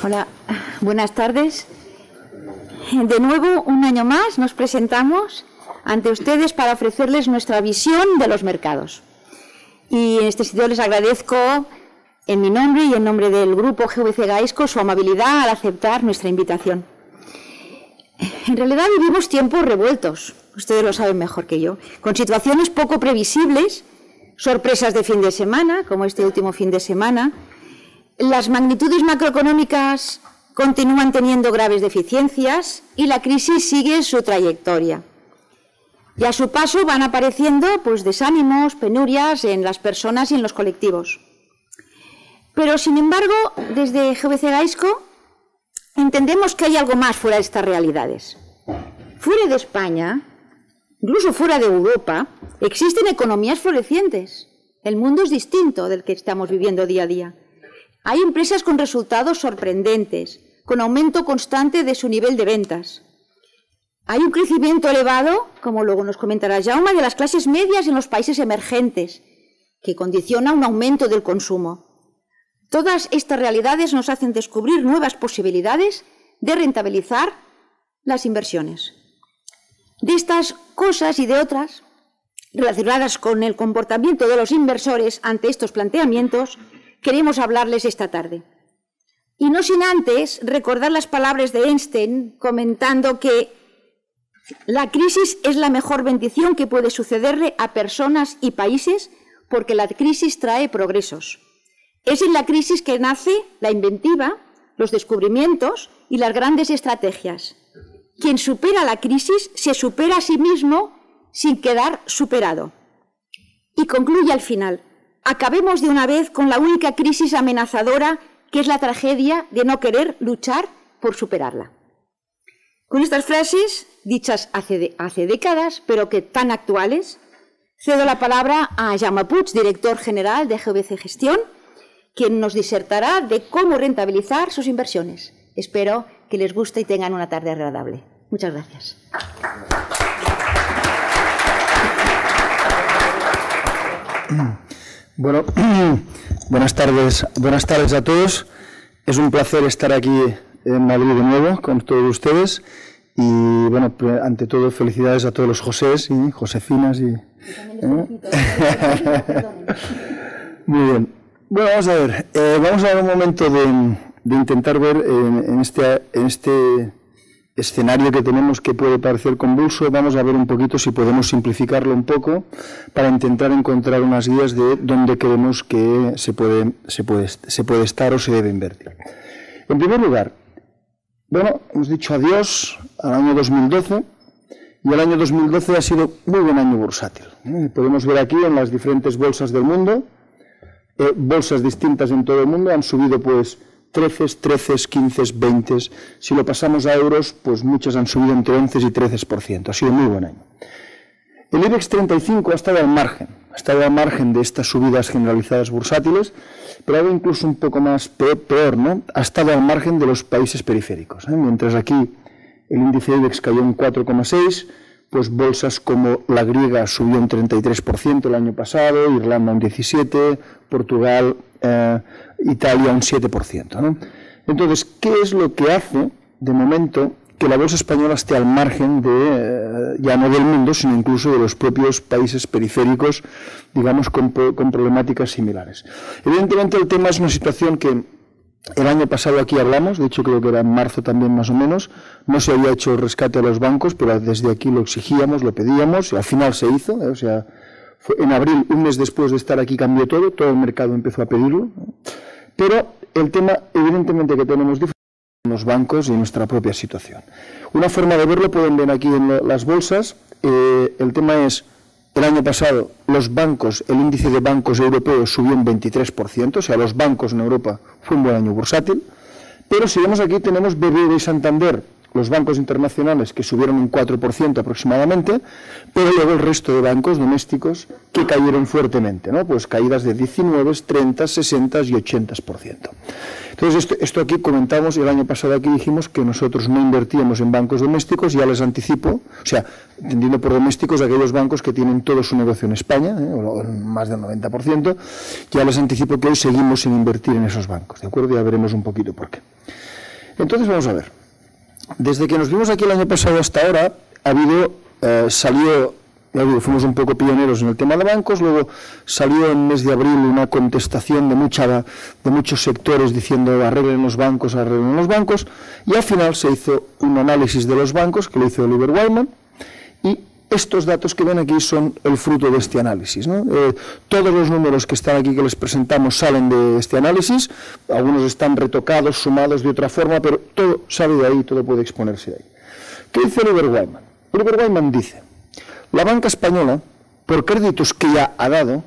Hola, buenas tardes. De nuevo, un año más, nos presentamos ante ustedes para ofrecerles nuestra visión de los mercados. Y en este sitio les agradezco, en mi nombre y en nombre del Grupo GVC Gaesco, su amabilidad al aceptar nuestra invitación. En realidad vivimos tiempos revueltos, ustedes lo saben mejor que yo, con situaciones poco previsibles, sorpresas de fin de semana, como este último fin de semana. Las magnitudes macroeconómicas continúan teniendo graves deficiencias y la crisis sigue su trayectoria. Y a su paso van apareciendo desánimos, penurias en las personas y en los colectivos. Pero, sin embargo, desde GVC Gaesco entendemos que hay algo más fuera de estas realidades. Fuera de España, incluso fuera de Europa, existen economías florecientes. El mundo es distinto del que estamos viviendo día a día. Hay empresas con resultados sorprendentes, con aumento constante de su nivel de ventas. Hay un crecimiento elevado, como luego nos comentará Jaume, de las clases medias en los países emergentes, que condiciona un aumento del consumo. Todas estas realidades nos hacen descubrir nuevas posibilidades de rentabilizar las inversiones. De estas cosas y de otras, relacionadas con el comportamiento de los inversores ante estos planteamientos, queremos hablarles esta tarde. Y no sin antes recordar las palabras de Einstein comentando que la crisis es la mejor bendición que puede sucederle a personas y países porque la crisis trae progresos. Es en la crisis que nace la inventiva, los descubrimientos y las grandes estrategias. Quien supera la crisis se supera a sí mismo sin quedar superado. Y concluye al final: acabemos de una vez con la única crisis amenazadora que es la tragedia de no querer luchar por superarla. Con estas frases, dichas hace décadas, pero que tan actuales, cedo la palabra a Jaume Puig, director general de GVC Gestión, quien nos disertará de cómo rentabilizar sus inversiones. Espero que les guste y tengan una tarde agradable. Muchas gracias. Bueno, buenas tardes a todos. Es un placer estar aquí en Madrid de nuevo con todos ustedes. Y bueno, ante todo, felicidades a todos los Josés y Josefinas. Muy bien. Bueno, vamos a ver. Vamos a dar un momento de intentar ver en este escenario que tenemos, que puede parecer convulso. Vamos a ver un poquito si podemos simplificarlo un poco para intentar encontrar unas guías de dónde creemos que se puede estar o se debe invertir. En primer lugar, bueno, hemos dicho adiós al año 2012 y el año 2012 ha sido muy buen año bursátil. Podemos ver aquí en las diferentes bolsas del mundo, bolsas distintas en todo el mundo han subido 13, 15, 20. Si lo pasamos a euros, muchas han subido entre 11 y 13%. Ha sido muy buen año. El IBEX 35 ha estado al margen de estas subidas generalizadas bursátiles, pero algo incluso un poco más peor, ¿no? Ha estado al margen de los países periféricos. Mientras aquí el índice IBEX cayó un 4,6%, bolsas como la griega subió un 33% el año pasado, Irlanda un 17%, Portugal, Italia un 7%, ¿no? Entonces, ¿qué es lo que hace, de momento, que la bolsa española esté al margen ya no del mundo, sino incluso de los propios países periféricos, digamos, con problemáticas similares? Evidentemente, el tema es una situación que el año pasado aquí hablamos, de hecho creo que era en marzo también más o menos, no se había hecho el rescate a los bancos, pero desde aquí lo exigíamos, lo pedíamos, y al final se hizo, o sea, en abril, un mes después de estar aquí, cambió todo el mercado empezó a pedirlo, pero el tema, evidentemente, que tenemos diferencia en los bancos y en nuestra propia situación. Una forma de verlo, pueden ver aquí en las bolsas, el tema es, el año pasado, los bancos, el índice de bancos europeos subió un 23%, o sea, los bancos en Europa fue un buen año bursátil, pero si vemos aquí, tenemos BBVA y Santander, los bancos internacionales, que subieron un 4% aproximadamente, pero luego el resto de bancos domésticos que cayeron fuertemente, ¿no? Caídas de 19, 30, 60 y 80%. Entonces, esto aquí comentamos, el año pasado aquí dijimos que nosotros no invertíamos en bancos domésticos, ya les anticipo, o sea, entendiendo por domésticos aquellos bancos que tienen todo su negocio en España, o más del 90%, ya les anticipo que hoy seguimos sin invertir en esos bancos, ¿de acuerdo? Ya veremos un poquito por qué. Entonces, vamos a ver. Desde que nos vimos aquí el año pasado hasta ahora, ha habido, salió, ya digo, fuimos un poco pioneros en el tema de bancos, luego salió en el mes de abril una contestación de muchos sectores diciendo arreglen los bancos, y al final se hizo un análisis de los bancos que lo hizo Oliver Wyman, y estos datos que ven aquí son el fruto de este análisis, ¿no? Todos los números que están aquí que les presentamos salen de este análisis, algunos están retocados, sumados de otra forma, pero todo sale de ahí, todo puede exponerse de ahí. ¿Qué dice Oliver Wyman? Oliver Wyman dice, la banca española, por créditos que ya ha dado,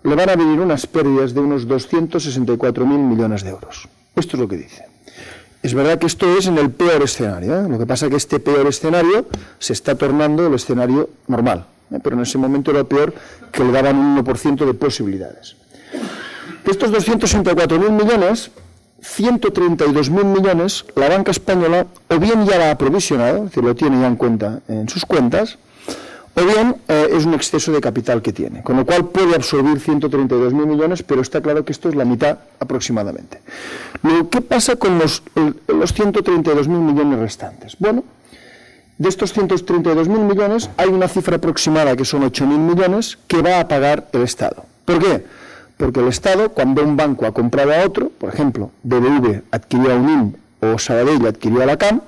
le van a venir unas pérdidas de unos 264.000 millones de euros. Esto es lo que dice. Es verdad que esto es en el peor escenario, ¿eh? Lo que pasa es que este peor escenario se está tornando el escenario normal, pero en ese momento era peor, que le daban un 1% de posibilidades. De estos 264.000 millones, 132.000 millones, la banca española o bien ya la ha aprovisionado, es decir, lo tiene ya en cuenta en sus cuentas, o bien es un exceso de capital que tiene, con lo cual puede absorbir 132.000 millones, pero está claro que esto es la mitad aproximadamente. Luego, ¿qué pasa con los 132.000 millones restantes? Bueno, de estos 132.000 millones hay una cifra aproximada que son 8.000 millones que va a pagar el Estado. ¿Por qué? Porque el Estado, cuando un banco ha comprado a otro, por ejemplo, BBV adquirió a UNIM o Sabadell adquirió a la CAM,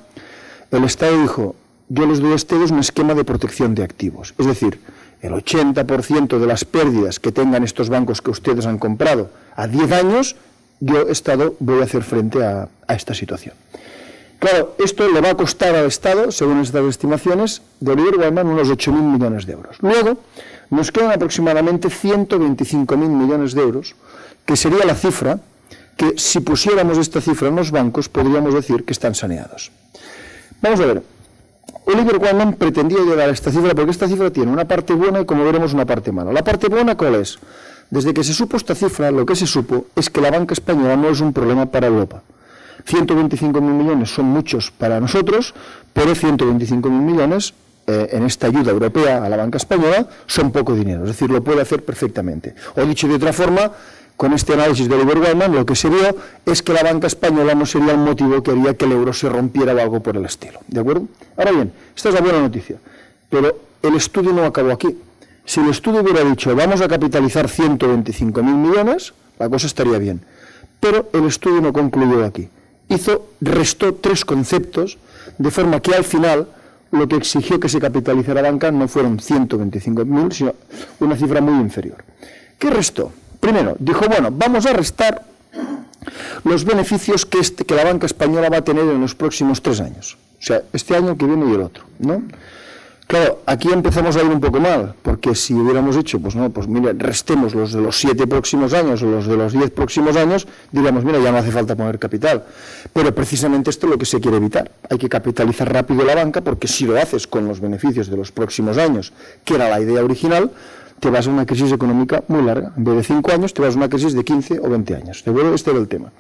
el Estado dijo, yo les doy a ustedes un esquema de protección de activos. Es decir, el 80% de las pérdidas que tengan estos bancos que ustedes han comprado a 10 años, yo, Estado, voy a hacer frente a esta situación. Claro, esto le va a costar al Estado, según estas estimaciones de Oliver Wyman, unos 8.000 millones de euros. Luego, nos quedan aproximadamente 125.000 millones de euros, que sería la cifra que, si pusiéramos esta cifra en los bancos, podríamos decir que están saneados. Vamos a ver. Oliver Wyman pretendía llegar a esta cifra porque esta cifra tiene una parte buena y, como veremos, una parte mala. La parte buena, ¿cuál es? Desde que se supo esta cifra, lo que se supo es que la banca española no es un problema para Europa. 125.000 millones son muchos para nosotros, pero 125.000 millones en esta ayuda europea a la banca española son poco dinero, es decir, lo puede hacer perfectamente. O dicho de otra forma, con este análisis de Oliver Wyman, lo que se vio es que la banca española no sería el motivo que haría que el euro se rompiera o algo por el estilo. ¿De acuerdo? Ahora bien, esta es la buena noticia, pero el estudio no acabó aquí. Si el estudio hubiera dicho, vamos a capitalizar 125.000 millones, la cosa estaría bien. Pero el estudio no concluyó aquí. Restó tres conceptos, de forma que al final lo que exigió que se capitalizara la banca no fueron 125.000, sino una cifra muy inferior. ¿Qué restó? Primero, dijo, bueno, vamos a restar los beneficios que la banca española va a tener en los próximos 3 años. O sea, este año que viene y el otro, ¿no? Claro, aquí empezamos a ir un poco mal, porque si hubiéramos hecho, pues no, pues mira, restemos los de los 7 próximos años o los de los 10 próximos años, diríamos, mira, ya no hace falta poner capital. Pero precisamente esto es lo que se quiere evitar. Hay que capitalizar rápido la banca, porque si lo haces con los beneficios de los próximos años, que era la idea original, te vas a una crisis económica muy larga. En vez de 5 años, te vas a una crisis de 15 o 20 años. ¿De acuerdo? Este era el tema.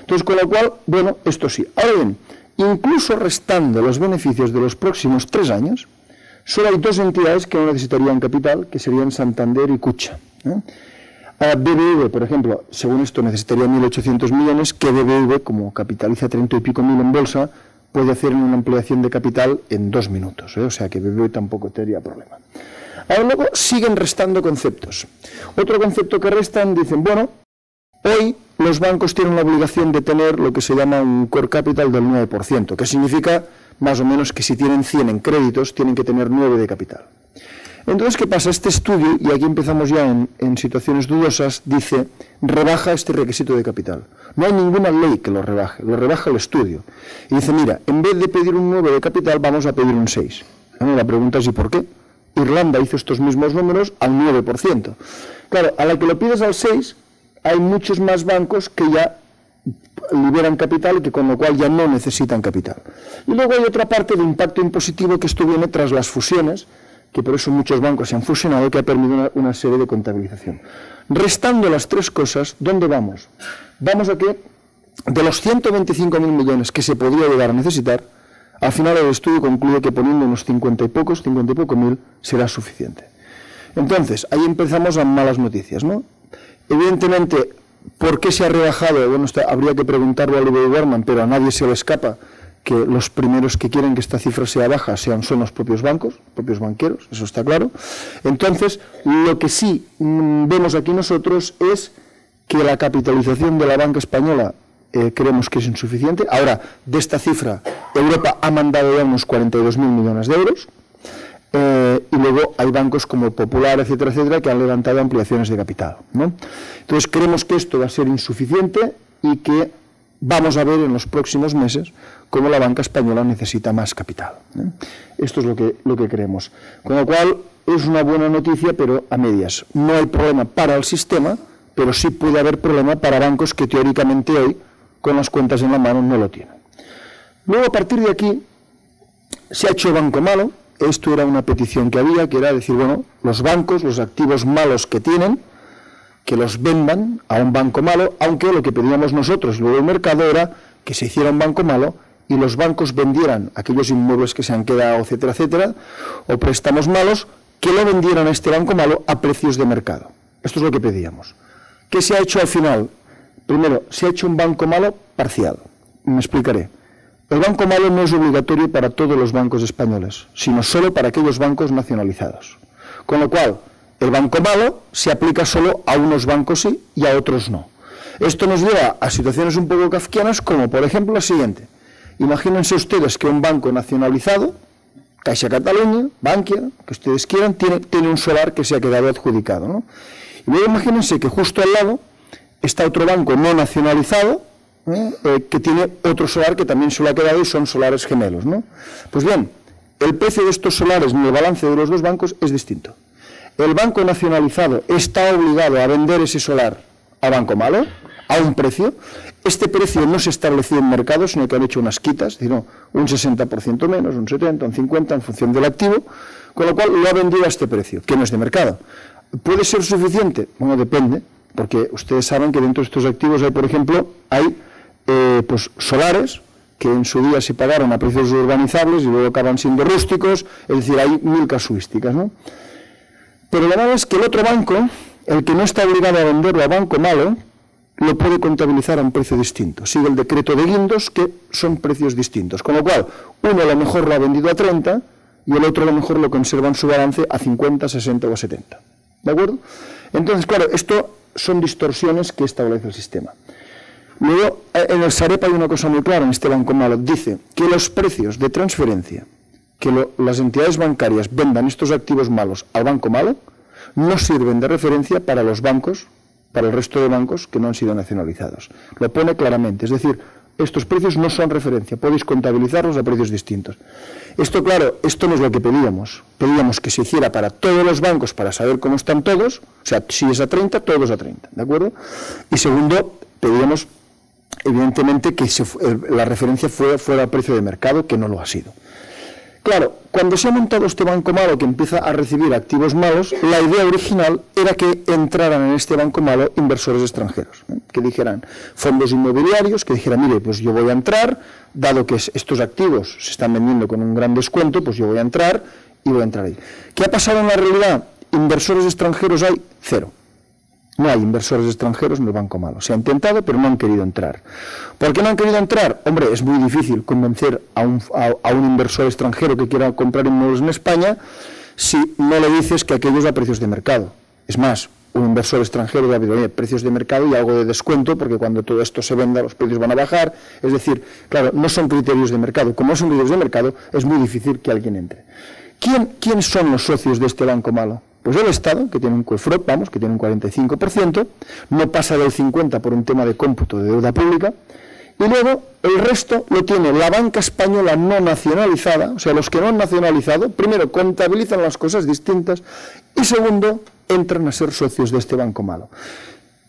Entonces, con lo cual, bueno, esto sí. Ahora bien, incluso restando los beneficios de los próximos 3 años, solo hay 2 entidades que no necesitarían capital, que serían Santander y Kutxa. BBV, por ejemplo, según esto necesitaría 1.800 millones, que BBV, como capitaliza 30 y pico mil en bolsa, puede hacer una ampliación de capital en 2 minutos. O sea que BBV tampoco tendría problema. Ahora luego siguen restando conceptos. Otro concepto que restan, dicen, bueno, hoy los bancos tienen la obligación de tener lo que se llama un core capital del 9%, que significa más o menos que si tienen 100 en créditos, tienen que tener 9 de capital. Entonces, ¿qué pasa? Este estudio, y aquí empezamos ya en situaciones dudosas, dice, rebaja este requisito de capital. No hay ninguna ley que lo rebaja el estudio. Y dice, mira, en vez de pedir un 9 de capital, vamos a pedir un 6. Bueno, la pregunta es, ¿y por qué? Irlanda hizo estos mismos números al 9%. Claro, a la que lo pides al 6, hay muchos más bancos que ya liberan capital y que con lo cual ya no necesitan capital. Y luego hay otra parte de impacto impositivo que esto viene tras las fusiones, que por eso muchos bancos se han fusionado, que ha permitido una serie de contabilización. Restando las 3 cosas, ¿dónde vamos? Vamos a que de los 125.000 millones que se podría llegar a necesitar, al final el estudio concluye que poniendo unos 50 y poco mil será suficiente. Entonces, ahí empezamos a malas noticias, ¿no? Evidentemente, ¿por qué se ha rebajado? Bueno, habría que preguntarlo a Oliver Wyman, pero a nadie se le escapa que los primeros que quieren que esta cifra sea baja son los propios bancos, propios banqueros, eso está claro. Entonces, lo que sí vemos aquí nosotros es que la capitalización de la banca española creemos que es insuficiente. Ahora, de esta cifra, Europa ha mandado ya unos 42.000 millones de euros, y luego hay bancos como Popular, etcétera, etcétera, que han levantado ampliaciones de capital, ¿no? Entonces, creemos que esto va a ser insuficiente y que vamos a ver en los próximos meses cómo la banca española necesita más capital, ¿eh? Esto es lo que creemos. Con lo cual, es una buena noticia, pero a medias. No hay problema para el sistema, pero sí puede haber problema para bancos que teóricamente hoy, con las cuentas en la mano, no lo tienen. Luego, a partir de aquí, se ha hecho banco malo. Esto era una petición que había, que era decir, bueno, los bancos, los activos malos que tienen, que los vendan a un banco malo, aunque lo que pedíamos nosotros luego el mercado era que se hiciera un banco malo y los bancos vendieran aquellos inmuebles que se han quedado, etcétera, etcétera, o préstamos malos, que lo vendieran a este banco malo a precios de mercado. Esto es lo que pedíamos. ¿Qué se ha hecho al final? Primero, se ha hecho un banco malo parcial. Me explicaré. El banco malo no es obligatorio para todos los bancos españoles, sino solo para aquellos bancos nacionalizados. Con lo cual, el banco malo se aplica solo a unos bancos sí y a otros no. Esto nos lleva a situaciones un poco kafkianas, como por ejemplo la siguiente. Imagínense ustedes que un banco nacionalizado, Caixa Catalunya, Bankia, que ustedes quieran, tiene un solar que se ha quedado adjudicado, ¿no? Y luego imagínense que justo al lado está otro banco no nacionalizado, que tiene otro solar que también se lo ha quedado y son solares gemelos, ¿no? Pues bien, el precio de estos solares en el balance de los dos bancos es distinto. El banco nacionalizado está obligado a vender ese solar a banco malo, a un precio. Este precio no se estableció en mercado, sino que han hecho unas quitas, es decir, no, un 60% menos, un 70%, un 50% en función del activo, con lo cual lo ha vendido a este precio, que no es de mercado. ¿Puede ser suficiente? Bueno, depende, porque ustedes saben que dentro de estos activos hay, por ejemplo, pues solares que en su día se pagaron a precios urbanizables y luego acaban siendo rústicos, es decir, hay mil casuísticas, ¿no? Pero la verdad es que el otro banco, el que no está obligado a venderlo a banco malo, lo puede contabilizar a un precio distinto. Sigue el decreto de guindos, que son precios distintos. Con lo cual, uno a lo mejor lo ha vendido a 30 y el otro a lo mejor lo conserva en su balance a 50, 60 o a 70. ¿De acuerdo? Entonces, claro, esto son distorsiones que establece el sistema. Luego, en el Sareb hay una cosa muy clara en este banco malo. Dice que los precios de transferencia que las entidades bancarias vendan estos activos malos al banco malo no sirven de referencia para los bancos, para el resto de bancos que no han sido nacionalizados. Lo pone claramente, es decir, estos precios no son referencia, podéis contabilizarlos a precios distintos. Esto, claro, esto no es lo que pedíamos. Pedíamos que se hiciera para todos los bancos para saber cómo están todos, o sea, si es a 30, todos a 30, ¿de acuerdo? Y segundo, pedíamos, evidentemente, que la referencia fuera al precio de mercado, que no lo ha sido. Claro, cuando se ha montado este banco malo que empieza a recibir activos malos, la idea original era que entraran en este banco malo inversores extranjeros, que dijeran fondos inmobiliarios, que dijeran, mire, pues yo voy a entrar, dado que estos activos se están vendiendo con un gran descuento, pues yo voy a entrar y voy a entrar ahí. ¿Qué ha pasado en la realidad? Inversores extranjeros hay cero. No hay inversores extranjeros en el banco malo. Se ha intentado, pero no han querido entrar. ¿Por qué no han querido entrar? Hombre, es muy difícil convencer a un inversor extranjero que quiera comprar inmuebles en España si no le dices que aquello es a precios de mercado. Es más, un inversor extranjero va a decir, precios de mercado y algo de descuento, porque cuando todo esto se venda los precios van a bajar. Es decir, claro, no son criterios de mercado. Como no son criterios de mercado, es muy difícil que alguien entre. ¿Quién son los socios de este banco malo? Pues el Estado, que tiene un CUEFROP, que tiene un 45%, no pasa del 50% por un tema de cómputo de deuda pública, y luego el resto lo tiene la banca española no nacionalizada, o sea, los que no han nacionalizado, primero contabilizan las cosas distintas, y segundo, entran a ser socios de este banco malo.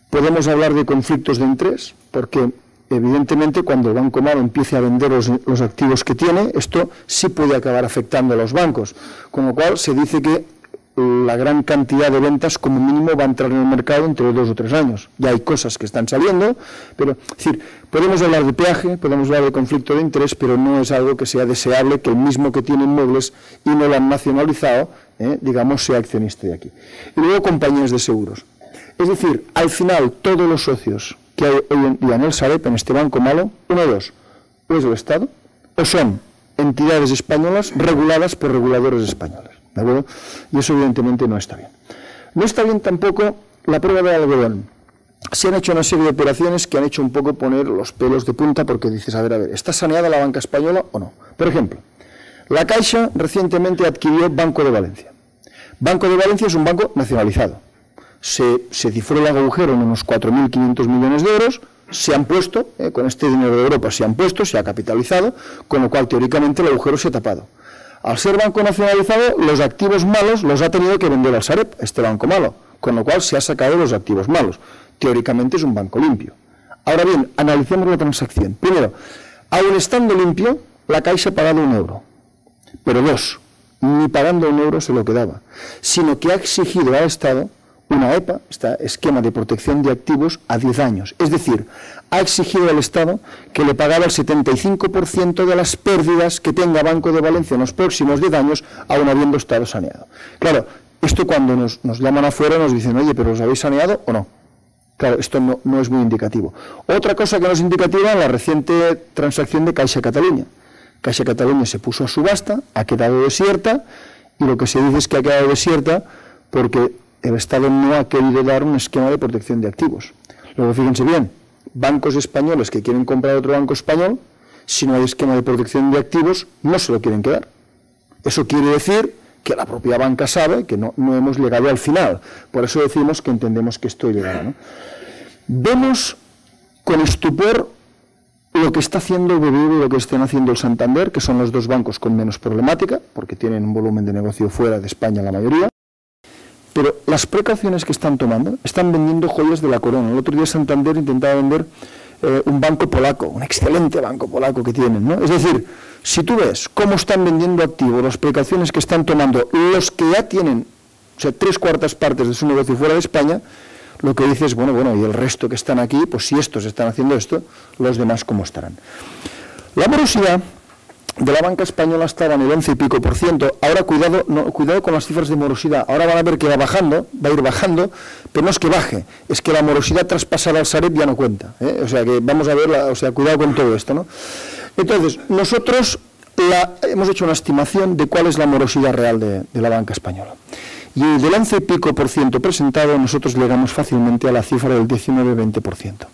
Podemos hablar de conflictos de interés, porque evidentemente cuando el banco malo empiece a vender los activos que tiene, esto sí puede acabar afectando a los bancos, con lo cual se dice que la gran cantidad de ventas como mínimo va a entrar en el mercado entre 2 o 3 años. Ya hay cosas que están saliendo, pero es decir, podemos hablar de peaje, podemos hablar de conflicto de interés, pero no es algo que sea deseable que el mismo que tiene inmuebles y no lo han nacionalizado, digamos, sea accionista de aquí. Y luego compañías de seguros. Es decir, al final, todos los socios que hay hoy en día en el Sareb, en este banco malo, uno de dos, o es el Estado, o son entidades españolas reguladas por reguladores españoles, ¿de acuerdo? Y eso evidentemente no está bien. No está bien tampoco la prueba de algodón. Se han hecho una serie de operaciones que han hecho un poco poner los pelos de punta porque dices, a ver, ¿está saneada la banca española o no? Por ejemplo, la Caixa recientemente adquirió Banco de Valencia. Banco de Valencia es un banco nacionalizado. Se cifró el agujero en unos 4.500 millones de euros, se han puesto, con este dinero de Europa se ha capitalizado, con lo cual teóricamente el agujero se ha tapado. Al ser banco nacionalizado, los activos malos los ha tenido que vender al Sareb, este banco malo, con lo cual se ha sacado los activos malos. Teóricamente es un banco limpio. Ahora bien, analicemos la transacción. Primero, aun estando limpio, la Caixa ha pagado 1 euro, pero 2, ni pagando 1 euro se lo quedaba, sino que ha exigido al Estado una EPA, este esquema de protección de activos, a 10 años. Es decir, ha exigido al Estado que le pagara el 75% de las pérdidas que tenga Banco de Valencia en los próximos 10 años, aún habiendo estado saneado. Claro, esto cuando nos llaman afuera nos dicen, oye, ¿pero los habéis saneado o no? Claro, esto no es muy indicativo. Otra cosa que no es indicativa es la reciente transacción de Caixa Catalunya. Caixa Catalunya se puso a subasta, ha quedado desierta, y lo que se dice es que ha quedado desierta porque el Estado no ha querido dar un esquema de protección de activos. Luego, fíjense bien, bancos españoles que quieren comprar otro banco español, si no hay esquema de protección de activos, no se lo quieren quedar. Eso quiere decir que la propia banca sabe que no hemos llegado al final. Por eso decimos que entendemos que esto llegará, ¿no? Vemos con estupor lo que está haciendo el BBV y lo que están haciendo el Santander, que son los dos bancos con menos problemática, porque tienen un volumen de negocio fuera de España la mayoría. Pero las precauciones que están tomando, están vendiendo joyas de la corona. El otro día Santander intentaba vender un banco polaco, un excelente banco polaco que tienen, ¿no? Es decir, si tú ves cómo están vendiendo activos, las precauciones que están tomando los que ya tienen, o sea, 3/4 partes de su negocio fuera de España, lo que dices, bueno, y el resto que están aquí, pues si estos están haciendo esto, los demás cómo estarán. La morosidad de la banca española estaba en el 11 y pico %. Ahora cuidado con las cifras de morosidad. Ahora van a ver que va a ir bajando, pero no es que baje, es que la morosidad traspasada al Sareb ya no cuenta, ¿eh? O sea que vamos a ver, cuidado con todo esto, ¿no? Entonces, nosotros hemos hecho una estimación de cuál es la morosidad real de la banca española. Y del 11 y pico % presentado, nosotros llegamos fácilmente a la cifra del 19-20%.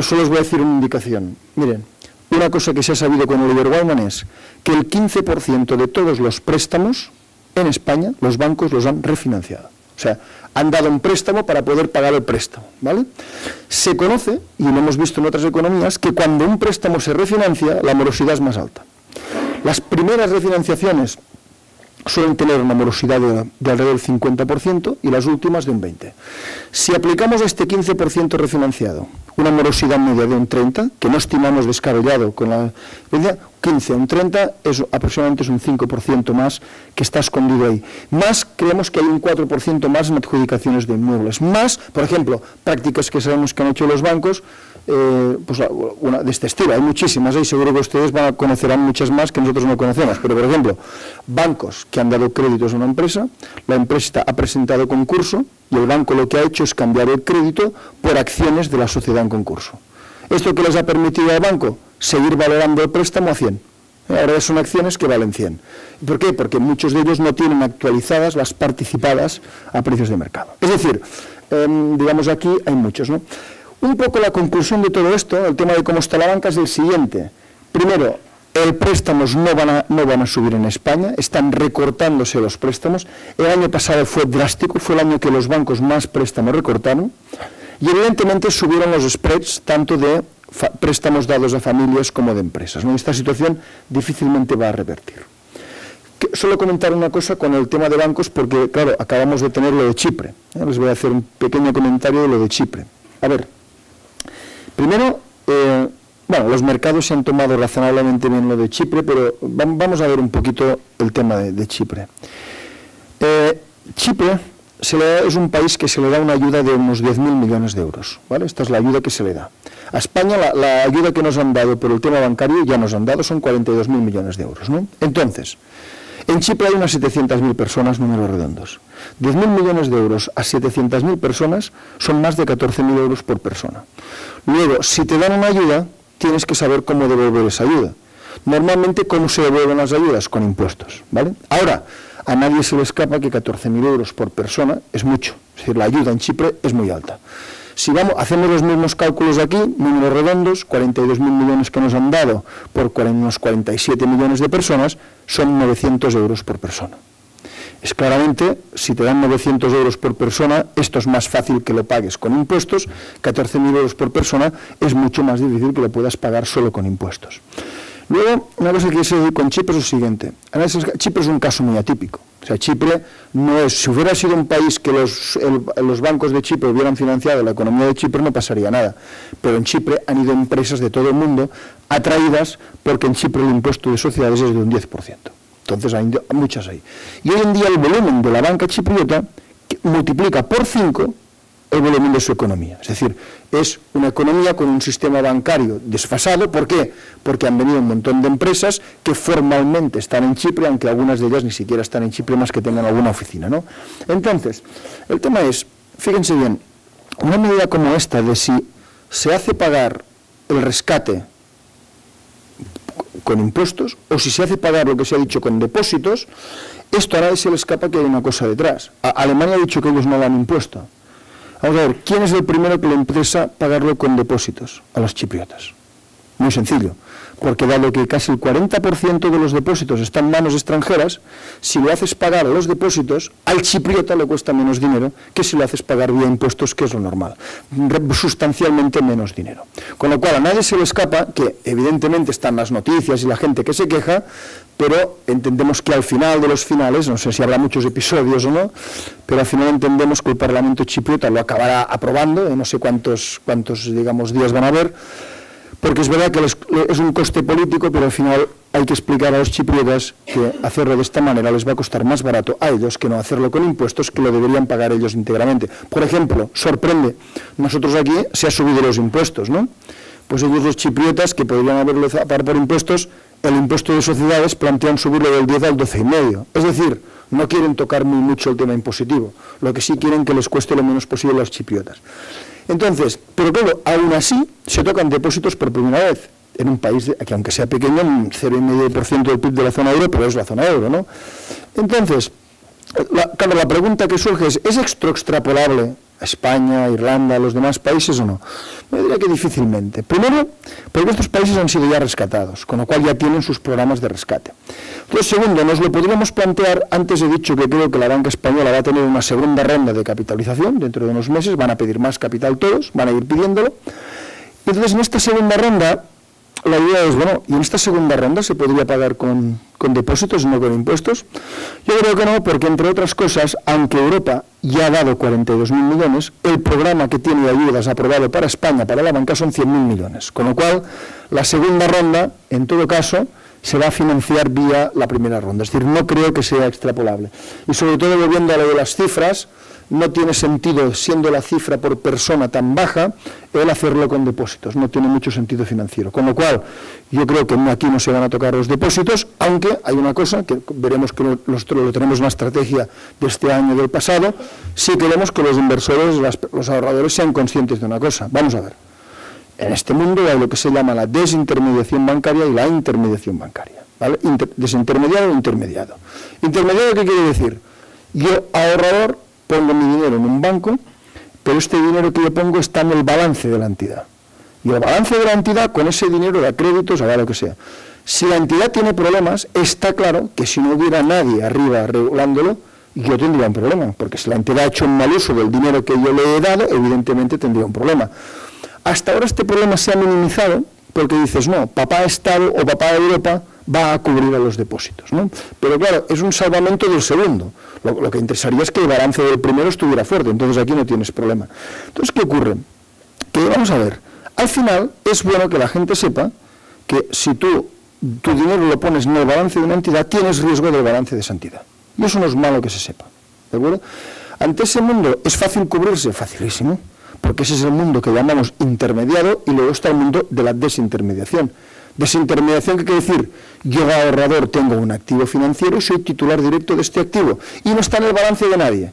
Solo os voy a decir una indicación. Miren, una cosa que se ha sabido con Oliver Wyman es que el 15% de todos los préstamos en España, los bancos los han refinanciado. O sea, han dado un préstamo para poder pagar el préstamo, ¿vale? Se conoce, y lo hemos visto en otras economías, que cuando un préstamo se refinancia, la morosidad es más alta. Las primeras refinanciaciones suelen tener una morosidad de alrededor del 50% y las últimas de un 20%. Si aplicamos este 15% refinanciado, una morosidad media de un 30%, que no estimamos descabellado con la 15, un 30, aproximadamente es un 5% más que está escondido ahí. Más, creemos que hay un 4% más en adjudicaciones de inmuebles. Más, por ejemplo, prácticas que sabemos que han hecho los bancos, pues una de este estilo, hay muchísimas, y seguro que ustedes conocerán muchas más que nosotros no conocemos, pero por ejemplo, bancos que han dado créditos a una empresa, la empresa ha presentado concurso y el banco lo que ha hecho es cambiar el crédito por acciones de la sociedad en concurso. ¿Esto que les ha permitido al banco? Seguir valorando el préstamo a 100. Ahora son acciones que valen 100. ¿Por qué? Porque muchos de ellos no tienen actualizadas las participadas a precios de mercado. Es decir, digamos aquí hay muchos, ¿no? Un poco la conclusión de todo esto, el tema de cómo está la banca, es el siguiente. Primero, los préstamos no van a subir en España, están recortándose los préstamos. El año pasado fue drástico, fue el año que los bancos más préstamos recortaron. Y evidentemente subieron los spreads, tanto de préstamos dados a familias como de empresas, ¿no? Esta situación difícilmente va a revertir. Solo comentar una cosa con el tema de bancos, porque, claro, acabamos de tener lo de Chipre. Les voy a hacer un pequeño comentario de lo de Chipre. A ver, primero, los mercados se han tomado razonablemente bien lo de Chipre, pero vamos a ver un poquito el tema de Chipre. Chipre es un país que se le da una ayuda de unos 10.000 millones de euros, ¿vale? Esta es la ayuda que se le da. A España la ayuda que nos han dado por el tema bancario, ya nos han dado, son 42.000 millones de euros, ¿no? Entonces, En Chipre hay unas 700.000 personas, números redondos. 10.000 millones de euros a 700.000 personas son más de 14.000 euros por persona. Luego, si te dan una ayuda, tienes que saber cómo devolver esa ayuda. Normalmente, ¿cómo se devuelven las ayudas? Con impuestos, ¿vale? Ahora, a nadie se le escapa que 14.000 euros por persona es mucho. Es decir, la ayuda en Chipre es muy alta. Si hacemos los mismos cálculos aquí, números redondos, 42.000 millones que nos han dado por unos 47 millones de personas, son 900 euros por persona. Es claramente, si te dan 900 euros por persona, esto es más fácil que lo pagues con impuestos, 14.000 euros por persona es mucho más difícil que lo puedas pagar solo con impuestos. Luego, una cosa que quiero decir con Chipre es lo siguiente. Chipre es un caso muy atípico. O sea, Chipre no es... Si hubiera sido un país que los bancos de Chipre hubieran financiado la economía de Chipre, no pasaría nada. Pero en Chipre han ido empresas de todo el mundo atraídas porque en Chipre el impuesto de sociedades es de un 10%. Entonces hay muchas ahí. Y hoy en día el volumen de la banca chipriota multiplica por 5 el volumen de su economía. Es decir, es una economía con un sistema bancario desfasado. ¿Por qué? Porque han venido un montón de empresas que formalmente están en Chipre, aunque algunas de ellas ni siquiera están en Chipre, más que tengan alguna oficina, ¿no? Entonces, el tema es, fíjense bien, una medida como esta de si se hace pagar el rescate con impuestos o si se hace pagar lo que se ha dicho con depósitos, esto a nadie se le escapa que hay una cosa detrás. Alemania ha dicho que ellos no dan impuesto. Vamos a ver, ¿quién es el primero que le interesa pagarlo con depósitos? A los chipriotas. Muy sencillo, porque dado que casi el 40% de los depósitos están en manos extranjeras, si lo haces pagar a los depósitos, al chipriota le cuesta menos dinero que si lo haces pagar vía impuestos, que es lo normal, sustancialmente menos dinero. Con lo cual a nadie se le escapa que evidentemente están las noticias y la gente que se queja, pero entendemos que al final de los finales, no sé si habrá muchos episodios o no, pero al final entendemos que el Parlamento chipriota lo acabará aprobando, no sé cuántos digamos, días van a haber, porque es verdad que es un coste político, pero al final hay que explicar a los chipriotas que hacerlo de esta manera les va a costar más barato a ellos que no hacerlo con impuestos, que lo deberían pagar ellos íntegramente. Por ejemplo, sorprende, nosotros aquí se ha subido los impuestos, ¿no? Pues ellos los chipriotas, que podrían haberlo pagado por impuestos, el impuesto de sociedades plantean subirlo del 10 al 12,5. Es decir, no quieren tocar muy mucho el tema impositivo, lo que sí quieren que les cueste lo menos posible a los chipriotas. Entonces, pero claro, aún así se tocan depósitos por primera vez en un país que aunque sea pequeño, un 0,5% del PIB de la zona euro, pero es la zona euro, ¿no? Entonces, claro, la pregunta que surge ¿es extrapolable a España, a Irlanda, a los demás países o no? Me diría que difícilmente. Primero, porque estos países han sido ya rescatados, con lo cual ya tienen sus programas de rescate. Entonces, segundo, nos lo podríamos plantear, antes he dicho que creo que la banca española va a tener una segunda ronda de capitalización dentro de unos meses, van a pedir más capital todos, van a ir pidiéndolo. Entonces, en esta segunda ronda, la idea es, bueno, ¿y en esta segunda ronda se podría pagar con depósitos, no con impuestos? Yo creo que no, porque entre otras cosas, aunque Europa ya ha dado 42.000 millones, el programa que tiene ayudas aprobado para España, para la banca, son 100.000 millones. Con lo cual, la segunda ronda, en todo caso, se va a financiar vía la primera ronda. Es decir, no creo que sea extrapolable. Y sobre todo, volviendo a lo de las cifras, no tiene sentido, siendo la cifra por persona tan baja, el hacerlo con depósitos. No tiene mucho sentido financiero. Con lo cual, yo creo que aquí no se van a tocar los depósitos, aunque hay una cosa, que veremos que lo tenemos en la estrategia de este año y del pasado, sí queremos que los inversores, los ahorradores sean conscientes de una cosa. Vamos a ver. En este mundo hay lo que se llama la desintermediación bancaria y la intermediación bancaria, ¿vale? Desintermediado o intermediado. ¿Intermediado qué quiere decir? Yo, ahorrador, pongo mi dinero en un banco, pero este dinero que yo pongo está en el balance de la entidad. Y el balance de la entidad, con ese dinero da créditos, haga lo que sea. Si la entidad tiene problemas, está claro que si no hubiera nadie arriba regulándolo, yo tendría un problema, porque si la entidad ha hecho un mal uso del dinero que yo le he dado, evidentemente tendría un problema. Hasta ahora este problema se ha minimizado, porque dices, no, papá Estado o papá Europa va a cubrir a los depósitos, ¿no? Pero claro, es un salvamento del segundo. Lo que interesaría es que el balance del primero estuviera fuerte, entonces aquí no tienes problema. Entonces, ¿qué ocurre? Que vamos a ver, al final es bueno que la gente sepa que si tu dinero lo pones en el balance de una entidad, tienes riesgo del balance de esa entidad. Y eso no es malo que se sepa, ¿de acuerdo? Ante ese mundo, ¿es fácil cubrirse? Facilísimo, porque ese es el mundo que llamamos intermediado y luego está el mundo de la desintermediación. Desintermediación, ¿qué quiere decir? Yo, ahorrador, tengo un activo financiero y soy titular directo de este activo y no está en el balance de nadie.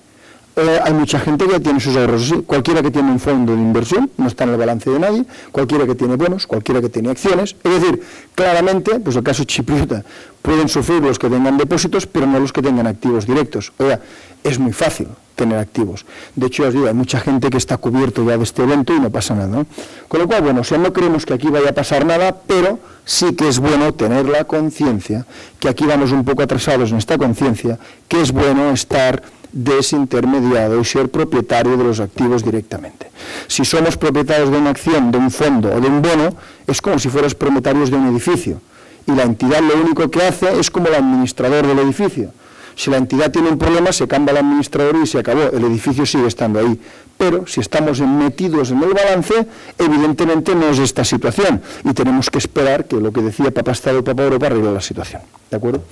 Hay mucha gente que ya tiene sus ahorros así. Cualquiera que tiene un fondo de inversión no está en el balance de nadie, cualquiera que tiene bonos, cualquiera que tiene acciones. Es decir, claramente, pues el caso chipriota, pueden sufrir los que tengan depósitos, pero no los que tengan activos directos. Oiga, es muy fácil tener activos. De hecho, os digo, hay mucha gente que está cubierto ya de este evento y no pasa nada, ¿no? Con lo cual, bueno, o sea, no creemos que aquí vaya a pasar nada, pero sí que es bueno tener la conciencia, que aquí vamos un poco atrasados en esta conciencia, que es bueno estar desintermediado y ser propietario de los activos directamente. Si somos propietarios de una acción, de un fondo o de un bono, es como si fueras propietarios de un edificio. Y la entidad lo único que hace es como el administrador del edificio. Si la entidad tiene un problema, se cambia el administrador y se acabó. El edificio sigue estando ahí. Pero si estamos metidos en el balance, evidentemente no es esta situación. Y tenemos que esperar que lo que decía Papá Estado y Papá Europa arregle la situación. ¿De acuerdo?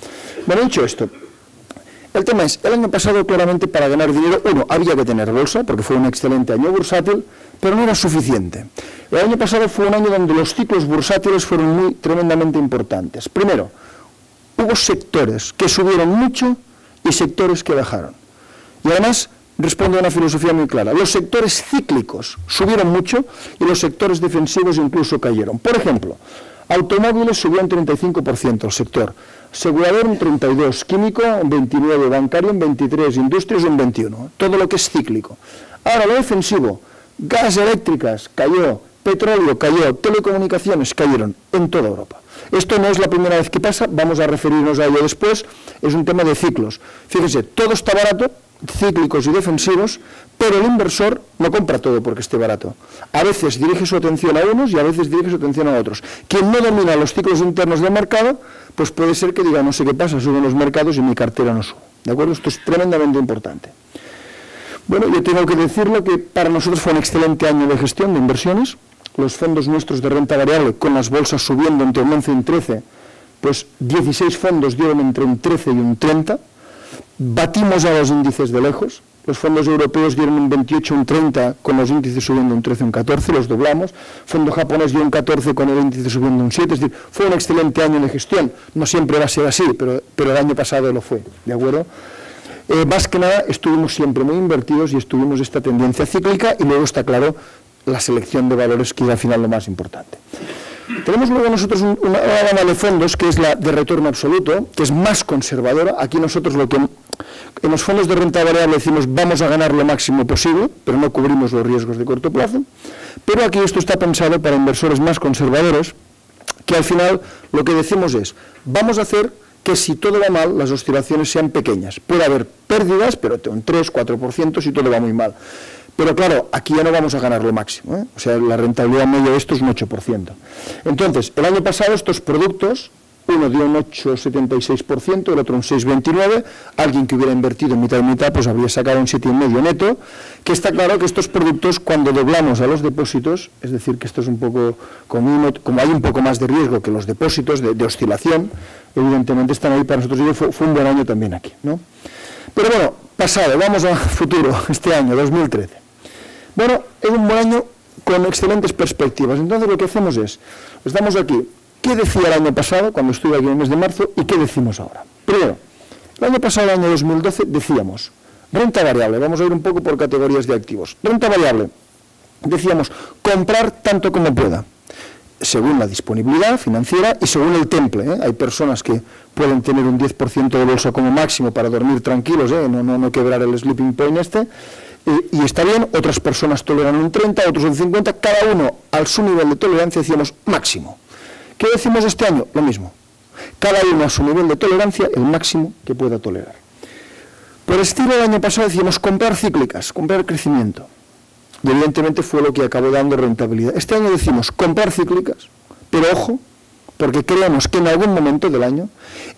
Bueno, dicho esto, el tema es, el año pasado claramente para ganar dinero, uno, había que tener bolsa, porque fue un excelente año bursátil, pero no era suficiente. El año pasado fue un año donde los ciclos bursátiles fueron tremendamente importantes. Primero, hubo sectores que subieron mucho y sectores que bajaron. Y además, responde a una filosofía muy clara. Los sectores cíclicos subieron mucho y los sectores defensivos incluso cayeron. Por ejemplo, automóviles subió un 35% el sector, asegurador un 32%, químico un 29%, bancario un 23%, industrias un 21%, todo lo que es cíclico. Ahora, lo defensivo, gas eléctricas cayó, petróleo cayó, telecomunicaciones cayeron en toda Europa. Esto no es la primera vez que pasa, vamos a referirnos a ello después, es un tema de ciclos. Fíjense, todo está barato, cíclicos y defensivos, pero el inversor no compra todo porque esté barato. A veces dirige su atención a unos y a veces dirige su atención a otros. Quien no domina los ciclos internos del mercado, pues puede ser que diga, no sé qué pasa, suben los mercados y mi cartera no sube. ¿De acuerdo? Esto es tremendamente importante. Bueno, yo tengo que decirlo que para nosotros fue un excelente año de gestión de inversiones. Los fondos nuestros de renta variable, con las bolsas subiendo entre un 11 y un 13, pues 16 fondos dieron entre un 13 y un 30. Batimos a los índices de lejos. Los fondos europeos dieron un 28, un 30, con los índices subiendo un 13, un 14, los doblamos. Fondo japonés dio un 14 con el índice subiendo un 7, es decir, fue un excelente año de gestión. No siempre va a ser así, pero el año pasado lo fue, ¿de acuerdo? Más que nada, estuvimos siempre muy invertidos y estuvimos esta tendencia cíclica y luego está claro la selección de valores, que es al final lo más importante. Tenemos luego nosotros una gama de fondos que es la de retorno absoluto, que es más conservadora. Aquí nosotros lo que en los fondos de renta variable decimos vamos a ganar lo máximo posible, pero no cubrimos los riesgos de corto plazo. Pero aquí esto está pensado para inversores más conservadores, que al final lo que decimos es vamos a hacer que si todo va mal, las oscilaciones sean pequeñas. Puede haber pérdidas, pero un 3, 4% si todo va muy mal. Pero claro, aquí ya no vamos a ganar lo máximo, ¿eh? O sea, la rentabilidad media de esto es un 8%. Entonces, el año pasado estos productos, uno dio un 8,76%, el otro un 6,29%, alguien que hubiera invertido mitad y mitad, pues habría sacado un 7,5% neto, que está claro que estos productos, cuando doblamos a los depósitos, es decir, que esto es un poco, como hay un poco más de riesgo que los depósitos de oscilación, evidentemente están ahí para nosotros, y fue un buen año también aquí, ¿no? Pero bueno, pasado, vamos a futuro, este año, 2013. Bueno, es un buen año con excelentes perspectivas. Entonces lo que hacemos es, estamos aquí, ¿qué decía el año pasado, cuando estuve aquí en el mes de marzo, y qué decimos ahora? Primero, el año pasado, el año 2012, decíamos, renta variable, vamos a ir un poco por categorías de activos. Renta variable, decíamos, comprar tanto como pueda, según la disponibilidad financiera y según el temple, ¿eh? Hay personas que pueden tener un 10% de bolsa como máximo para dormir tranquilos, no quebrar el sleeping point este, y está bien. Otras personas toleran un 30, otros un 50, cada uno al su nivel de tolerancia decíamos máximo. ¿Qué decimos este año? Lo mismo. Cada uno a su nivel de tolerancia, el máximo que pueda tolerar. Por estilo, el año pasado decíamos comprar cíclicas, comprar crecimiento. Y evidentemente fue lo que acabó dando rentabilidad. Este año decimos comprar cíclicas, pero ojo, porque creemos que en algún momento del año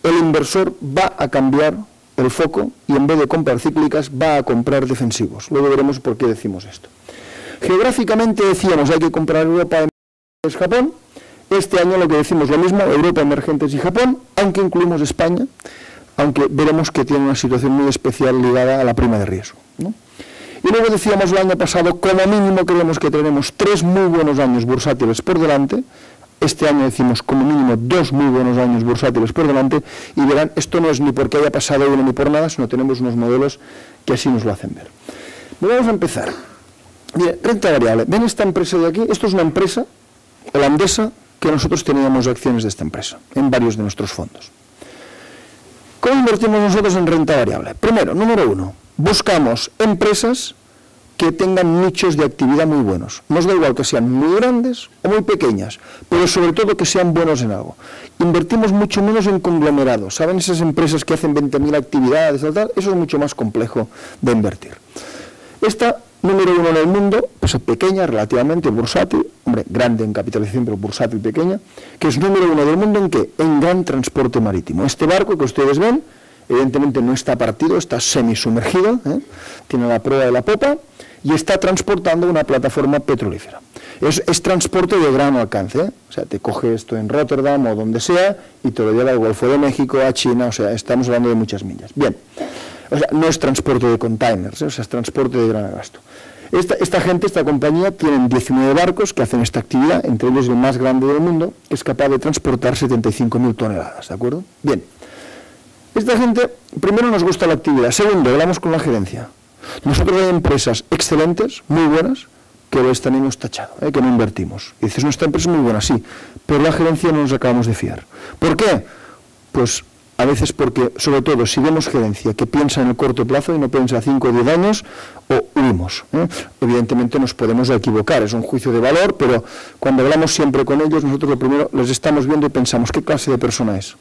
el inversor va a cambiar el foco y en vez de comprar cíclicas va a comprar defensivos. Luego veremos por qué decimos esto. Geográficamente decíamos hay que comprar Europa, emergentes, Japón. Este año lo que decimos lo mismo, Europa, emergentes y Japón, aunque incluimos España, aunque veremos que tiene una situación muy especial ligada a la prima de riesgo, ¿no? Y luego decíamos el año pasado, como mínimo creemos que tenemos 3 muy buenos años bursátiles por delante, este año decimos como mínimo 2 muy buenos años bursátiles por delante, y verán, esto no es ni porque haya pasado uno ni por nada, sino tenemos unos modelos que así nos lo hacen ver. Vamos a empezar. Mire, renta variable. ¿Ven esta empresa de aquí? Esto es una empresa holandesa que nosotros teníamos acciones de esta empresa en varios de nuestros fondos. ¿Cómo invertimos nosotros en renta variable? Primero, número uno, buscamos empresas que tengan nichos de actividad muy buenos. Nos da igual que sean muy grandes o muy pequeñas, pero sobre todo que sean buenos en algo. Invertimos mucho menos en conglomerados. ¿Saben esas empresas que hacen 20.000 actividades? Tal? Eso es mucho más complejo de invertir. Esta, número uno en el mundo, pues pequeña relativamente, bursátil, hombre, grande en capitalización, pero bursátil pequeña, que es número uno del mundo ¿en qué? En gran transporte marítimo. Este barco que ustedes ven, evidentemente no está partido, está semisumergido, tiene la proa de la popa y está transportando una plataforma petrolífera. Es transporte de gran alcance, o sea, te coge esto en Rotterdam o donde sea y te lo lleva al Golfo de México, a China, o sea, estamos hablando de muchas millas. Bien, o sea, no es transporte de containers, o sea, es transporte de gran gasto. Esta gente, esta compañía, tienen 19 barcos que hacen esta actividad, entre ellos el más grande del mundo, que es capaz de transportar 75.000 toneladas, ¿de acuerdo? Bien. Esta gente, primero nos gusta la actividad, segundo, hablamos con la gerencia. Nosotros hay empresas excelentes, muy buenas, que les tenemos tachado, que no invertimos. Y dices, nuestra empresa es muy buena, sí, pero la gerencia no nos acabamos de fiar. ¿Por qué? Pues a veces porque, sobre todo, si vemos gerencia que piensa en el corto plazo y no piensa a 5 o 10 años, o huimos. Evidentemente nos podemos equivocar, es un juicio de valor, pero cuando hablamos siempre con ellos, nosotros lo primero les estamos viendo y pensamos, ¿qué clase de persona es?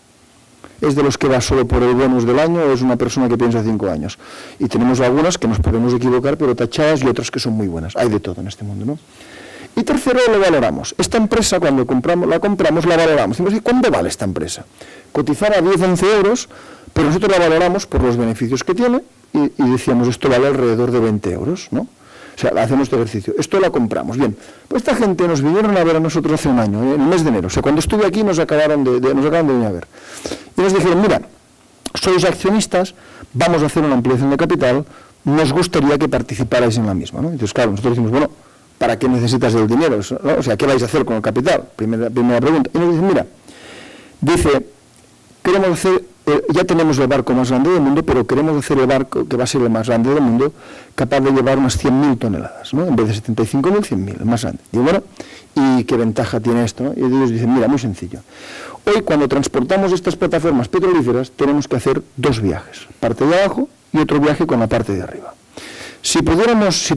¿Es de los que va solo por el bonus del año o es una persona que piensa 5 años? Y tenemos algunas que nos podemos equivocar, pero tachadas, y otras que son muy buenas. Hay de todo en este mundo, ¿no? Y tercero, lo valoramos. Esta empresa, cuando la compramos, la valoramos. Decimos, ¿cuánto vale esta empresa? Cotizaba a 10, 11 euros, pero nosotros la valoramos por los beneficios que tiene y decíamos, esto vale alrededor de 20 euros, ¿no? O sea, hacemos este ejercicio. Esto la compramos. Bien, pues esta gente nos vinieron a ver a nosotros hace un año, en el mes de enero. O sea, cuando estuve aquí nos acaban de venir a ver. Y nos dijeron, mira, sois accionistas, vamos a hacer una ampliación de capital, nos gustaría que participarais en la misma, ¿no? Entonces, claro, nosotros decimos, bueno, ¿para qué necesitas el dinero? ¿No? O sea, ¿qué vais a hacer con el capital? Primera pregunta. Y nos dicen, mira, queremos hacer, ya tenemos el barco más grande del mundo, pero queremos hacer el barco, que va a ser el más grande del mundo, capaz de llevar unas 100.000 toneladas, ¿no? En vez de 75.000, 100.000, el más grande. Y bueno, ¿y qué ventaja tiene esto, ¿no? Y ellos dicen, mira, muy sencillo. Hoy, cuando transportamos estas plataformas petrolíferas, tenemos que hacer 2 viajes, parte de abajo y otro viaje con la parte de arriba. Si tuviéramos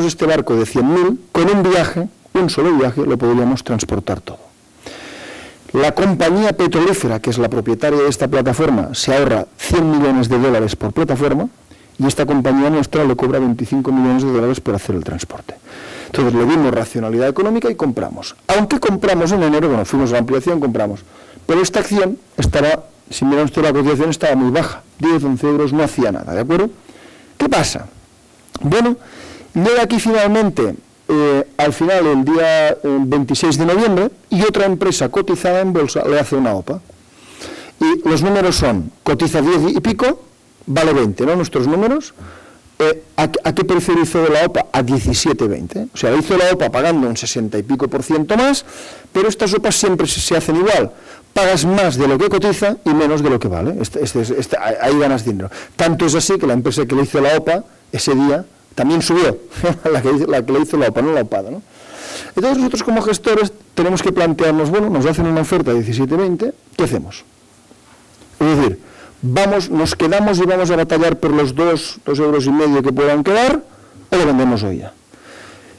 este barco de 100.000, con un viaje, un solo viaje, lo podríamos transportar todo. La compañía petrolífera, que es la propietaria de esta plataforma, se ahorra 100 millones de dólares por plataforma y esta compañía nuestra le cobra 25 millones de dólares por hacer el transporte. Entonces le dimos racionalidad económica y compramos. Aunque compramos en enero, bueno, fuimos a la ampliación, compramos. Pero esta acción estaba, si miran usted la cotización, estaba muy baja. 10, 11 euros, no hacía nada, ¿de acuerdo? ¿Qué pasa? Bueno, llega aquí finalmente, al final, el día 26 de noviembre, y otra empresa cotizada en bolsa le hace una OPA. Y los números son, cotiza 10 y pico, vale 20, ¿no? Nuestros números. ¿A qué precio hizo de la OPA? A 17,20. O sea, hizo la OPA pagando un 60 y pico % más, pero estas OPAs siempre se hacen igual. Pagas más de lo que cotiza y menos de lo que vale. Ahí ganas dinero. Tanto es así que la empresa que le hizo la OPA, ese día, también subió. la que le hizo la OPA, no la OPAda, ¿no? Entonces nosotros como gestores tenemos que plantearnos, bueno, nos hacen una oferta de 17,20, ¿qué hacemos? Es decir, nos quedamos y vamos a batallar por los 2,5 euros que puedan quedar, o lo vendemos hoy ya.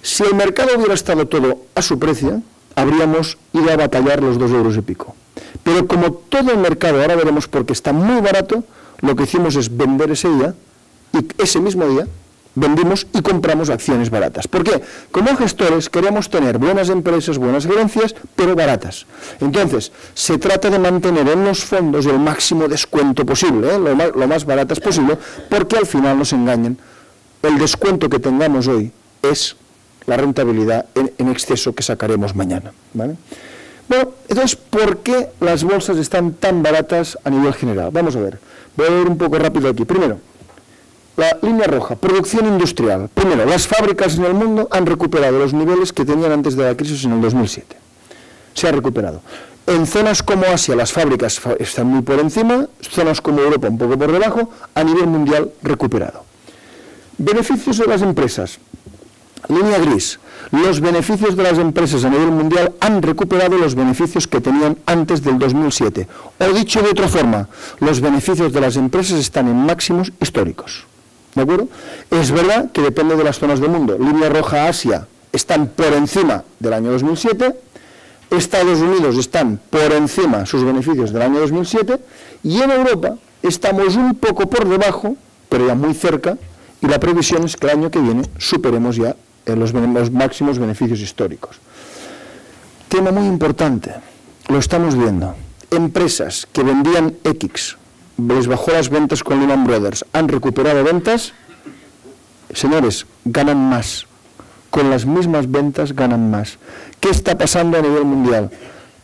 Si el mercado hubiera estado todo a su precio, habríamos ido a batallar los 2 euros y pico. Pero como todo el mercado, ahora veremos porque está muy barato, lo que hicimos es vender ese día, y ese mismo día vendimos y compramos acciones baratas. ¿Por qué? Como gestores queremos tener buenas empresas, buenas gerencias, pero baratas. Entonces, se trata de mantener en los fondos el máximo descuento posible, lo más baratas posible, porque al final nos engañan. El descuento que tengamos hoy es la rentabilidad en exceso que sacaremos mañana, ¿vale? Bueno, entonces, ¿por qué las bolsas están tan baratas a nivel general? Vamos a ver. Voy a ver un poco rápido aquí. Primero, la línea roja, producción industrial. Primero, las fábricas en el mundo han recuperado los niveles que tenían antes de la crisis en el 2007. se ha recuperado. En zonas como Asia las fábricas están muy por encima, zonas como Europa un poco por debajo, a nivel mundial recuperado. Beneficios de las empresas. Línea gris. Los beneficios de las empresas a nivel mundial han recuperado los beneficios que tenían antes del 2007. O dicho de otra forma, los beneficios de las empresas están en máximos históricos. ¿De acuerdo? Es verdad que depende de las zonas del mundo. Línea roja, Asia, están por encima del año 2007. Estados Unidos están por encima sus beneficios del año 2007. Y en Europa estamos un poco por debajo, pero ya muy cerca. Y la previsión es que el año que viene superemos ya los máximos beneficios históricos. Tema muy importante, lo estamos viendo. Empresas que vendían X, les bajó las ventas con Lehman Brothers, han recuperado ventas, señores, ganan más. Con las mismas ventas ganan más. ¿Qué está pasando a nivel mundial?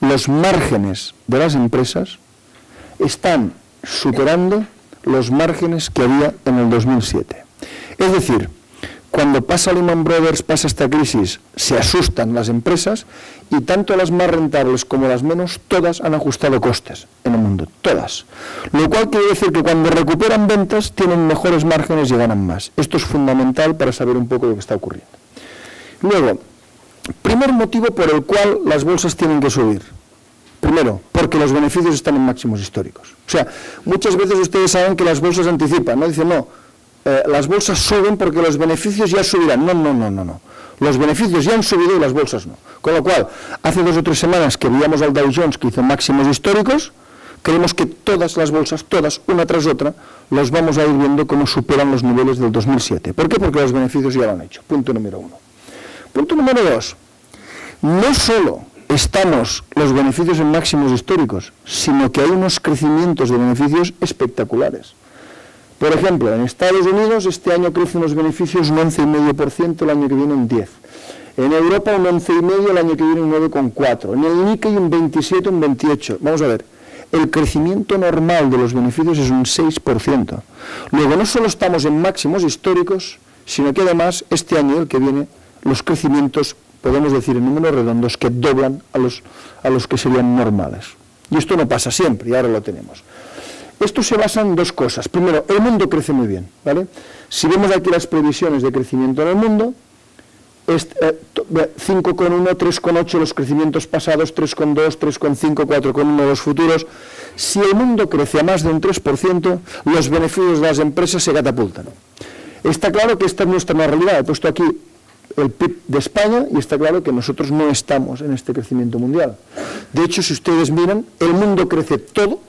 Los márgenes de las empresas están superando los márgenes que había en el 2007. Es decir, cuando pasa Lehman Brothers, pasa esta crisis, se asustan las empresas y tanto las más rentables como las menos, todas han ajustado costes en el mundo, todas. Lo cual quiere decir que cuando recuperan ventas tienen mejores márgenes y ganan más. Esto es fundamental para saber un poco lo que está ocurriendo. Luego, primer motivo por el cual las bolsas tienen que subir. Primero, porque los beneficios están en máximos históricos. O sea, muchas veces ustedes saben que las bolsas anticipan, ¿no? Dicen, no, las bolsas suben porque los beneficios ya subirán. No. Los beneficios ya han subido y las bolsas no. Con lo cual, hace 2 o 3 semanas que veíamos al Dow Jones que hizo máximos históricos, creemos que todas las bolsas, todas, una tras otra, los vamos a ir viendo cómo superan los niveles del 2007. ¿Por qué? Porque los beneficios ya lo han hecho. Punto número 1. Punto número 2. No solo estamos los beneficios en máximos históricos, sino que hay unos crecimientos de beneficios espectaculares. Por ejemplo, en Estados Unidos este año crecen los beneficios un 11,5%, el año que viene un 10%. En Europa un 11,5%, el año que viene un 9,4%. En el Nikkei un 27%, un 28%. Vamos a ver, el crecimiento normal de los beneficios es un 6%. Luego, no solo estamos en máximos históricos, sino que además este año y el que viene los crecimientos, podemos decir en números redondos, que doblan a los que serían normales. Y esto no pasa siempre, y ahora lo tenemos. Esto se basa en 2 cosas. Primero, el mundo crece muy bien, ¿vale? Si vemos aquí las previsiones de crecimiento en el mundo, 5,1, 3,8 los crecimientos pasados, 3,2, 3,5, 4,1 los futuros. Si el mundo crece a más de un 3%, los beneficios de las empresas se catapultan. Está claro que esta es nuestra realidad. He puesto aquí el PIB de España y está claro que nosotros no estamos en este crecimiento mundial. De hecho, si ustedes miran, el mundo crece todo,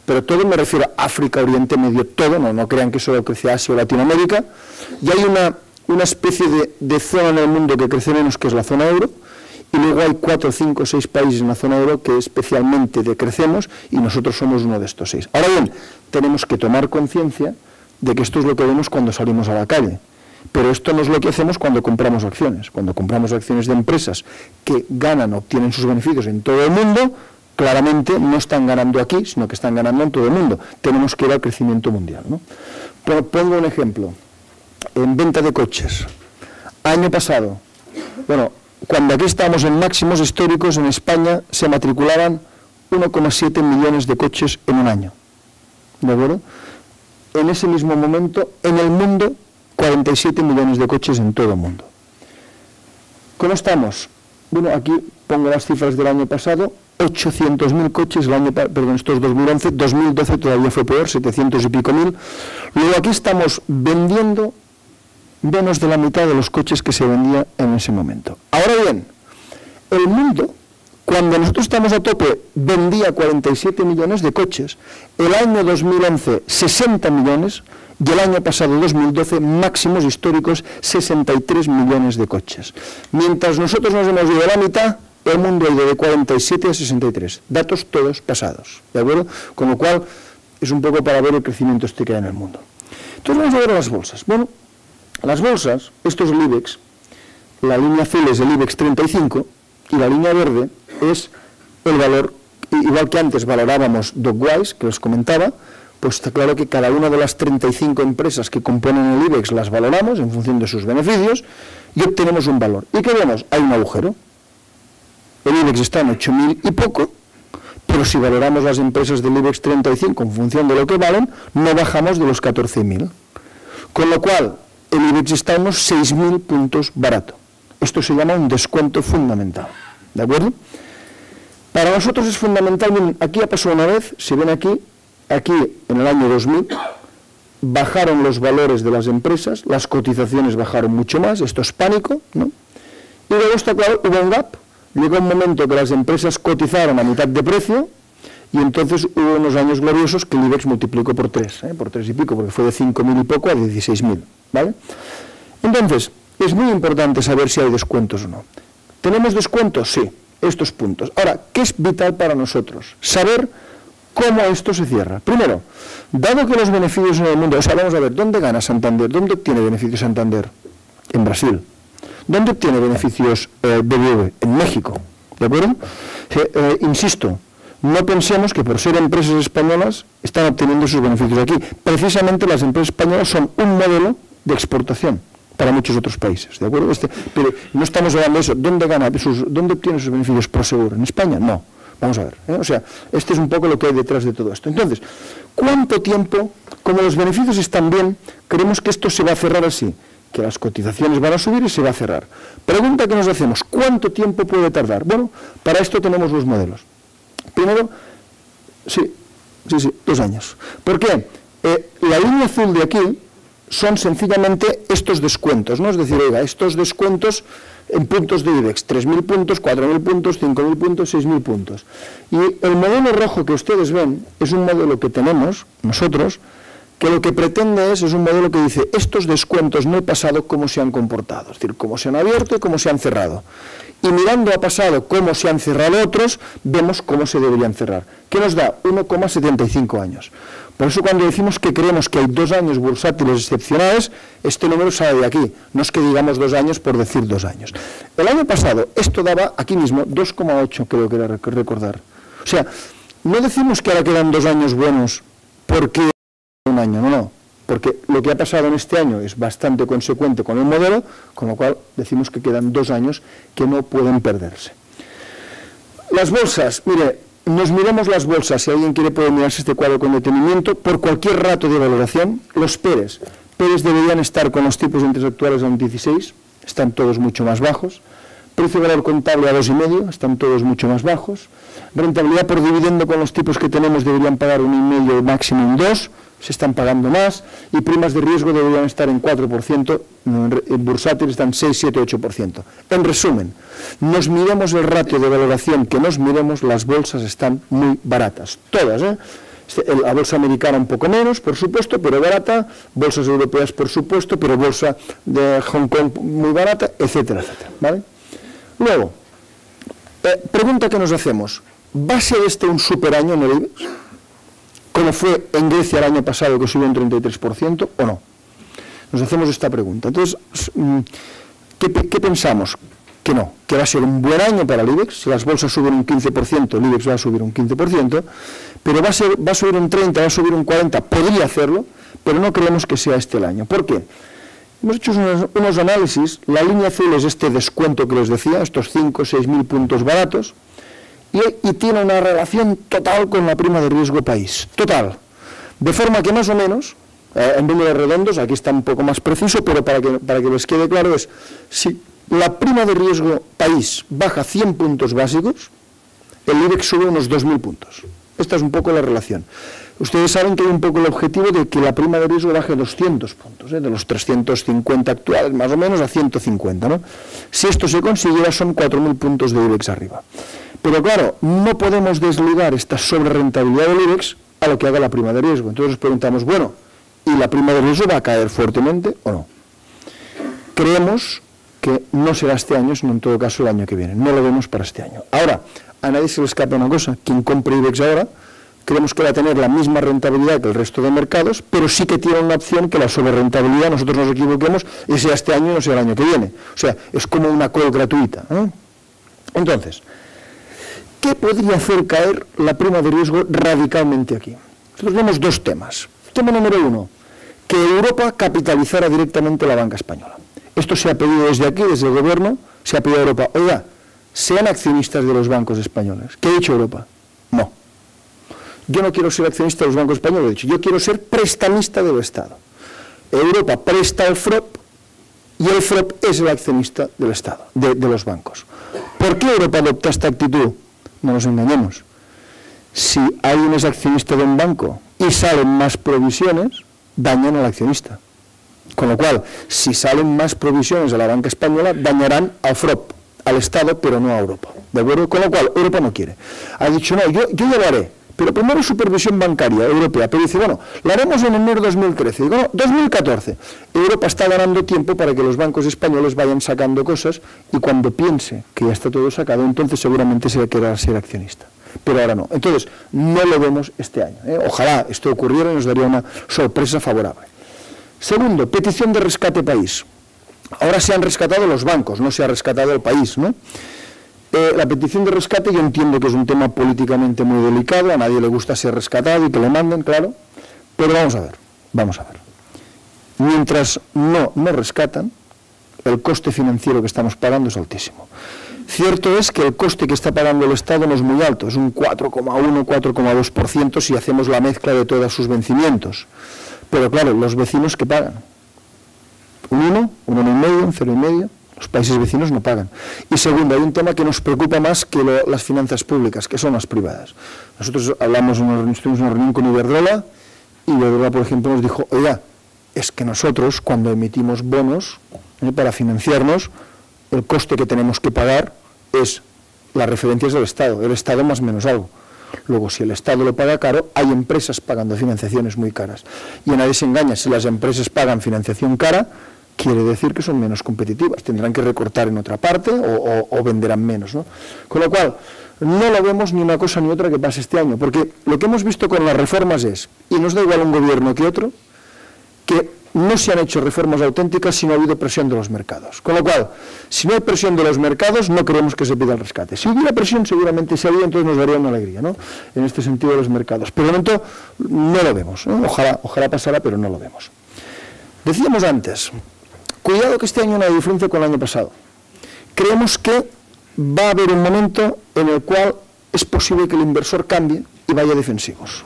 pero todo me refiero a África, Oriente Medio, todo, no crean que solo crece Asia o Latinoamérica, y hay una especie de zona en el mundo que crece menos, que es la zona euro, y luego hay 4, 5, 6 países en la zona euro que especialmente decrecemos, y nosotros somos uno de estos 6. Ahora bien, tenemos que tomar conciencia de que esto es lo que vemos cuando salimos a la calle, pero esto no es lo que hacemos cuando compramos acciones. Cuando compramos acciones de empresas que ganan, obtienen sus beneficios en todo el mundo, claramente no están ganando aquí, sino que están ganando en todo el mundo. Tenemos que ir al crecimiento mundial, ¿no? Pero pongo un ejemplo. En venta de coches. Año pasado, bueno, cuando aquí estábamos en máximos históricos, en España se matriculaban 1,7 millones de coches en un año. ¿De acuerdo? En ese mismo momento, en el mundo, 47 millones de coches en todo el mundo. ¿Cómo estamos? Bueno, aquí pongo las cifras del año pasado. 800.000 coches, esto es 2011, 2012 todavía fue peor, 700 y pico mil. Luego aquí estamos vendiendo menos de la mitad de los coches que se vendía en ese momento. Ahora bien, el mundo, cuando nosotros estamos a tope, vendía 47 millones de coches, el año 2011 60 millones y el año pasado 2012 máximos históricos 63 millones de coches. Mientras nosotros nos hemos ido a la mitad, el mundo ha ido de 47 a 63, datos todos pasados, ¿de acuerdo? Con lo cual, es un poco para ver el crecimiento que hay en el mundo. Entonces vamos a ver las bolsas. Bueno, las bolsas, esto es el IBEX, la línea azul es el IBEX 35 y la línea verde es el valor, igual que antes valorábamos Dogwise, que os comentaba, pues está claro que cada una de las 35 empresas que componen el IBEX las valoramos en función de sus beneficios y obtenemos un valor. ¿Y qué vemos? Hay un agujero. el IBEX está en 8.000 y poco, pero si valoramos las empresas del IBEX 35 en función de lo que valen, no bajamos de los 14.000. Con lo cual, el IBEX está unos 6.000 puntos barato. Esto se llama un descuento fundamental. ¿De acuerdo? Para nosotros es fundamental, miren, aquí ha pasado una vez, si ven aquí en el año 2000, bajaron los valores de las empresas, las cotizaciones bajaron mucho más, esto es pánico, ¿no? Y luego está claro, hubo un gap, llegó un momento que las empresas cotizaron a mitad de precio, y entonces hubo unos años gloriosos que el IBEX multiplicó por 3 y pico, porque fue de 5.000 y poco a 16.000, ¿vale? Entonces, es muy importante saber si hay descuentos o no. ¿Tenemos descuentos? Sí, estos puntos. Ahora, ¿qué es vital para nosotros? Saber cómo esto se cierra. Primero, dado que los beneficios en el mundo, o sea, vamos a ver, ¿dónde gana Santander? ¿Dónde obtiene beneficios Santander? En Brasil. ¿Dónde obtiene beneficios BBV? En México. ¿De acuerdo? Insisto, no pensemos que por ser empresas españolas están obteniendo sus beneficios aquí. Precisamente las empresas españolas son un modelo de exportación para muchos otros países, ¿de acuerdo? Pero no estamos hablando de eso. ¿Dónde obtiene sus beneficios Prosegur? ¿En España? No. Vamos a ver. O sea, este es un poco lo que hay detrás de todo esto. Entonces, ¿cuánto tiempo, como los beneficios están bien, creemos que esto se va a cerrar así? Que las cotizaciones van a subir y se va a cerrar. Pregunta que nos hacemos, ¿cuánto tiempo puede tardar? Bueno, para esto tenemos los modelos. Primero, sí, 2 años. ¿Por qué? La línea azul de aquí son sencillamente estos descuentos, ¿no? Es decir, oiga, estos descuentos en puntos de IBEX, 3.000 puntos, 4.000 puntos, 5.000 puntos, 6.000 puntos. Y el modelo rojo que ustedes ven es un modelo que tenemos nosotros, que lo que pretende es un modelo que dice, estos descuentos no he pasado cómo se han comportado, es decir, cómo se han abierto y cómo se han cerrado. Y mirando a pasado cómo se han cerrado otros, vemos cómo se deberían cerrar. ¿Qué nos da? 1,75 años. Por eso cuando decimos que creemos que hay 2 años bursátiles excepcionales, este número sale de aquí. No es que digamos 2 años por decir 2 años. El año pasado esto daba aquí mismo 2,8, creo que era recordar. O sea, no decimos que ahora quedan 2 años buenos porque un año, no. Porque lo que ha pasado en este año es bastante consecuente con el modelo, con lo cual decimos que quedan 2 años que no pueden perderse. Las bolsas, mire, nos miremos las bolsas, si alguien quiere puede mirarse este cuadro con detenimiento, por cualquier rato de valoración, los PERES deberían estar con los tipos de interés actuales a un 16, están todos mucho más bajos, precio de valor contable a 2,5, están todos mucho más bajos, rentabilidad por dividendo con los tipos que tenemos deberían pagar 1,5, máximo un 2, se están pagando más, y primas de riesgo deberían estar en 4%, en bursátiles están 6, 7, 8%. En resumen, nos miremos el ratio de valoración que nos miremos, las bolsas están muy baratas, todas, la bolsa americana un poco menos, por supuesto, pero barata, bolsas europeas, por supuesto, pero bolsa de Hong Kong muy barata, etcétera, etcétera, ¿vale? Luego, pregunta que nos hacemos, ¿va a ser este un super año en el IBEX? Como fue en Grecia el año pasado, que subió un 33%, o no. Nos hacemos esta pregunta. Entonces, ¿qué pensamos? Que no, que va a ser un buen año para el IBEX. Si las bolsas suben un 15%, el IBEX va a subir un 15%, pero va a subir un 30%, va a subir un 40%, podría hacerlo, pero no creemos que sea este el año. ¿Por qué? Hemos hecho unos análisis, la línea azul es este descuento que les decía, estos 5 o 6.000 puntos baratos, y tiene una relación total con la prima de riesgo país, total. De forma que más o menos, en números redondos, aquí está un poco más preciso, pero para que les quede claro es, si la prima de riesgo país baja 100 puntos básicos, el IBEX sube unos 2.000 puntos. Esta es un poco la relación. Ustedes saben que hay un poco el objetivo de que la prima de riesgo baje 200 puntos, de los 350 actuales más o menos a 150, ¿no? Si esto se consiguiera son 4.000 puntos de IBEX arriba. Pero claro, no podemos desligar esta sobrerentabilidad del IBEX a lo que haga la prima de riesgo. Entonces nos preguntamos, bueno, ¿y la prima de riesgo va a caer fuertemente o no? Creemos que no será este año, sino en todo caso el año que viene. No lo vemos para este año. Ahora, a nadie se le escapa una cosa. Quien compre IBEX ahora, creemos que va a tener la misma rentabilidad que el resto de mercados, pero sí que tiene una opción que la sobrerentabilidad, nosotros nos equivoquemos, y sea este año y no sea el año que viene. O sea, es como una call gratuita, ¿no? Entonces, ¿qué podría hacer caer la prima de riesgo radicalmente aquí? Nosotros vemos 2 temas. Tema número 1, que Europa capitalizara directamente la banca española. Esto se ha pedido desde aquí, desde el gobierno, se ha pedido a Europa, oiga, sean accionistas de los bancos españoles. ¿Qué ha dicho Europa? No. Yo no quiero ser accionista de los bancos españoles, he dicho, yo quiero ser prestamista del Estado. Europa presta al FROP y el FROP es el accionista del Estado, de los bancos. ¿Por qué Europa adopta esta actitud? No nos engañemos. Si alguien es accionista de un banco y salen más provisiones, dañan al accionista. Con lo cual, si salen más provisiones a la banca española, dañarán al FROP, al Estado, pero no a Europa. ¿De acuerdo? Con lo cual, Europa no quiere. Ha dicho, no, yo ya lo haré, pero primero supervisión bancaria europea. Pero dice, bueno, lo haremos en enero de 2013. Digo, no, 2014. Europa está ganando tiempo para que los bancos españoles vayan sacando cosas y cuando piense que ya está todo sacado, entonces seguramente se querrá ser accionista. Pero ahora no. Entonces, no lo vemos este año. Ojalá esto ocurriera y nos daría una sorpresa favorable. Segundo, petición de rescate país. Ahora se han rescatado los bancos, no se ha rescatado el país, ¿no? La petición de rescate yo entiendo que es un tema políticamente muy delicado, a nadie le gusta ser rescatado y que le manden, claro, pero vamos a ver. Mientras no rescatan, el coste financiero que estamos pagando es altísimo. Cierto es que el coste que está pagando el Estado no es muy alto, es un 4,1, 4,2% si hacemos la mezcla de todos sus vencimientos. Pero claro, los vecinos que pagan, un 1, un 1,5, un 0,5, los países vecinos no pagan. Y segundo, hay un tema que nos preocupa más que las finanzas públicas, que son las privadas. Nosotros estuvimos en una reunión con Iberdrola, y Iberdrola, por ejemplo, nos dijo, oiga, es que nosotros cuando emitimos bonos para financiarnos, el coste que tenemos que pagar es las referencias del Estado, el Estado más o menos algo. Luego, si el Estado lo paga caro, hay empresas pagando financiaciones muy caras. Y a nadie se engaña, si las empresas pagan financiación cara, quiere decir que son menos competitivas, tendrán que recortar en otra parte o venderán menos, ¿no? Con lo cual, no lo vemos ni una cosa ni otra que pase este año, porque lo que hemos visto con las reformas es, y nos da igual un gobierno que otro, que no se han hecho reformas auténticas si no ha habido presión de los mercados. Con lo cual, si no hay presión de los mercados, no queremos que se pida el rescate. Si hubiera presión, seguramente se haría, entonces nos daría una alegría, ¿no? En este sentido de los mercados. Pero de momento no lo vemos, ¿no? Ojalá pasara, pero no lo vemos. Decíamos antes, cuidado que este año no hay diferencia con el año pasado. Creemos que va a haber un momento en el cual es posible que el inversor cambie y vaya defensivos.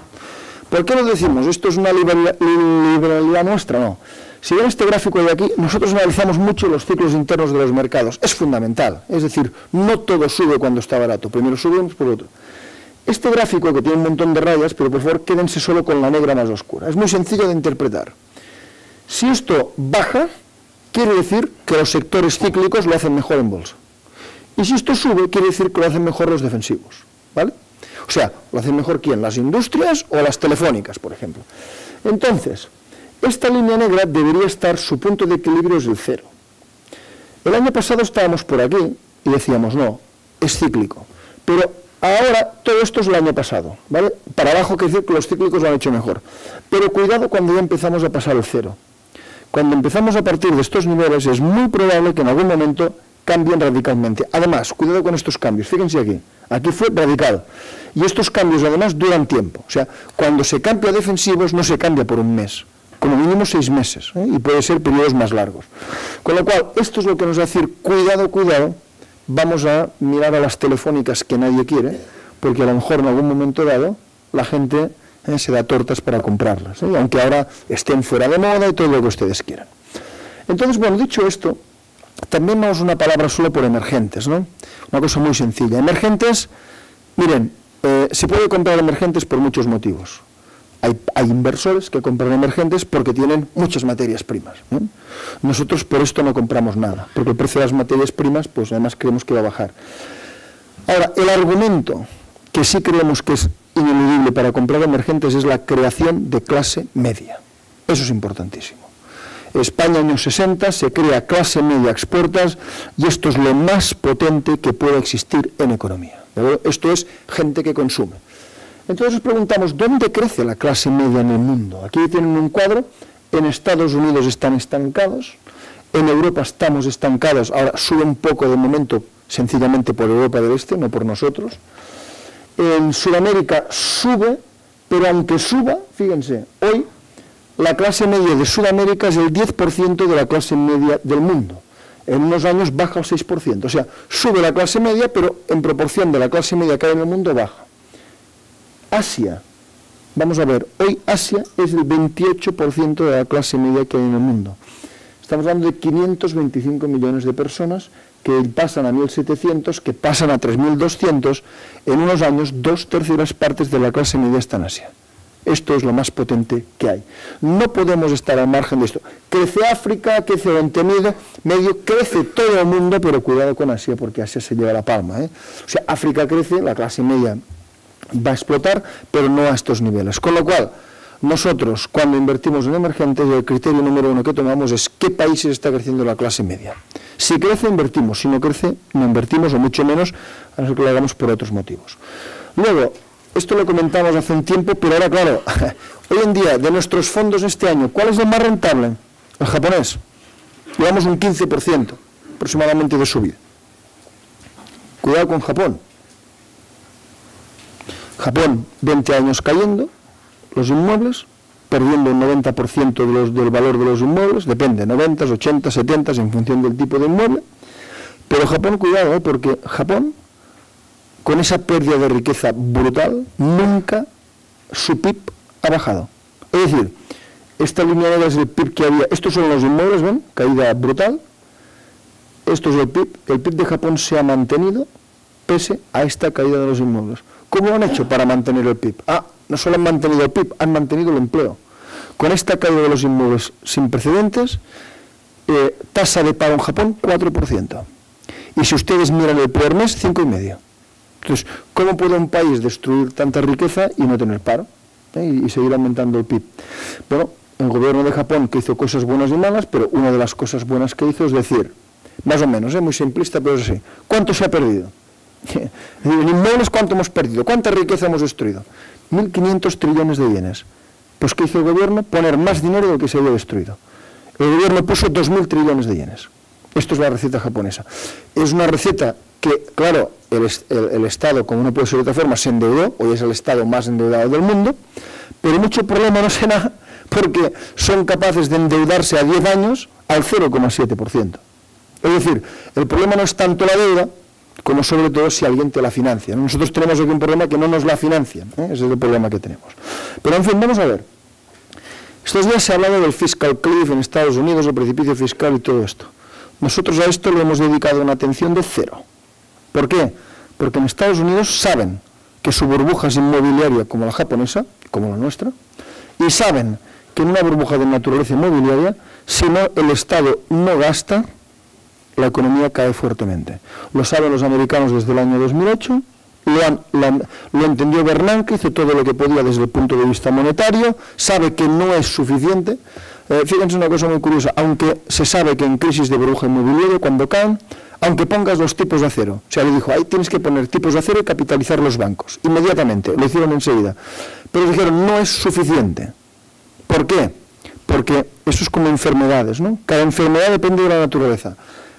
¿Por qué lo decimos? ¿Esto es una liberalidad nuestra? No. Si ven este gráfico de aquí, nosotros analizamos mucho los ciclos internos de los mercados. Es fundamental. Es decir, no todo sube cuando está barato. Primero sube, después otro. Este gráfico, que tiene un montón de rayas, pero por favor quédense solo con la negra más oscura. Es muy sencillo de interpretar. Si esto baja, quiere decir que los sectores cíclicos lo hacen mejor en bolsa. Y si esto sube, quiere decir que lo hacen mejor los defensivos. ¿Vale? O sea, ¿lo hacen mejor quién? ¿Las industrias o las telefónicas, por ejemplo? Entonces, esta línea negra debería estar, su punto de equilibrio es el 0. El año pasado estábamos por aquí y decíamos, no, es cíclico. Pero ahora todo esto es el año pasado, ¿vale? Para abajo quiere decir que los cíclicos lo han hecho mejor. Pero cuidado cuando ya empezamos a pasar el 0. Cuando empezamos a partir de estos niveles es muy probable que en algún momento cambien radicalmente. Además, cuidado con estos cambios, fíjense aquí fue radical. Y estos cambios además duran tiempo. O sea, cuando se cambia a defensivos no se cambia por un mes, como mínimo 6 meses, y puede ser periodos más largos. Con lo cual, esto es lo que nos va a decir, cuidado, vamos a mirar a las telefónicas que nadie quiere, porque a lo mejor en algún momento dado la gente se da tortas para comprarlas, aunque ahora estén fuera de moda y todo lo que ustedes quieran. Entonces, bueno, dicho esto, también vamos una palabra solo por emergentes, ¿no? Una cosa muy sencilla. Emergentes, miren, se puede comprar emergentes por muchos motivos. Hay inversores que compran emergentes porque tienen muchas materias primas, ¿eh? Nosotros por esto no compramos nada, porque el precio de las materias primas, pues además creemos que va a bajar. Ahora, el argumento que sí creemos que es ineludible para comprar emergentes es la creación de clase media. Eso es importantísimo. España, años 60, se crea clase media a expuertas y esto es lo más potente que puede existir en economía. Esto es gente que consume. Entonces nos preguntamos, ¿dónde crece la clase media en el mundo? Aquí tienen un cuadro, en Estados Unidos están estancados, en Europa estamos estancados, ahora sube un poco de momento, sencillamente por Europa del Este, no por nosotros. En Sudamérica sube, pero aunque suba, fíjense, hoy la clase media de Sudamérica es el 10% de la clase media del mundo. en unos años baja al 6%. O sea, sube la clase media, pero en proporción de la clase media que hay en el mundo, baja. Asia, vamos a ver, hoy Asia es el 28% de la clase media que hay en el mundo. Estamos hablando de 525 millones de personas que pasan a 1.700, que pasan a 3.200, en unos años 2/3 partes de la clase media está en Asia. Esto es lo más potente que hay. No podemos estar al margen de esto. Crece África, crece Oriente Medio, crece todo el mundo, pero cuidado con Asia, porque Asia se lleva la palma, ¿eh? O sea, África crece, la clase media va a explotar, pero no a estos niveles. Con lo cual, nosotros, cuando invertimos en emergentes, el criterio número 1 que tomamos es qué países está creciendo la clase media. Si crece, invertimos. Si no crece, no invertimos, o mucho menos, a no ser que lo hagamos por otros motivos. Luego, esto lo comentamos hace un tiempo, pero ahora, claro, hoy en día, de nuestros fondos este año, ¿cuál es el más rentable? El japonés. Llevamos un 15% aproximadamente de subida. Cuidado con Japón. Japón, 20 años cayendo, los inmuebles, perdiendo un 90% del valor de los inmuebles, depende, 90, 80, 70, en función del tipo de inmueble. Pero Japón, cuidado, porque Japón, con esa pérdida de riqueza brutal, nunca su PIB ha bajado. Es decir, esta línea negra es el PIB que había. Estos son los inmuebles, ¿ven? Caída brutal. Esto es el PIB de Japón se ha mantenido pese a esta caída de los inmuebles. ¿Cómo lo han hecho para mantener el PIB? No solo han mantenido el PIB, han mantenido el empleo. Con esta caída de los inmuebles sin precedentes, tasa de paro en Japón, 4%. Y si ustedes miran el primer mes, 5,5%. Entonces, ¿cómo puede un país destruir tanta riqueza y no tener paro? Y seguir aumentando el PIB. Bueno, el gobierno de Japón, que hizo cosas buenas y malas, pero una de las cosas buenas que hizo es decir, más o menos, muy simplista, pero es así, ¿cuánto se ha perdido? En inmuebles, ¿cuánto hemos perdido? ¿Cuánta riqueza hemos destruido? 1.500 trillones de yenes. Pues ¿qué hizo el gobierno? Poner más dinero del que se había destruido. El gobierno puso 2.000 trillones de yenes. Esto es la receta japonesa. Es una receta que, claro, el Estado, como no puede ser de otra forma, se endeudó, hoy es el Estado más endeudado del mundo, pero mucho problema no será porque son capaces de endeudarse a 10 años al 0,7%. Es decir, el problema no es tanto la deuda, como sobre todo si alguien te la financia. Nosotros tenemos aquí un problema que no nos la financian, ese es el problema que tenemos. Pero en fin, vamos a ver. Estos días se ha hablado del fiscal cliff en Estados Unidos, el precipicio fiscal y todo esto. Nosotros a esto le hemos dedicado una atención de 0. ¿Por qué? Porque en Estados Unidos saben que su burbuja es inmobiliaria como la japonesa, como la nuestra, y saben que en una burbuja de naturaleza inmobiliaria, si no el Estado no gasta, la economía cae fuertemente. Lo saben los americanos desde el año 2008, lo entendió Bernanke, hizo todo lo que podía desde el punto de vista monetario, sabe que no es suficiente. Fíjense una cosa muy curiosa, aunque se sabe que en crisis de burbuja inmobiliaria, cuando caen, aunque pongas los tipos de acero, o sea, le dijo, ahí tienes que poner tipos de acero y capitalizar los bancos, inmediatamente, lo hicieron enseguida. Pero dijeron, no es suficiente. ¿Por qué? Porque eso es como enfermedades, ¿no? Cada enfermedad depende de la naturaleza.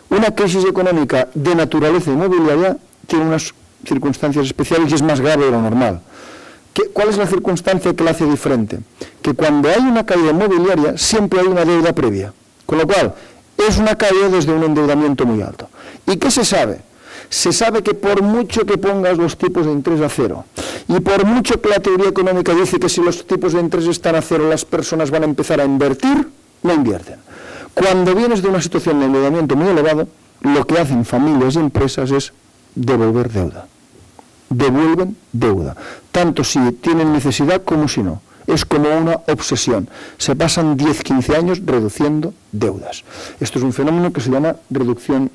Una crisis económica de naturaleza inmobiliaria tiene unas circunstancias especiales y es más grave de lo normal. ¿Cuál es la circunstancia que la hace diferente? Que cuando hay una caída inmobiliaria siempre hay una deuda previa, con lo cual es una caída desde un endeudamiento muy alto. ¿Y qué se sabe? Se sabe que por mucho que pongas los tipos de interés a 0 y por mucho que la teoría económica dice que si los tipos de interés están a 0 las personas van a empezar a invertir, no invierten. Cuando vienes de una situación de endeudamiento muy elevado, lo que hacen familias y empresas es devolver deuda. Devuelven deuda, tanto si tienen necesidad como si no. Es como una obsesión. Se pasan 10, 15 años reduciendo deudas. Esto es un fenómeno que se llama recesión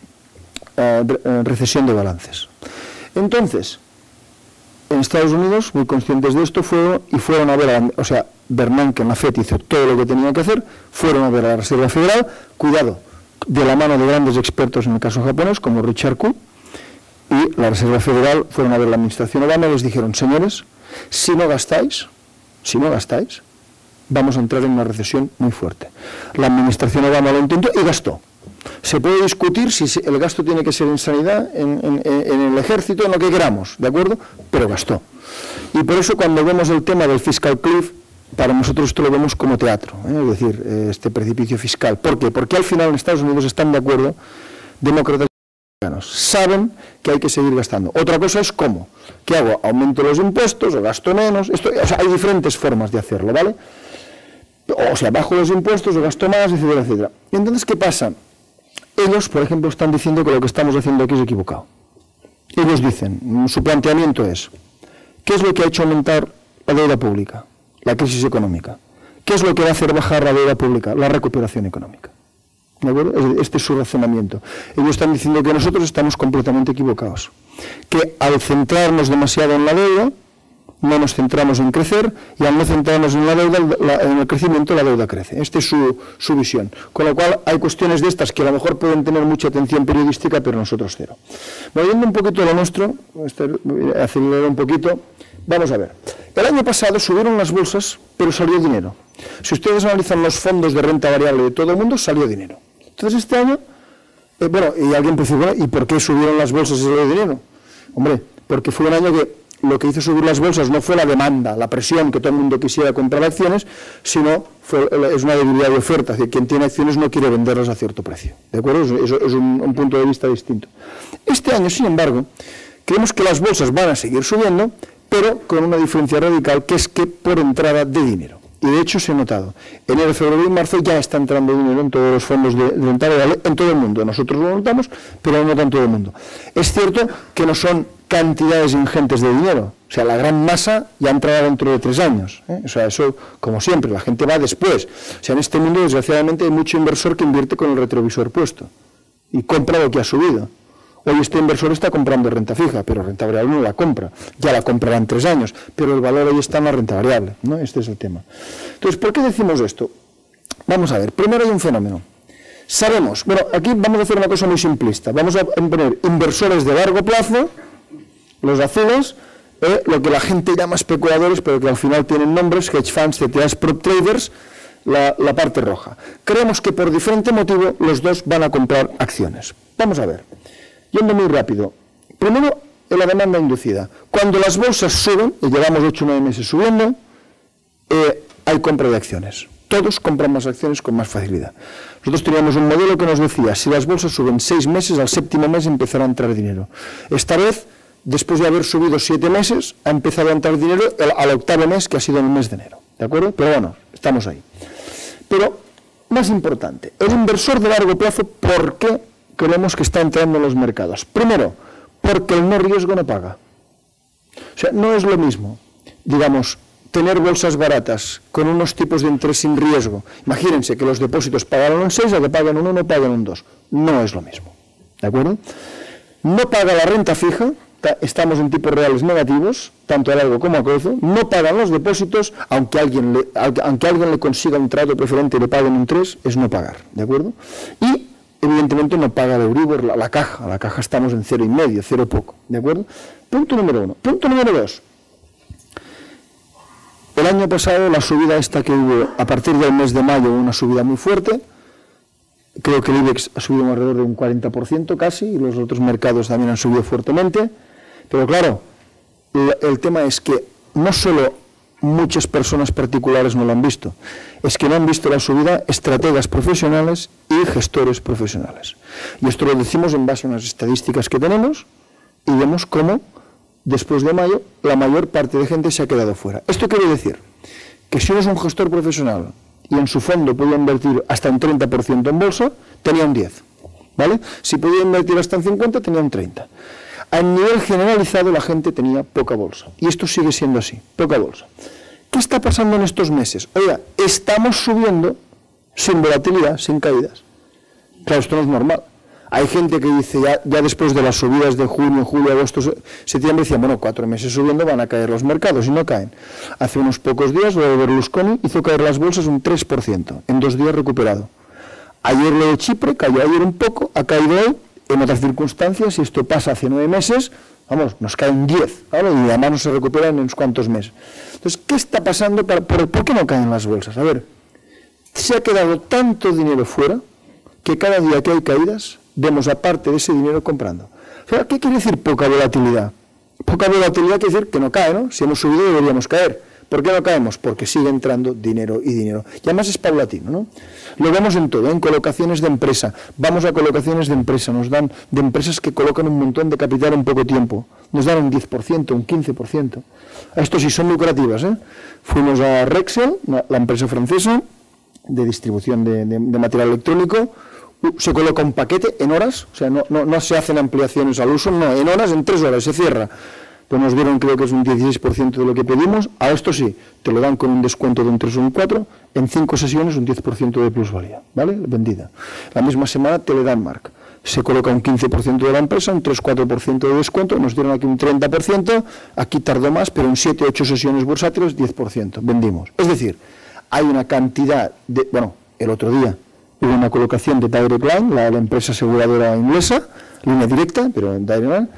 de balances. Entonces, en Estados Unidos, muy conscientes de esto, fueron a ver, Bernanke en la FED hizo todo lo que tenía que hacer, fueron a ver a la Reserva Federal, cuidado, de la mano de grandes expertos en el caso japonés, como Richard Koo, y la Reserva Federal fueron a ver la administración Obama y les dijeron, señores, si no gastáis, vamos a entrar en una recesión muy fuerte. La administración Obama lo intentó y gastó. Se puede discutir si el gasto tiene que ser en sanidad, en el ejército, en lo que queramos, ¿de acuerdo? Pero gastó. Y por eso cuando vemos el tema del fiscal cliff, para nosotros esto lo vemos como teatro, es decir, este precipicio fiscal. ¿Por qué? Porque al final en Estados Unidos están de acuerdo demócratas y republicanos. Saben que hay que seguir gastando. Otra cosa es cómo. ¿Qué hago? ¿Aumento los impuestos o gasto menos? O sea, hay diferentes formas de hacerlo, ¿vale? O sea, bajo los impuestos o gasto más, etcétera, etcétera. Y entonces, ¿qué pasa? Ellos, por ejemplo, están diciendo que lo que estamos haciendo aquí es equivocado. Ellos dicen, su planteamiento es, ¿qué es lo que ha hecho aumentar la deuda pública? La crisis económica. ¿Qué es lo que va a hacer bajar la deuda pública? La recuperación económica. ¿De acuerdo? Este es su razonamiento. Ellos están diciendo que nosotros estamos completamente equivocados. Que al centrarnos demasiado en la deuda, no nos centramos en crecer, y al no centrarnos en la deuda, en el crecimiento, la deuda crece. Esta es su visión. Con lo cual, hay cuestiones de estas que a lo mejor pueden tener mucha atención periodística, pero nosotros cero. Volviendo un poquito a lo nuestro, voy a acelerar un poquito, vamos a ver. El año pasado subieron las bolsas, pero salió dinero. Si ustedes analizan los fondos de renta variable de todo el mundo, salió dinero. Entonces, este año, bueno, y alguien puede decir, bueno, ¿y por qué subieron las bolsas y salió dinero? Hombre, porque fue un año que lo que hizo subir las bolsas no fue la demanda, la presión que todo el mundo quisiera comprar acciones, sino es una debilidad de oferta, es decir, quien tiene acciones no quiere venderlas a cierto precio, ¿de acuerdo? Eso es un punto de vista distinto. Este año, sin embargo, creemos que las bolsas van a seguir subiendo, pero con una diferencia radical, que es que por entrada de dinero. Y de hecho se ha notado. Enero, febrero y marzo ya está entrando dinero en todos los fondos de renta variable, en todo el mundo. Nosotros lo notamos, pero no nota en todo el mundo. Es cierto que no son cantidades ingentes de dinero. O sea, la gran masa ya entrará dentro de 3 años. O sea, eso, como siempre, la gente va después. O sea, en este mundo, desgraciadamente, hay mucho inversor que invierte con el retrovisor puesto y compra lo que ha subido. Hoy este inversor está comprando renta fija, pero renta variable no la compra. Ya la comprará en 3 años, pero el valor ahí está en la renta variable, ¿no? Este es el tema. Entonces, ¿por qué decimos esto? Vamos a ver, primero hay un fenómeno. Sabemos, bueno, aquí vamos a hacer una cosa muy simplista. Vamos a poner inversores de largo plazo, los azules, lo que la gente llama especuladores, pero que al final tienen nombres, hedge funds, CTAs, prop traders, la parte roja. Creemos que por diferente motivo los dos van a comprar acciones. Vamos a ver. Yendo muy rápido. Primero, en la demanda inducida. Cuando las bolsas suben, y llevamos 8 o 9 meses subiendo, hay compra de acciones. Todos compran más acciones con más facilidad. Nosotros teníamos un modelo que nos decía, si las bolsas suben 6 meses, al 7º mes empezará a entrar dinero. Esta vez, después de haber subido 7 meses, ha empezado a entrar dinero al 8º mes, que ha sido en el mes de enero. ¿De acuerdo? Pero bueno, estamos ahí. Pero, más importante, el inversor de largo plazo, ¿por qué creemos que está entrando en los mercados? Primero, porque el no riesgo no paga. O sea, no es lo mismo, digamos, tener bolsas baratas con unos tipos de interés sin riesgo. Imagínense que los depósitos pagaron un 6, a que pagan un 1, pagan un 2. No es lo mismo. ¿De acuerdo? No paga la renta fija, estamos en tipos reales negativos, tanto a largo como a corto. No pagan los depósitos, aunque alguien le consiga un trato preferente y le paguen un 3, es no pagar. ¿De acuerdo? Y evidentemente no paga el Euribor, la caja estamos en 0,5, 0 poco, ¿de acuerdo? Punto número 1. Punto número 2. El año pasado la subida esta que hubo, a partir del mes de mayo, una subida muy fuerte, creo que el IBEX ha subido alrededor de un 40% casi, y los otros mercados también han subido fuertemente, pero claro, el tema es que no solo muchas personas particulares no lo han visto, es que no han visto la subida estrategas profesionales y gestores profesionales. Y esto lo decimos en base a unas estadísticas que tenemos y vemos cómo después de mayo la mayor parte de gente se ha quedado fuera. Esto quiere decir que si uno es un gestor profesional y en su fondo podía invertir hasta un 30% en bolsa, tenía un 10, ¿vale? Si podía invertir hasta un 50, tenía un 30. A nivel generalizado la gente tenía poca bolsa. Y esto sigue siendo así, poca bolsa. ¿Qué está pasando en estos meses? Oiga, estamos subiendo sin volatilidad, sin caídas. Claro, esto no es normal. Hay gente que dice, ya después de las subidas de junio, julio, agosto, septiembre, decían, bueno, 4 meses subiendo van a caer los mercados, y no caen. Hace unos pocos días, lo de Berlusconi hizo caer las bolsas un 3%, en 2 días recuperado. Ayer lo de Chipre, cayó ayer un poco, ha caído hoy, en otras circunstancias, si esto pasa hace 9 meses, vamos, nos caen 10, ¿vale? Y además no se recuperan en unos cuantos meses. Entonces, ¿qué está pasando? ¿Por qué no caen las bolsas? A ver, se ha quedado tanto dinero fuera que cada día que hay caídas, vemos aparte de ese dinero comprando. O sea, ¿qué quiere decir poca volatilidad? Poca volatilidad quiere decir que no cae, ¿no? Si hemos subido deberíamos caer. ¿Por qué no caemos? Porque sigue entrando dinero y dinero. Y además es paulatino, ¿no? Lo vemos en todo, en colocaciones de empresa. Vamos a colocaciones de empresa, nos dan de empresas que colocan un montón de capital en poco tiempo. Nos dan un 10%, un 15%. Esto sí son lucrativas, ¿eh? Fuimos a Rexel, la empresa francesa de distribución de material electrónico. Se coloca un paquete en horas, o sea, no se hacen ampliaciones al uso, no, en horas, en 3 horas se cierra. Pues nos dieron, creo que es un 16% de lo que pedimos. A esto sí, te lo dan con un descuento de un 3 o un 4, en 5 sesiones un 10% de plusvalía, ¿vale? Vendida. La misma semana te le dan marca. Se coloca un 15% de la empresa, un 3-4% de descuento, nos dieron aquí un 30%, aquí tardó más, pero en 7-8 sesiones bursátiles, 10%, vendimos. Es decir, hay una cantidad de, bueno, el otro día hubo una colocación de Direct Line, la empresa aseguradora inglesa, línea directa, pero en Direct Line,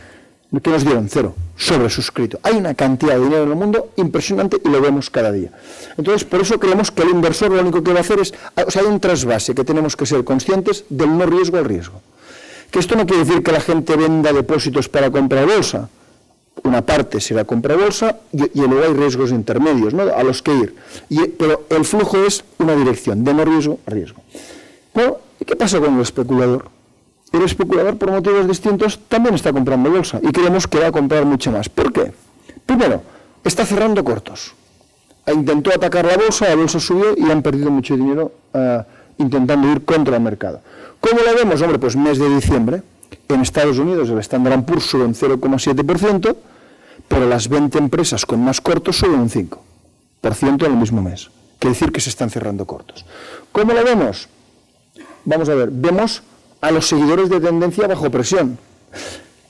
que nos dieron 0, sobresuscrito. Hay una cantidad de dinero en el mundo impresionante y lo vemos cada día. Entonces, por eso creemos que el inversor lo único que va a hacer es, o sea, hay un trasvase que tenemos que ser conscientes del no riesgo al riesgo. Que esto no quiere decir que la gente venda depósitos para comprar bolsa. Una parte será compra bolsa y luego hay riesgos intermedios, ¿no?, a los que ir. Pero el flujo es una dirección, de no riesgo a riesgo. Pero, ¿qué pasa con el especulador? El especulador, por motivos distintos, también está comprando bolsa y creemos que va a comprar mucho más. ¿Por qué? Primero, está cerrando cortos. Intentó atacar la bolsa subió y han perdido mucho dinero intentando ir contra el mercado. ¿Cómo lo vemos? Hombre, pues mes de diciembre, en Estados Unidos el Standard & Poor's sube un 0,7%, pero las 20 empresas con más cortos suben un 5% en el mismo mes. Quiere decir que se están cerrando cortos. ¿Cómo lo vemos? Vamos a ver, vemos a los seguidores de tendencia bajo presión.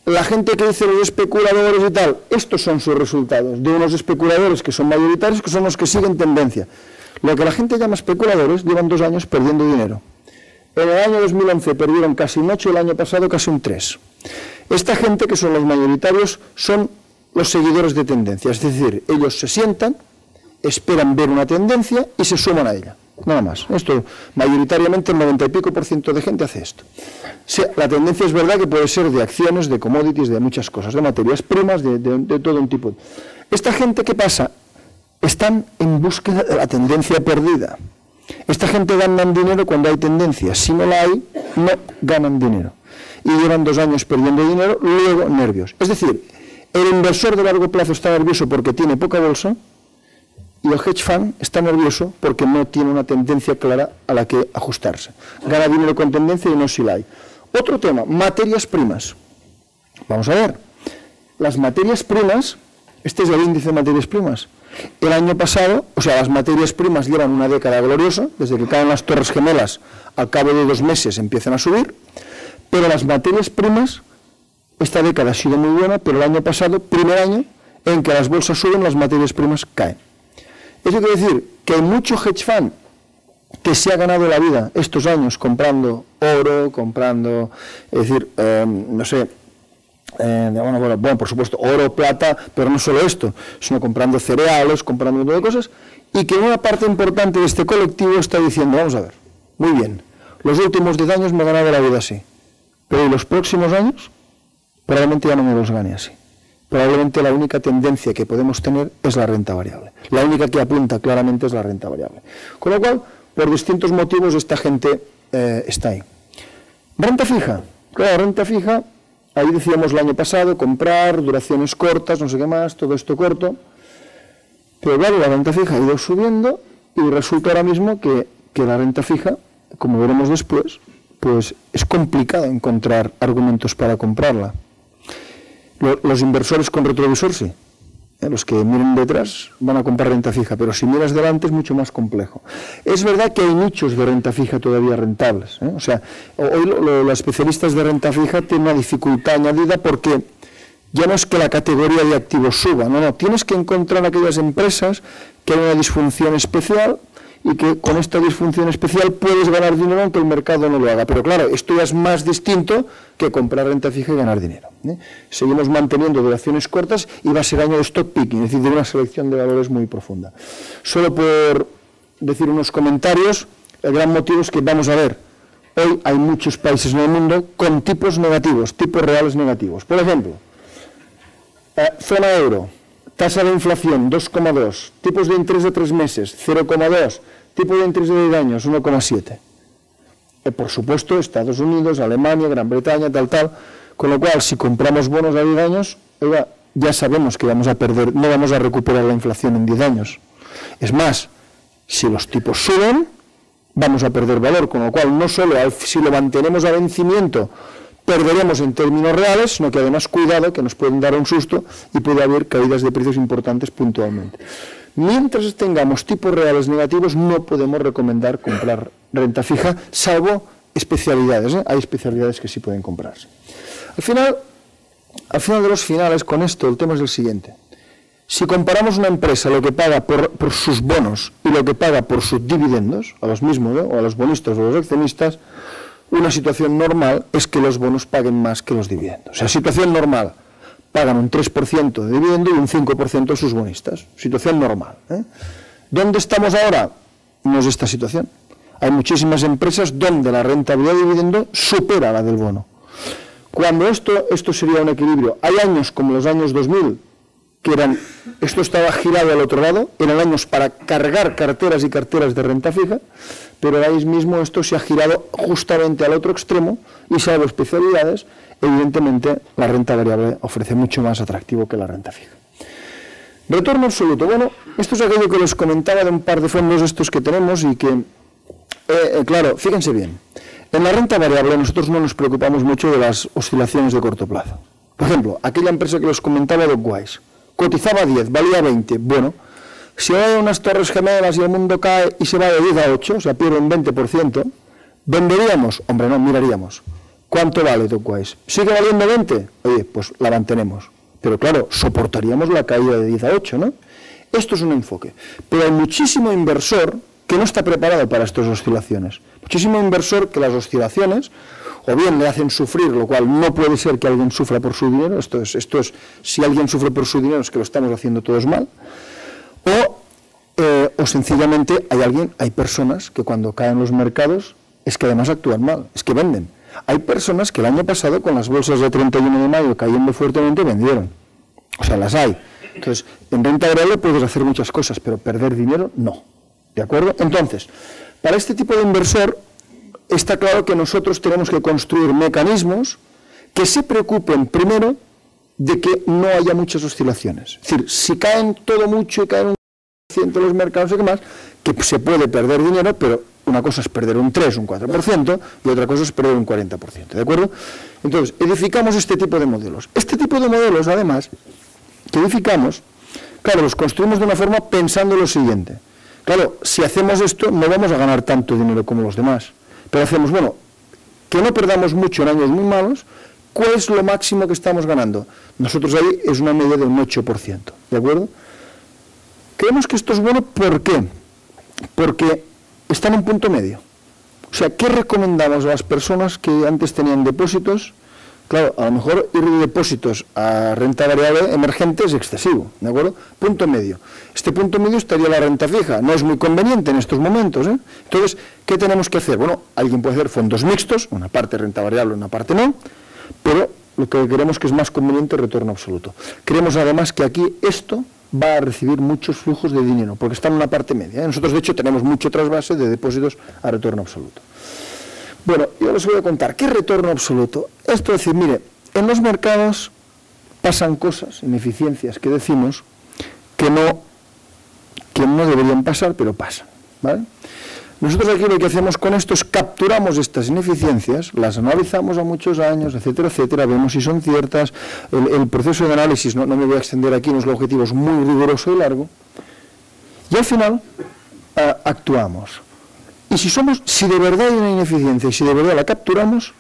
La gente que dice los especuladores y tal, estos son sus resultados, de unos especuladores que son mayoritarios, que son los que siguen tendencia. Lo que la gente llama especuladores llevan 2 años perdiendo dinero. En el año 2011 perdieron casi un 8, el año pasado casi un 3. Esta gente, que son los mayoritarios, son los seguidores de tendencia, es decir, ellos se sientan, esperan ver una tendencia y se suman a ella. Nada más. Esto, mayoritariamente, el 90 y pico % de gente hace esto. La tendencia es verdad que puede ser de acciones, de commodities, de muchas cosas, de materias primas, de todo un tipo. Esta gente, ¿qué pasa? Están en búsqueda de la tendencia perdida. Esta gente ganan dinero cuando hay tendencia. Si no la hay, no ganan dinero. Y llevan 2 años perdiendo dinero, luego nervios. Es decir, el inversor de largo plazo está nervioso porque tiene poca bolsa, y el hedge fund está nervioso porque no tiene una tendencia clara a la que ajustarse. Gana dinero con tendencia y no si la hay. Otro tema, materias primas. Vamos a ver. Las materias primas, este es el índice de materias primas. El año pasado, o sea, las materias primas llevan una década gloriosa, desde que caen las Torres Gemelas, al cabo de 2 meses empiezan a subir, pero las materias primas, esta década ha sido muy buena, pero el año pasado, primer año en que las bolsas suben, las materias primas caen. Eso quiere decir que hay mucho hedge fund que se ha ganado la vida estos años comprando oro, comprando, es decir, no sé, bueno, por supuesto, oro, plata, pero no solo esto, sino comprando cereales, comprando un montón de cosas, y que una parte importante de este colectivo está diciendo, vamos a ver, muy bien, los últimos 10 años me he ganado la vida así, pero en los próximos años probablemente ya no me los gane así. Probablemente la única tendencia que podemos tener es la renta variable. La única que apunta claramente es la renta variable. Con lo cual, por distintos motivos, esta gente está ahí. Renta fija. Claro, renta fija, ahí decíamos el año pasado, comprar, duraciones cortas, no sé qué más, todo esto corto. Pero claro, la renta fija ha ido subiendo y resulta ahora mismo que la renta fija, como veremos después, pues es complicado encontrar argumentos para comprarla. Los inversores con retrovisor sí, los que miren detrás van a comprar renta fija, pero si miras delante es mucho más complejo. Es verdad que hay nichos de renta fija todavía rentables, o sea, hoy los especialistas de renta fija tienen una dificultad añadida porque ya no es que la categoría de activos suba, no, tienes que encontrar aquellas empresas que hay una disfunción especial y que con esta disfunción especial puedes ganar dinero aunque el mercado no lo haga. Pero claro, esto ya es más distinto que comprar renta fija y ganar dinero. Seguimos manteniendo duraciones cortas y va a ser año de stock picking, es decir, de una selección de valores muy profunda. Solo por decir unos comentarios, el gran motivo es que, vamos a ver, hoy hay muchos países en el mundo con tipos negativos, tipos reales negativos. Por ejemplo, zona euro, tasa de inflación 2,2, tipos de interés de 3 meses 0,2, tipo de interés de 10 años 1,7. Por supuesto, Estados Unidos, Alemania, Gran Bretaña, tal, con lo cual, si compramos bonos a 10 años, ya sabemos que vamos a perder, no vamos a recuperar la inflación en 10 años. Es más, si los tipos suben, vamos a perder valor, con lo cual, no solo si lo mantenemos a vencimiento, perderemos en términos reales, sino que además, cuidado, que nos pueden dar un susto y puede haber caídas de precios importantes puntualmente. Mientras tengamos tipos reales negativos, no podemos recomendar comprar renta fija, salvo especialidades, ¿eh? Hay especialidades que sí pueden comprarse. Al final de los finales, con esto, el tema es el siguiente. Si comparamos una empresa, lo que paga por sus bonos y lo que paga por sus dividendos, a los mismos, ¿no? O a los bonistas o a los accionistas, una situación normal es que los bonos paguen más que los dividendos. O sea, situación normal, pagan un 3% de dividendo y un 5% sus bonistas. Situación normal, ¿eh? ¿Dónde estamos ahora? No es esta situación. Hay muchísimas empresas donde la rentabilidad de dividendo supera la del bono. Cuando esto sería un equilibrio. Hay años como los años 2000, que esto estaba girado al otro lado, eran años para cargar carteras y carteras de renta fija, pero ahí mismo esto se ha girado justamente al otro extremo y, salvo especialidades, evidentemente la renta variable ofrece mucho más atractivo que la renta fija. Retorno absoluto. Bueno, esto es aquello que les comentaba de un par de fondos estos que tenemos y que, claro, fíjense bien, en la renta variable nosotros no nos preocupamos mucho de las oscilaciones de corto plazo. Por ejemplo, aquella empresa que les comentaba, Dockwise, cotizaba 10, valía 20. Bueno, si hay unas torres gemelas y el mundo cae y se va de 10 a 8, o sea, pierde un 20%, ¿venderíamos? Hombre, no, miraríamos. ¿Cuánto vale Dockwise? ¿Sigue valiendo 20? Oye, pues la mantenemos. Pero claro, soportaríamos la caída de 10 a 8, ¿no? Esto es un enfoque. Pero hay muchísimo inversor que no está preparado para estas oscilaciones. Muchísimo inversor que las oscilaciones o bien le hacen sufrir, lo cual no puede ser que alguien sufra por su dinero, esto es, si alguien sufre por su dinero es que lo estamos haciendo todos mal, o sencillamente hay personas que cuando caen los mercados es que además actúan mal, es que venden. Hay personas que el año pasado con las bolsas de 31 de mayo cayendo fuertemente vendieron, o sea, las hay. Entonces, en renta variable puedes hacer muchas cosas, pero perder dinero no, ¿de acuerdo? Entonces, para este tipo de inversor está claro que nosotros tenemos que construir mecanismos que se preocupen primero de que no haya muchas oscilaciones. Es decir, si caen todo mucho y caen un 1% los mercados y demás, que se puede perder dinero, pero una cosa es perder un 3, un 4% y otra cosa es perder un 40%, ¿de acuerdo? Entonces, edificamos este tipo de modelos. Este tipo de modelos, además, que edificamos, claro, los construimos de una forma pensando lo siguiente. Claro, si hacemos esto, no vamos a ganar tanto dinero como los demás. Pero hacemos, bueno, que no perdamos mucho en años muy malos. ¿Cuál es lo máximo que estamos ganando? Nosotros ahí es una media de un 8%, ¿de acuerdo? Creemos que esto es bueno, ¿por qué? Porque está en un punto medio. O sea, ¿qué recomendamos a las personas que antes tenían depósitos? Claro, a lo mejor ir de depósitos a renta variable emergente es excesivo, ¿de acuerdo? Punto medio. Este punto medio estaría la renta fija. No es muy conveniente en estos momentos, ¿eh? Entonces, ¿qué tenemos que hacer? Bueno, alguien puede hacer fondos mixtos, una parte renta variable, una parte no, pero lo que queremos que es más conveniente retorno absoluto. Creemos además que aquí esto va a recibir muchos flujos de dinero, porque está en una parte media, ¿eh? Nosotros, de hecho, tenemos mucho trasvase de depósitos a retorno absoluto. Bueno, yo les voy a contar, ¿qué retorno absoluto? Esto es decir, mire, en los mercados pasan cosas, ineficiencias que decimos, que no deberían pasar, pero pasan, ¿vale? Nosotros aquí lo que hacemos con esto es capturamos estas ineficiencias, las analizamos a muchos años, etcétera, etcétera, vemos si son ciertas, el proceso de análisis, no me voy a extender aquí, no es el objetivo, es muy riguroso y largo, y al final actuamos. Y si de verdad hay una ineficiencia y si de verdad la capturamos,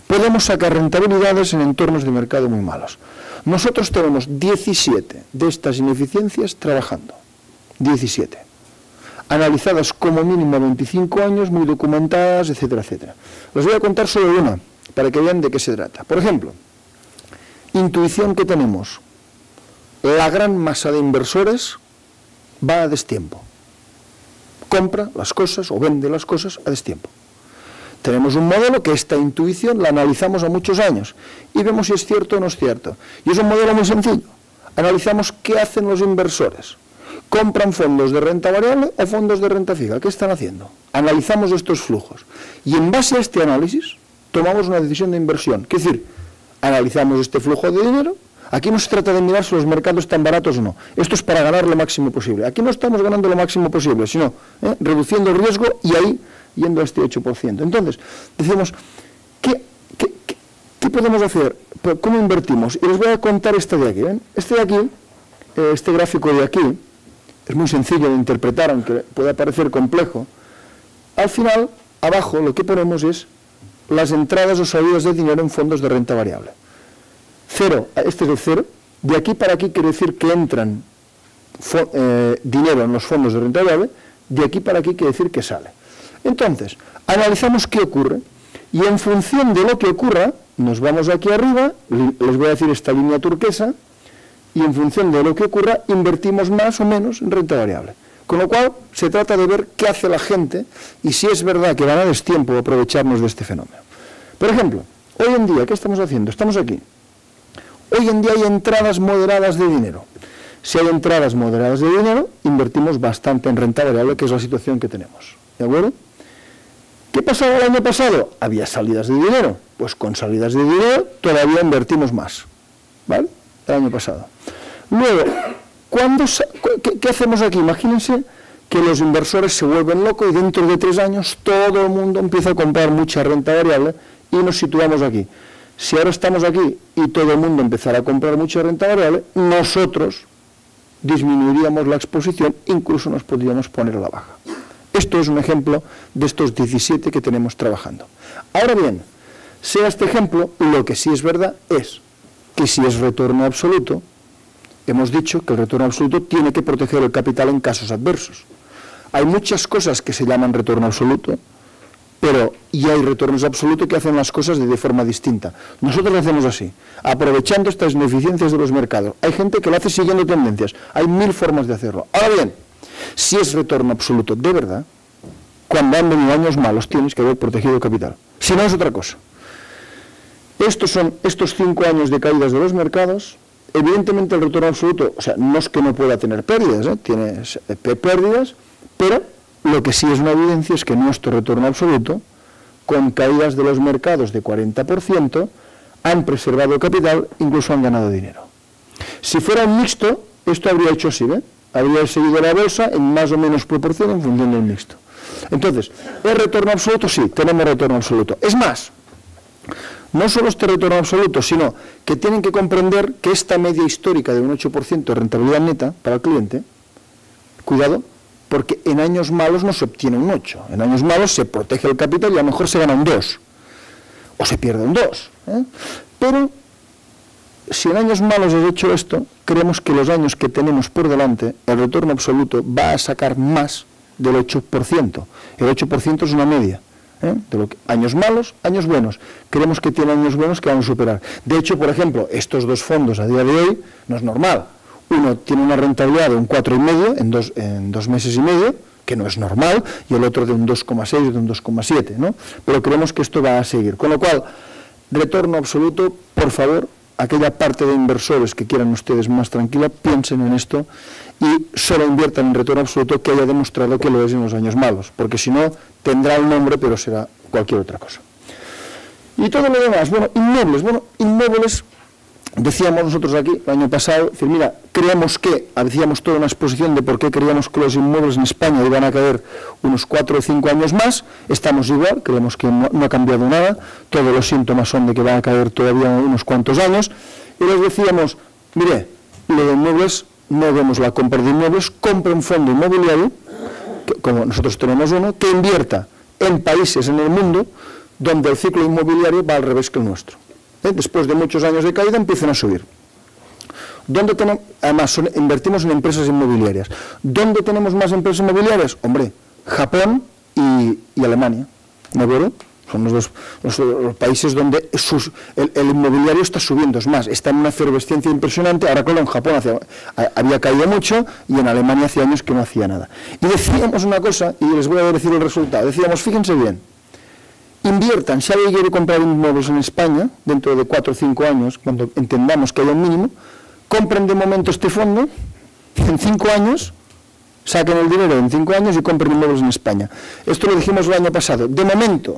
podemos sacar rentabilidades en entornos de mercado muy malos. Nosotros tenemos 17 de estas ineficiencias trabajando, 17, analizadas como mínimo 25 años, muy documentadas, etcétera, etcétera. Les voy a contar solo una, para que vean de qué se trata. Por ejemplo, intuición que tenemos. La gran masa de inversores va a destiempo. Compra las cosas o vende las cosas a destiempo. Tenemos un modelo que esta intuición la analizamos a muchos años y vemos si es cierto o no es cierto. Y es un modelo muy sencillo. analizamos qué hacen los inversores. ¿Compran fondos de renta variable o fondos de renta fija? ¿Qué están haciendo? Analizamos estos flujos. Y en base a este análisis, tomamos una decisión de inversión. Es decir, analizamos este flujo de dinero. Aquí no se trata de mirar si los mercados están baratos o no. Esto es para ganar lo máximo posible. Aquí no estamos ganando lo máximo posible, sino reduciendo el riesgo y ahí yendo a este 8%. Entonces, decimos, ¿qué podemos hacer? ¿Cómo invertimos? Y les voy a contar este de aquí. ¿Ven? Este de aquí, este gráfico de aquí, es muy sencillo de interpretar, aunque pueda parecer complejo. Al final, abajo, lo que ponemos es las entradas o salidas de dinero en fondos de renta variable. Cero, este es el cero. De aquí para aquí quiere decir que entran dinero en los fondos de renta variable. De aquí para aquí quiere decir que sale. Entonces, analizamos qué ocurre. Y en función de lo que ocurra, nos vamos aquí arriba, les voy a decir esta línea turquesa, y en función de lo que ocurra, invertimos más o menos en renta variable. Con lo cual, se trata de ver qué hace la gente y si es verdad que van a destiempo aprovecharnos de este fenómeno. Por ejemplo, hoy en día, ¿qué estamos haciendo? Estamos aquí. Hoy en día hay entradas moderadas de dinero. Si hay entradas moderadas de dinero, invertimos bastante en renta variable, que es la situación que tenemos. ¿De acuerdo? ¿Qué pasaba el año pasado? Había salidas de dinero. Pues con salidas de dinero todavía invertimos más. ¿Vale? El año pasado. Luego, ¿qué hacemos aquí? Imagínense que los inversores se vuelven locos y dentro de 3 años todo el mundo empieza a comprar mucha renta variable y nos situamos aquí. Si ahora estamos aquí y todo el mundo empezara a comprar mucha renta variable, nosotros disminuiríamos la exposición, incluso nos podríamos poner a la baja. Esto es un ejemplo de estos 17 que tenemos trabajando. Ahora bien, sea este ejemplo, lo que sí es verdad es que si es retorno absoluto, hemos dicho que el retorno absoluto tiene que proteger el capital en casos adversos. Hay muchas cosas que se llaman retorno absoluto, y hay retornos absolutos que hacen las cosas de forma distinta. Nosotros lo hacemos así, aprovechando estas ineficiencias de los mercados. Hay gente que lo hace siguiendo tendencias, hay 1000 formas de hacerlo. Ahora bien, si es retorno absoluto de verdad, cuando han venido años malos tienes que haber protegido el capital. Si no es otra cosa. Estos son estos 5 años de caídas de los mercados. Evidentemente el retorno absoluto, o sea, no es que no pueda tener pérdidas, tiene pérdidas, pero lo que sí es una evidencia es que nuestro retorno absoluto, con caídas de los mercados de 40%, han preservado el capital, incluso han ganado dinero. Si fuera un mixto, esto habría hecho así, ¿ve? Habría seguido la bolsa en más o menos proporción en función del mixto. Entonces, ¿es retorno absoluto? Sí, tenemos retorno absoluto. Es más, no solo este retorno absoluto, sino que tienen que comprender que esta media histórica de un 8% de rentabilidad neta para el cliente, cuidado, porque en años malos no se obtiene un 8, en años malos se protege el capital y a lo mejor se gana un 2, o se pierde un 2. Pero, si en años malos he hecho esto, creemos que los años que tenemos por delante, el retorno absoluto va a sacar más del 8%. El 8% es una media. Años malos, años buenos. Creemos que tiene años buenos que van a superar. De hecho, por ejemplo, estos dos fondos a día de hoy no es normal. Uno tiene una rentabilidad de un 4,5 en 2 meses y medio, que no es normal, y el otro de un 2,6 o de un 2,7, ¿no? Pero creemos que esto va a seguir. Con lo cual, retorno absoluto, por favor, aquella parte de inversores que quieran ustedes más tranquila, piensen en esto y solo inviertan en retorno absoluto que haya demostrado que lo es en los años malos, porque si no, tendrá un nombre, pero será cualquier otra cosa. Y todo lo demás, inmuebles, decíamos nosotros aquí el año pasado, decir, mira, creemos que, hacíamos toda una exposición de por qué creíamos que los inmuebles en España iban a caer unos 4 o 5 años más, estamos igual, creemos que no ha cambiado nada, todos los síntomas son de que van a caer todavía unos cuantos años, y les decíamos, mire, lo de inmuebles, no vemos la compra de inmuebles, compra un fondo inmobiliario, como nosotros tenemos uno, que invierta en países en el mundo donde el ciclo inmobiliario va al revés que el nuestro. Después de muchos años de caída empiezan a subir. Además, invertimos en empresas inmobiliarias. ¿Dónde tenemos más empresas inmobiliarias? Hombre, Japón y Alemania, ¿de acuerdo? Son los países donde el inmobiliario está subiendo. Es más, está en una efervescencia impresionante. Ahora, claro, en Japón había caído mucho y en Alemania hace años que no hacía nada. Y decíamos una cosa, y les voy a decir el resultado. Decíamos, fíjense bien, inviertan, si alguien quiere comprar inmuebles en España, dentro de 4 o 5 años, cuando entendamos que haya un mínimo, compren de momento este fondo, en 5 años, saquen el dinero en 5 años y compren inmuebles en España. Esto lo dijimos el año pasado. De momento,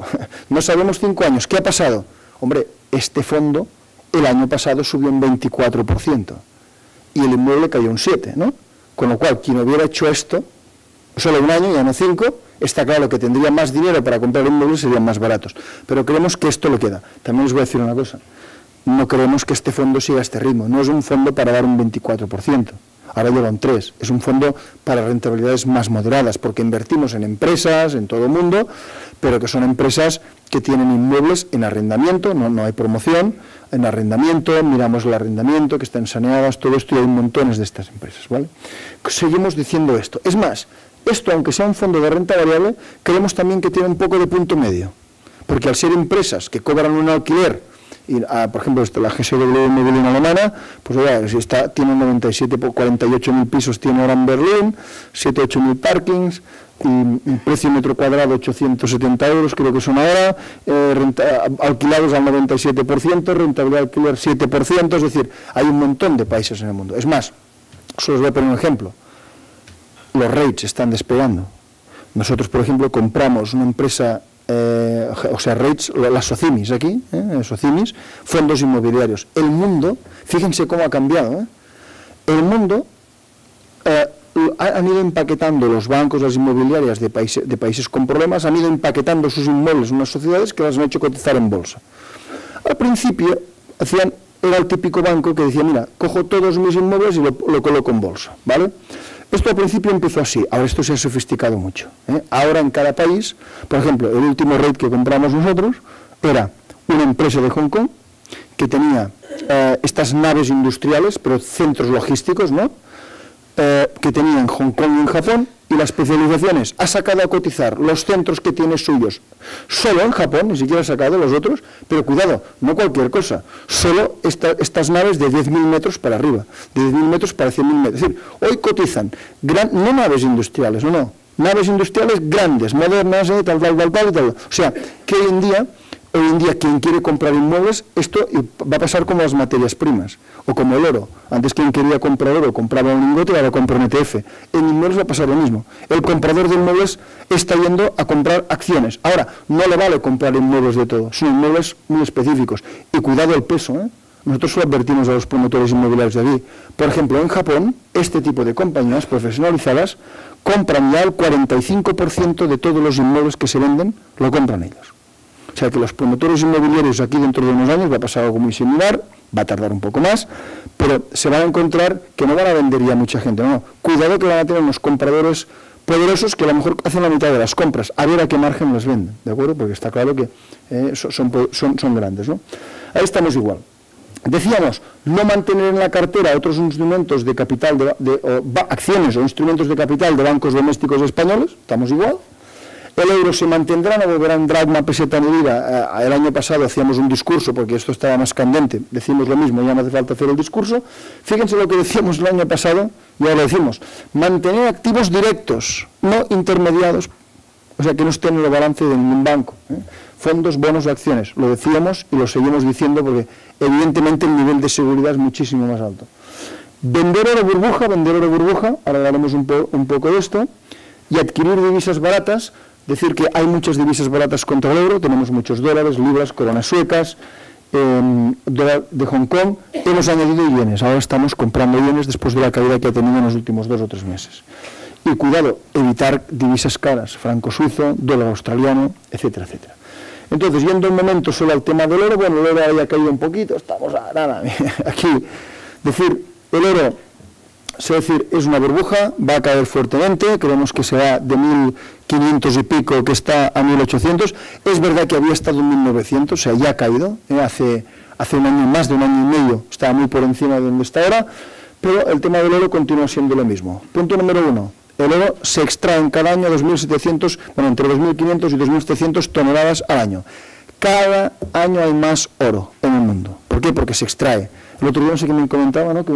no sabemos 5 años. ¿Qué ha pasado? Hombre, este fondo el año pasado subió un 24% y el inmueble cayó un 7%, ¿no? Con lo cual, quien hubiera hecho esto, solo un año, ya no 5, está claro que tendría más dinero para comprar inmuebles, serían más baratos. Pero creemos que esto le queda. También les voy a decir una cosa. No creemos que este fondo siga este ritmo. No es un fondo para dar un 24%. Ahora lleva un 3%. Es un fondo para rentabilidades más moderadas, porque invertimos en empresas, en todo el mundo, pero que son empresas que tienen inmuebles en arrendamiento, no hay promoción, en arrendamiento, miramos el arrendamiento, que están saneadas, todo esto, y hay montones de estas empresas, ¿vale? Seguimos diciendo esto. Es más, esto, aunque sea un fondo de renta variable, creemos también que tiene un poco de punto medio, porque al ser empresas que cobran un alquiler, y, por ejemplo, la GSW Immobilien alemana, pues oiga, tiene 48.000 pisos, tiene ahora en Berlín, 7.000 o 8.000 parkings, y un precio metro cuadrado 870 euros, creo que son ahora, alquilados al 97%, rentabilidad de alquiler 7%, es decir, hay un montón de países en el mundo. Es más, solo os voy a poner un ejemplo, los rates están despegando. Nosotros, por ejemplo, compramos una empresa, rates, las Socimis aquí, Socimis, fondos inmobiliarios. El mundo, fíjense cómo ha cambiado, el mundo han ido empaquetando los bancos, las inmobiliarias de países con problemas, han ido empaquetando sus inmuebles en unas sociedades que las han hecho cotizar en bolsa. Al principio era el típico banco que decía, mira, cojo todos mis inmuebles y lo coloco en bolsa, ¿vale? Esto al principio empezó así, ahora esto se ha sofisticado mucho. Ahora en cada país, por ejemplo, el último REIT que compramos nosotros era una empresa de Hong Kong que tenía estas naves industriales, pero centros logísticos, ¿no? Que tenía en Hong Kong y en Japón, y las especializaciones ha sacado a cotizar los centros que tiene suyos solo en Japón, ni siquiera ha sacado los otros, pero cuidado, no cualquier cosa, solo estas naves de 10.000 metros para arriba, de 10.000 metros para 100.000 metros. Es decir, hoy cotizan, no naves industriales, no, naves industriales grandes, modernas, tal. O sea, que hoy en día quien quiere comprar inmuebles, esto va a pasar como las materias primas, o como el oro. Antes quien quería comprar oro compraba un lingote y ahora compra un ETF. En inmuebles va a pasar lo mismo. El comprador de inmuebles está yendo a comprar acciones. Ahora, no le vale comprar inmuebles de todo, son inmuebles muy específicos. Y cuidado el peso, Nosotros solo advertimos a los promotores inmobiliarios de aquí. Por ejemplo, en Japón, este tipo de compañías profesionalizadas compran ya el 45% de todos los inmuebles que se venden, lo compran ellos. O sea que los promotores inmobiliarios aquí dentro de unos años va a pasar algo muy similar, va a tardar un poco más, pero se van a encontrar que no van a vender ya mucha gente, no. Cuidado que van a tener unos compradores poderosos que a lo mejor hacen la mitad de las compras, a ver a qué margen les venden, ¿de acuerdo? Porque está claro que son grandes, ¿no? Ahí estamos igual. Decíamos, no mantener en la cartera otros instrumentos de capital, acciones o instrumentos de capital de bancos domésticos españoles, estamos igual. El euro se mantendrá, no volverá en dracma, peseta ni lira. El año pasado hacíamos un discurso porque esto estaba más candente, decimos lo mismo, ya no hace falta hacer el discurso. Fíjense lo que decíamos el año pasado, y ahora lo decimos, mantener activos directos, no intermediados, o sea que no estén en el balance de ningún banco. Fondos, bonos, acciones, lo decíamos y lo seguimos diciendo porque evidentemente el nivel de seguridad es muchísimo más alto. Vender oro burbuja, ahora hablaremos un poco de esto, y adquirir divisas baratas. Decir que hay muchas divisas baratas contra el euro, tenemos muchos dólares, libras, coronas suecas, dólar de Hong Kong, hemos añadido yenes, ahora estamos comprando yenes después de la caída que ha tenido en los últimos 2 o 3 meses. Y cuidado, evitar divisas caras, franco suizo, dólar australiano, etcétera, etcétera. Entonces, yendo un momento solo al tema del oro, bueno, el oro había caído un poquito, estamos a nada, aquí, decir, el oro, es una burbuja, va a caer fuertemente, creemos que será de 1.500 y pico, que está a 1.800, es verdad que había estado en 1.900, o sea, ya ha caído, hace un año, más de un año y medio, estaba muy por encima de donde está ahora, pero el tema del oro continúa siendo lo mismo. Punto número 1, el oro se extrae en cada año entre 2.500 y 2.700 toneladas al año. Cada año hay más oro en el mundo. ¿Por qué? Porque se extrae. El otro día no sé qué me comentaba, ¿no? Que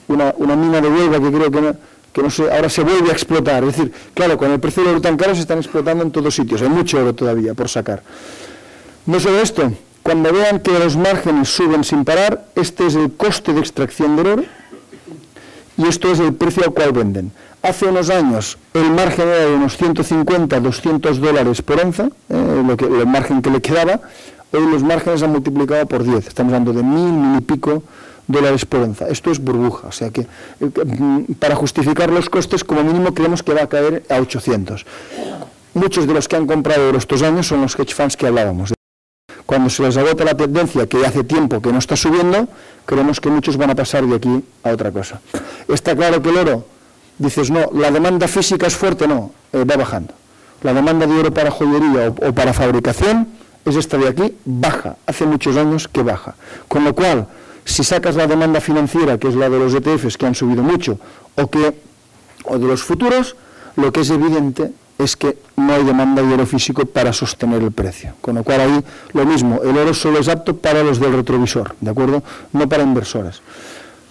una mina de Huelva que creo que no sé, ahora se vuelve a explotar. Es decir, claro, con el precio del oro tan caro se están explotando en todos sitios. Hay mucho oro todavía por sacar. No solo esto, Cuando vean que los márgenes suben sin parar, este es el coste de extracción del oro y esto es el precio al cual venden. Hace unos años el margen era de unos 150, 200 dólares por onza, el margen que le quedaba. Hoy los márgenes han multiplicado por 10, estamos hablando de 1000 y pico dólares por onza. Esto es burbuja, o sea que para justificar los costes como mínimo creemos que va a caer a 800. Muchos de los que han comprado oro estos años son los hedge funds que hablábamos. Cuando se les agota la tendencia, que hace tiempo que no está subiendo, creemos que muchos van a pasar de aquí a otra cosa. Está claro que el oro, dices, no, la demanda física es fuerte, no, va bajando. La demanda de oro para joyería o para fabricación es esta de aquí, baja, hace muchos años que baja. Con lo cual, si sacas la demanda financiera, que es la de los ETFs que han subido mucho, o de los futuros, lo que es evidente es que no hay demanda de oro físico para sostener el precio. Con lo cual ahí lo mismo, el oro solo es apto para los del retrovisor, ¿de acuerdo? No para inversores.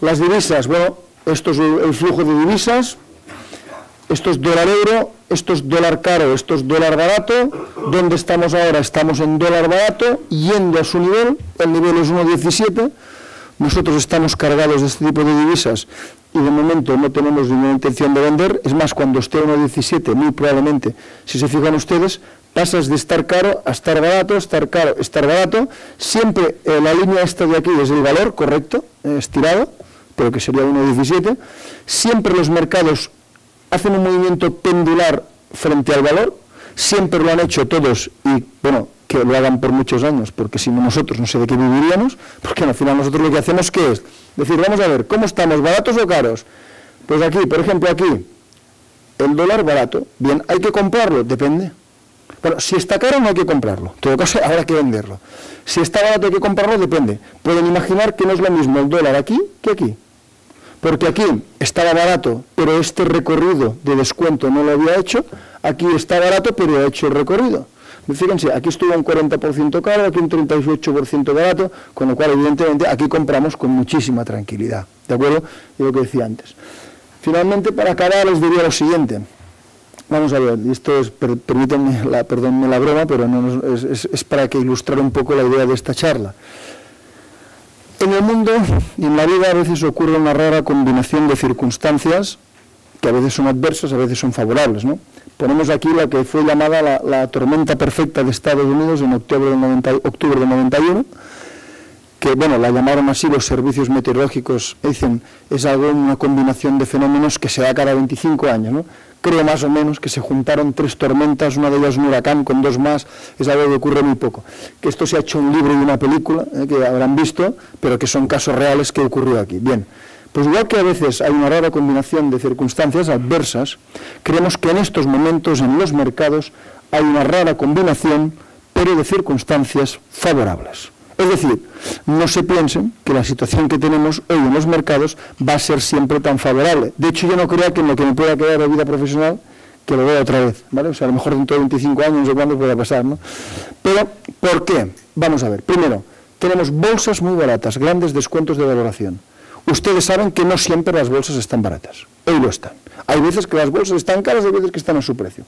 Las divisas, bueno, esto es el flujo de divisas, esto es dólar-euro, esto es dólar caro, esto es dólar barato. ¿Dónde estamos ahora? Estamos en dólar barato, yendo a su nivel, el nivel es 1,17. Nosotros estamos cargados de este tipo de divisas y de momento no tenemos ninguna intención de vender. Es más, cuando esté 1,17, muy probablemente, si se fijan ustedes, pasas de estar caro a estar barato, estar caro, estar barato. Siempre la línea esta de aquí es el valor correcto, estirado, pero que sería 1,17. Siempre los mercados hacen un movimiento pendular frente al valor, siempre lo han hecho todos y, bueno, que lo hagan por muchos años, porque si no nosotros no sé de qué viviríamos, porque al final nosotros lo que hacemos ¿qué es? Decir, vamos a ver, ¿cómo estamos? ¿Baratos o caros? Pues aquí, por ejemplo, aquí, el dólar barato, bien, ¿hay que comprarlo? Depende. Bueno, si está caro no hay que comprarlo, en todo caso habrá que venderlo. Si está barato hay que comprarlo, depende. Pueden imaginar que no es lo mismo el dólar aquí que aquí. Porque aquí estaba barato, pero este recorrido de descuento no lo había hecho, aquí está barato, pero ha hecho el recorrido. Fíjense, aquí estuvo un 40% caro, aquí un 38% barato, con lo cual, evidentemente, aquí compramos con muchísima tranquilidad, ¿de acuerdo? Es lo que decía antes. Finalmente, para acabar, les diría lo siguiente. Vamos a ver, esto es, perdónenme la broma, pero no, es para que ilustrar un poco la idea de esta charla. En el mundo y en la vida a veces ocurre una rara combinación de circunstancias que a veces son adversas, a veces son favorables, ¿no? Ponemos aquí la que fue llamada la tormenta perfecta de Estados Unidos en octubre del 91, que, bueno, la llamaron así los servicios meteorológicos, dicen, es algo, una combinación de fenómenos que se da cada 25 años, ¿no? Creo más o menos que se juntaron 3 tormentas, una de ellas un huracán con 2 más, es algo que ocurre muy poco. Que esto se ha hecho un libro y una película, que habrán visto, pero que son casos reales que ocurrió aquí. Bien, pues igual que a veces hay una rara combinación de circunstancias adversas, creemos que en estos momentos en los mercados hay una rara combinación, pero de circunstancias favorables. Es decir, no se piensen que la situación que tenemos hoy en los mercados va a ser siempre tan favorable. De hecho, yo no creo que en lo que me pueda quedar de vida profesional, que lo vea otra vez, ¿vale? O sea, a lo mejor dentro de 25 años, no sé cuándo pueda pasar, ¿no? Pero, ¿por qué? Vamos a ver. Primero, tenemos bolsas muy baratas, grandes descuentos de valoración. Ustedes saben que no siempre las bolsas están baratas. Hoy lo están. Hay veces que las bolsas están caras, hay veces que están a su precio.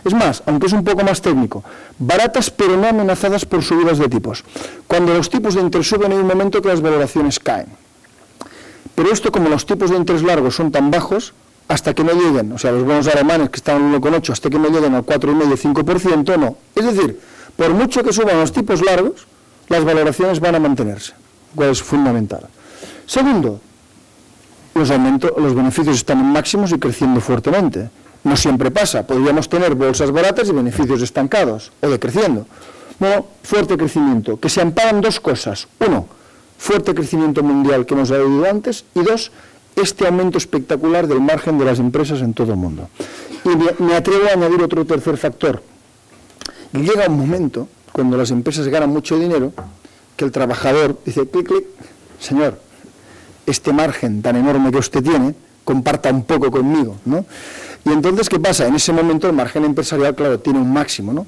Es más, aunque es un poco más técnico, baratas pero no amenazadas por subidas de tipos. Cuando los tipos de interés suben hay un momento que las valoraciones caen. Pero esto, como los tipos de interés largos son tan bajos, hasta que no lleguen, o sea, los bonos alemanes que están en 1,8, hasta que no lleguen al 4,5%, no. Es decir, por mucho que suban los tipos largos, las valoraciones van a mantenerse, lo cual es fundamental. Segundo, los beneficios están en máximos y creciendo fuertemente. No siempre pasa, podríamos tener bolsas baratas y beneficios estancados o decreciendo. Bueno, fuerte crecimiento, que se amparan 2 cosas. 1, fuerte crecimiento mundial que hemos hablado antes, y 2, este aumento espectacular del margen de las empresas en todo el mundo. Y me atrevo a añadir otro tercer factor. Llega un momento, cuando las empresas ganan mucho dinero, que el trabajador dice, clic, clic, señor, este margen tan enorme que usted tiene, comparta un poco conmigo, ¿no? Y entonces, ¿qué pasa? En ese momento el margen empresarial, claro, tiene un máximo, ¿no?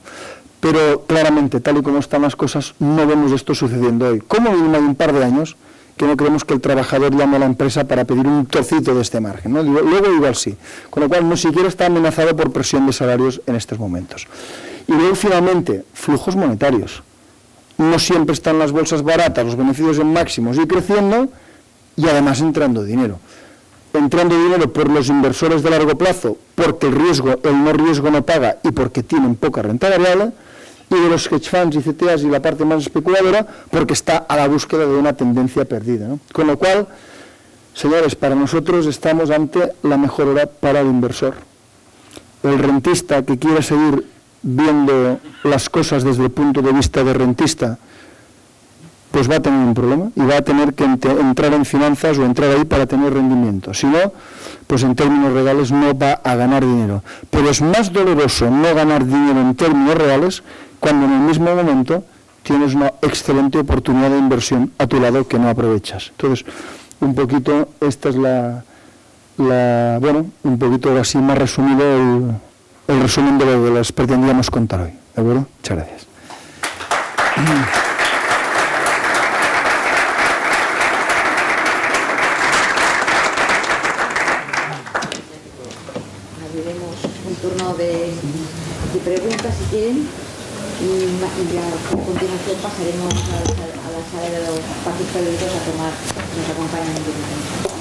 Pero claramente, tal y como están las cosas, no vemos esto sucediendo hoy. Como mínimo hay un par de años que no creemos que el trabajador llame a la empresa para pedir un trocito de este margen, ¿no? Luego igual sí. Con lo cual, no siquiera está amenazado por presión de salarios en estos momentos. Y luego, finalmente, flujos monetarios. no siempre están las bolsas baratas, los beneficios en máximos y creciendo, y además entrando dinero. Entrando dinero por los inversores de largo plazo, porque el no riesgo no paga y porque tienen poca renta variable, y de los hedge funds y CTAs y la parte más especuladora, porque está a la búsqueda de una tendencia perdida, ¿no? Con lo cual, señores, para nosotros estamos ante la mejor hora para el inversor. El rentista que quiere seguir viendo las cosas desde el punto de vista de rentista, pues va a tener un problema y va a tener que entrar en finanzas o entrar ahí para tener rendimiento. Si no, pues en términos reales no va a ganar dinero. Pero es más doloroso no ganar dinero en términos reales cuando en el mismo momento tienes una excelente oportunidad de inversión a tu lado que no aprovechas. Entonces, un poquito, esta es bueno, un poquito así más resumido el resumen de lo que les pretendíamos contar hoy. ¿De acuerdo? Muchas gracias. Abriremos un turno de preguntas si quieren y ya a continuación pasaremos a la sala de los participantes a tomar nos acompañan en directo.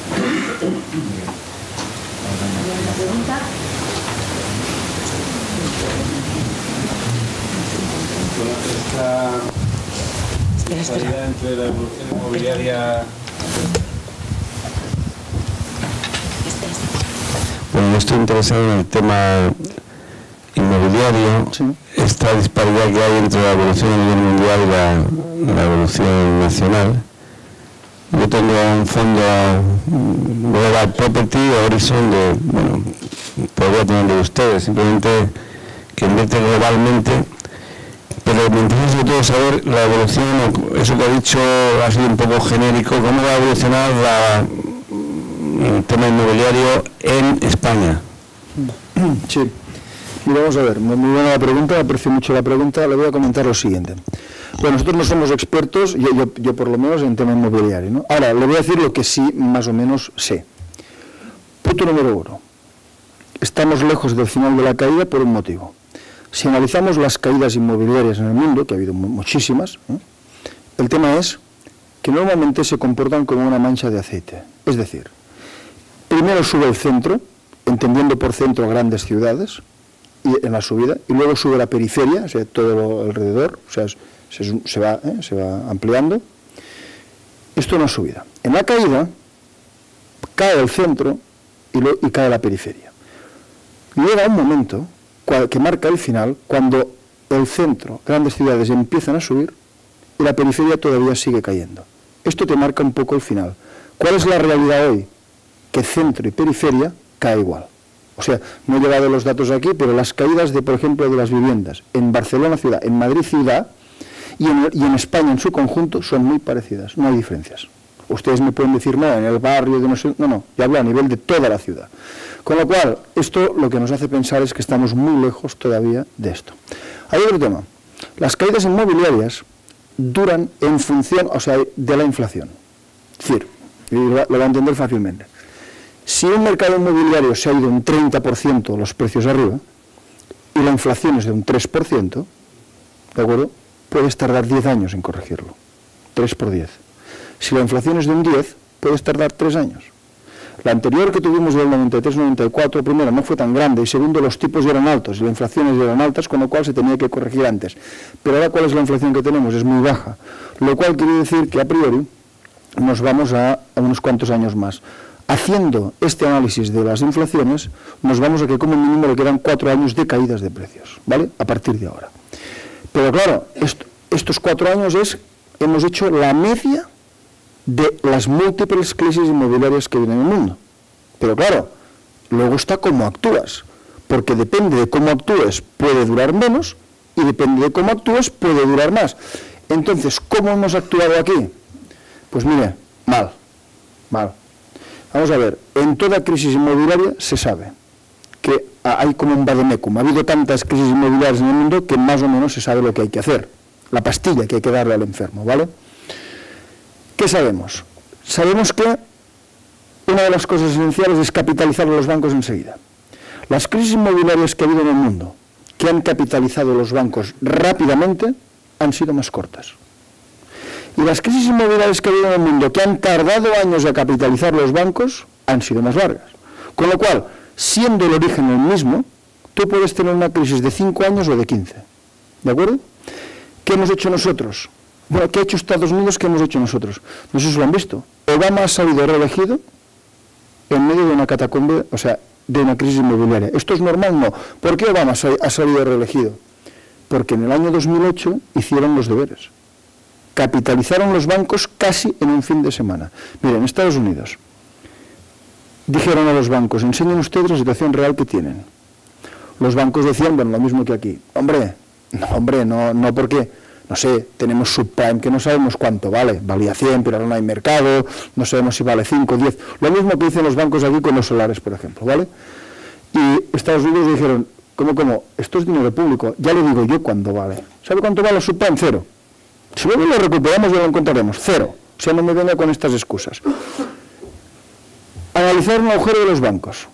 ¿Alguna pregunta? Esta disparidad entre la evolución inmobiliaria. Bueno, yo estoy interesado en el tema inmobiliario, sí. Esta disparidad que hay entre la evolución a nivel mundial y la evolución nacional. Yo tengo un fondo Global Property Horizon de, bueno, podría tener de ustedes, simplemente que invierte globalmente, pero me interesa sobre todo saber la evolución, eso que ha dicho ha sido un poco genérico, cómo va a evolucionar el tema inmobiliario en España. Sí, y vamos a ver, muy buena la pregunta, me aprecio mucho la pregunta, le voy a comentar lo siguiente. Bueno, nosotros no somos expertos, yo por lo menos en tema inmobiliario, ¿no? Ahora, le voy a decir lo que sí más o menos sé. Punto número 1. Estamos lejos del final de la caída por un motivo. Si analizamos las caídas inmobiliarias en el mundo, que ha habido muchísimas, el tema es que normalmente se comportan como una mancha de aceite. Es decir, primero sube el centro, entendiendo por centro grandes ciudades, y en la subida, y luego sube la periferia, o sea, todo lo alrededor, o sea, se va ampliando. Esto no es subida. En la caída, cae el centro y cae la periferia. Llega un momento que marca el final, cuando el centro, grandes ciudades, empiezan a subir y la periferia todavía sigue cayendo. Esto te marca un poco el final. ¿Cuál es la realidad hoy? Que centro y periferia cae igual. O sea, no he llevado los datos aquí, pero las caídas, por ejemplo, de las viviendas en Barcelona ciudad, en Madrid ciudad y en España en su conjunto son muy parecidas, no hay diferencias. Ustedes me pueden decir, no, en el barrio, de no, yo hablo a nivel de toda la ciudad. Con lo cual, esto lo que nos hace pensar es que estamos muy lejos todavía de esto. Hay otro tema. Las caídas inmobiliarias duran en función, o sea, de la inflación. Es decir, lo va a entender fácilmente. Si un mercado inmobiliario se ha ido un 30% los precios arriba y la inflación es de un 3%, ¿de acuerdo? Puedes tardar 10 años en corregirlo. 3 por 10. Si la inflación es de un 10, puedes tardar 3 años. La anterior que tuvimos del 93-94, primero, no fue tan grande, y segundo, los tipos ya eran altos y las inflaciones ya eran altas, con lo cual se tenía que corregir antes. Pero ahora, ¿cuál es la inflación que tenemos? Es muy baja, lo cual quiere decir que a priori nos vamos a unos cuantos años más. Haciendo este análisis de las inflaciones, nos vamos a que como mínimo le quedan 4 años de caídas de precios, ¿vale? A partir de ahora. Pero claro, estos 4 años hemos hecho la media de las múltiples crisis inmobiliarias que vienen en el mundo. Pero claro, luego está cómo actúas, porque depende de cómo actúes puede durar menos y depende de cómo actúes puede durar más. Entonces, ¿cómo hemos actuado aquí? Pues mire, mal. Vamos a ver, en toda crisis inmobiliaria se sabe que hay como un vademecum. Ha habido tantas crisis inmobiliarias en el mundo que más o menos se sabe lo que hay que hacer. La pastilla que hay que darle al enfermo, ¿vale? ¿Qué sabemos? Sabemos que una de las cosas esenciales es capitalizar a los bancos enseguida. Las crisis inmobiliarias que ha habido en el mundo, que han capitalizado los bancos rápidamente, han sido más cortas. Y las crisis inmobiliarias que ha habido en el mundo, que han tardado años a capitalizar los bancos, han sido más largas. Con lo cual, siendo el origen el mismo, tú puedes tener una crisis de 5 años o de 15. ¿De acuerdo? ¿Qué hemos hecho nosotros? Bueno, ¿qué ha hecho Estados Unidos? ¿Qué hemos hecho nosotros? No sé si lo han visto. Obama ha salido reelegido en medio de una catacumbe, o sea, de una crisis inmobiliaria. ¿Esto es normal? No. ¿Por qué Obama ha salido reelegido? Porque en el año 2008 hicieron los deberes. Capitalizaron los bancos casi en un fin de semana. Miren, en Estados Unidos dijeron a los bancos, enseñen ustedes la situación real que tienen. Los bancos decían, bueno, lo mismo que aquí. Hombre, no porque, no sé, tenemos subprime que no sabemos cuánto vale. Valía 100, pero ahora no hay mercado, no sabemos si vale 5, 10. Lo mismo que dicen los bancos aquí con los solares, por ejemplo, ¿vale? Y Estados Unidos dijeron, ¿cómo? Esto es dinero público, ya le digo yo cuánto vale. ¿Sabe cuánto vale el subprime? 0. Si luego lo recuperamos ya lo encontraremos, 0. O sea, no me venga con estas excusas. Analizaron el agujero de los bancos.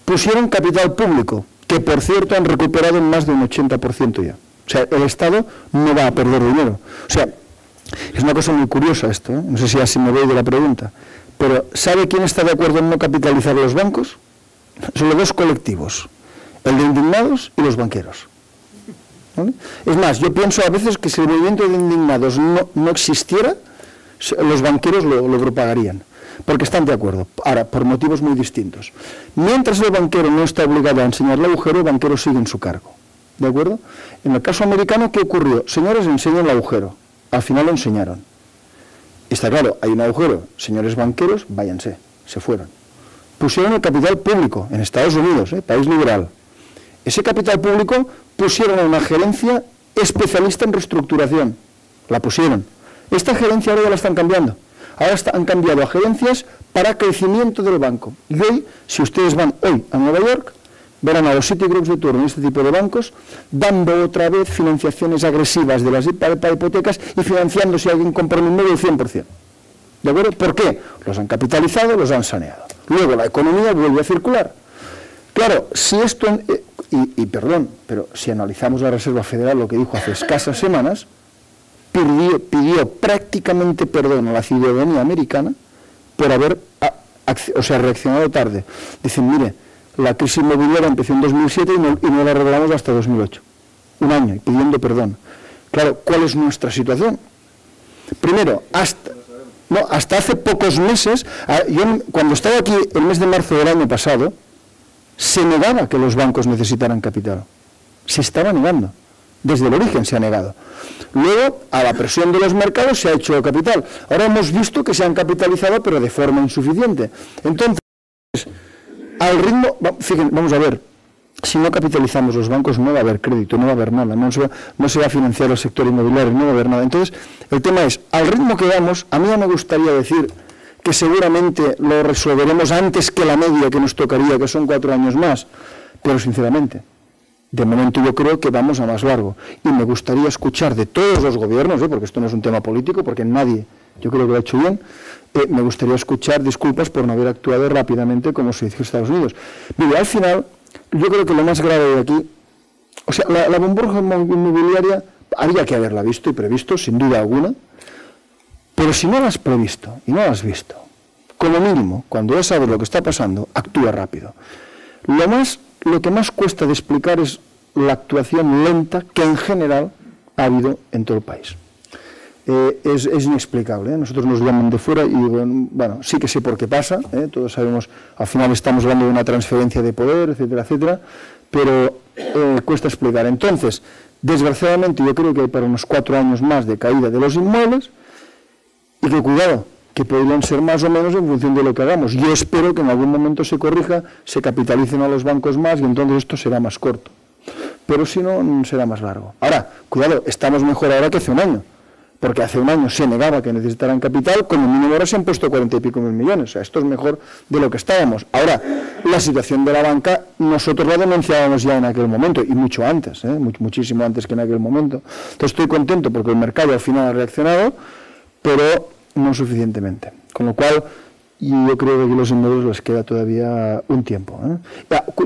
Pusieron capital público, que por cierto han recuperado en más de un 80% ya. O sea, el Estado no va a perder dinero. O sea, es una cosa muy curiosa esto, ¿eh? No sé si así me voy de la pregunta. Pero ¿sabe quién está de acuerdo en no capitalizar los bancos? Son los dos colectivos, el de indignados y los banqueros. ¿Vale? Es más, yo pienso a veces que si el movimiento de indignados no existiera, los banqueros lo propagarían, porque están de acuerdo, ahora, por motivos muy distintos. Mientras el banquero no está obligado a enseñar el agujero, el banquero sigue en su cargo, ¿de acuerdo? En el caso americano, ¿qué ocurrió? Señores, enseñan el agujero, al final lo enseñaron. Está claro, hay un agujero, señores banqueros, váyanse, se fueron. Pusieron el capital público, en Estados Unidos, país liberal. Ese capital público pusieron a una gerencia especialista en reestructuración, la pusieron. Esta gerencia ahora ya la están cambiando. Ahora han cambiado a gerencias para crecimiento del banco. Y hoy, si ustedes van hoy a Nueva York, verán a los Citigroups de turno, este tipo de bancos, dando otra vez financiaciones agresivas de las hipotecas y financiando si alguien compra un inmueble el 100%. ¿De acuerdo? ¿Por qué? Los han capitalizado, los han saneado. Luego la economía vuelve a circular. Claro, si esto... perdón, pero si analizamos la Reserva Federal, lo que dijo hace escasas semanas, pidió prácticamente perdón a la ciudadanía americana por haber reaccionado tarde. Dicen, mire, la crisis inmobiliaria empezó en 2007 y no la arreglamos hasta 2008. Un año, pidiendo perdón. Claro, ¿cuál es nuestra situación? Primero, hasta hace pocos meses, yo cuando estaba aquí el mes de marzo del año pasado, se negaba que los bancos necesitaran capital. Se estaba negando. Desde el origen se ha negado. Luego, a la presión de los mercados se ha hecho capital. Ahora hemos visto que se han capitalizado, pero de forma insuficiente. Entonces, al ritmo, fíjense, vamos a ver, si no capitalizamos los bancos no va a haber crédito, no va a haber nada, no se va a financiar el sector inmobiliario, no va a haber nada. Entonces, el tema es, al ritmo que vamos, a mí me gustaría decir que seguramente lo resolveremos antes que la media que nos tocaría, que son 4 años más, pero sinceramente, de momento yo creo que vamos a más largo. Y me gustaría escuchar de todos los gobiernos, porque esto no es un tema político, porque nadie, yo creo que lo ha hecho bien, me gustaría escuchar disculpas por no haber actuado rápidamente como se hizo en Estados Unidos. Mire, al final, yo creo que lo más grave de aquí, o sea, la burbuja inmobiliaria habría que haberla visto y previsto, sin duda alguna, pero si no la has previsto y no la has visto, como mínimo, cuando ya sabes lo que está pasando, actúa rápido. Lo que más cuesta de explicar es la actuación lenta que en general ha habido en todo el país. Es inexplicable, Nosotros nos llaman de fuera y digo, bueno, sí que sé por qué pasa, todos sabemos, al final estamos hablando de una transferencia de poder, etcétera, etcétera, pero cuesta explicar. Entonces, desgraciadamente yo creo que hay para unos 4 años más de caída de los inmuebles y que cuidado, que podrían ser más o menos en función de lo que hagamos. Yo espero que en algún momento se corrija, se capitalicen a los bancos más y entonces esto será más corto. Pero si no, será más largo. Ahora, cuidado, estamos mejor ahora que hace un año, porque hace un año se negaba que necesitaran capital, como mínimo ahora se han puesto 40 y pico mil millones. O sea, esto es mejor de lo que estábamos. Ahora, la situación de la banca, nosotros la denunciábamos ya en aquel momento, y mucho antes, muchísimo antes que en aquel momento. Entonces estoy contento porque el mercado al final ha reaccionado, pero no suficientemente. Con lo cual, yo creo que aquí los inmuebles les queda todavía un tiempo.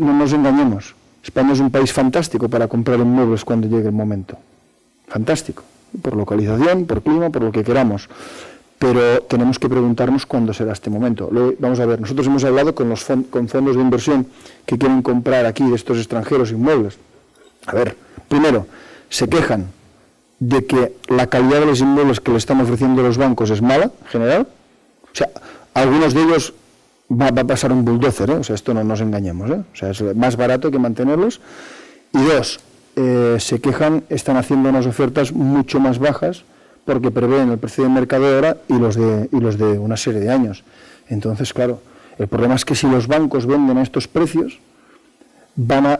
No nos engañemos. España es un país fantástico para comprar inmuebles cuando llegue el momento. Fantástico. por localización, por clima, por lo que queramos. Pero tenemos que preguntarnos cuándo será este momento. Vamos a ver, nosotros hemos hablado con fondos de inversión que quieren comprar aquí de estos extranjeros inmuebles. A ver, primero, se quejan de que la calidad de los inmuebles que le están ofreciendo los bancos es mala, en general. O sea, algunos de ellos va a pasar un bulldozer, o sea, esto no nos engañemos, o sea, es más barato que mantenerlos. Y dos, se quejan, están haciendo unas ofertas mucho más bajas porque prevén el precio de mercado de ahora y los de una serie de años. Entonces, claro, el problema es que si los bancos venden a estos precios, en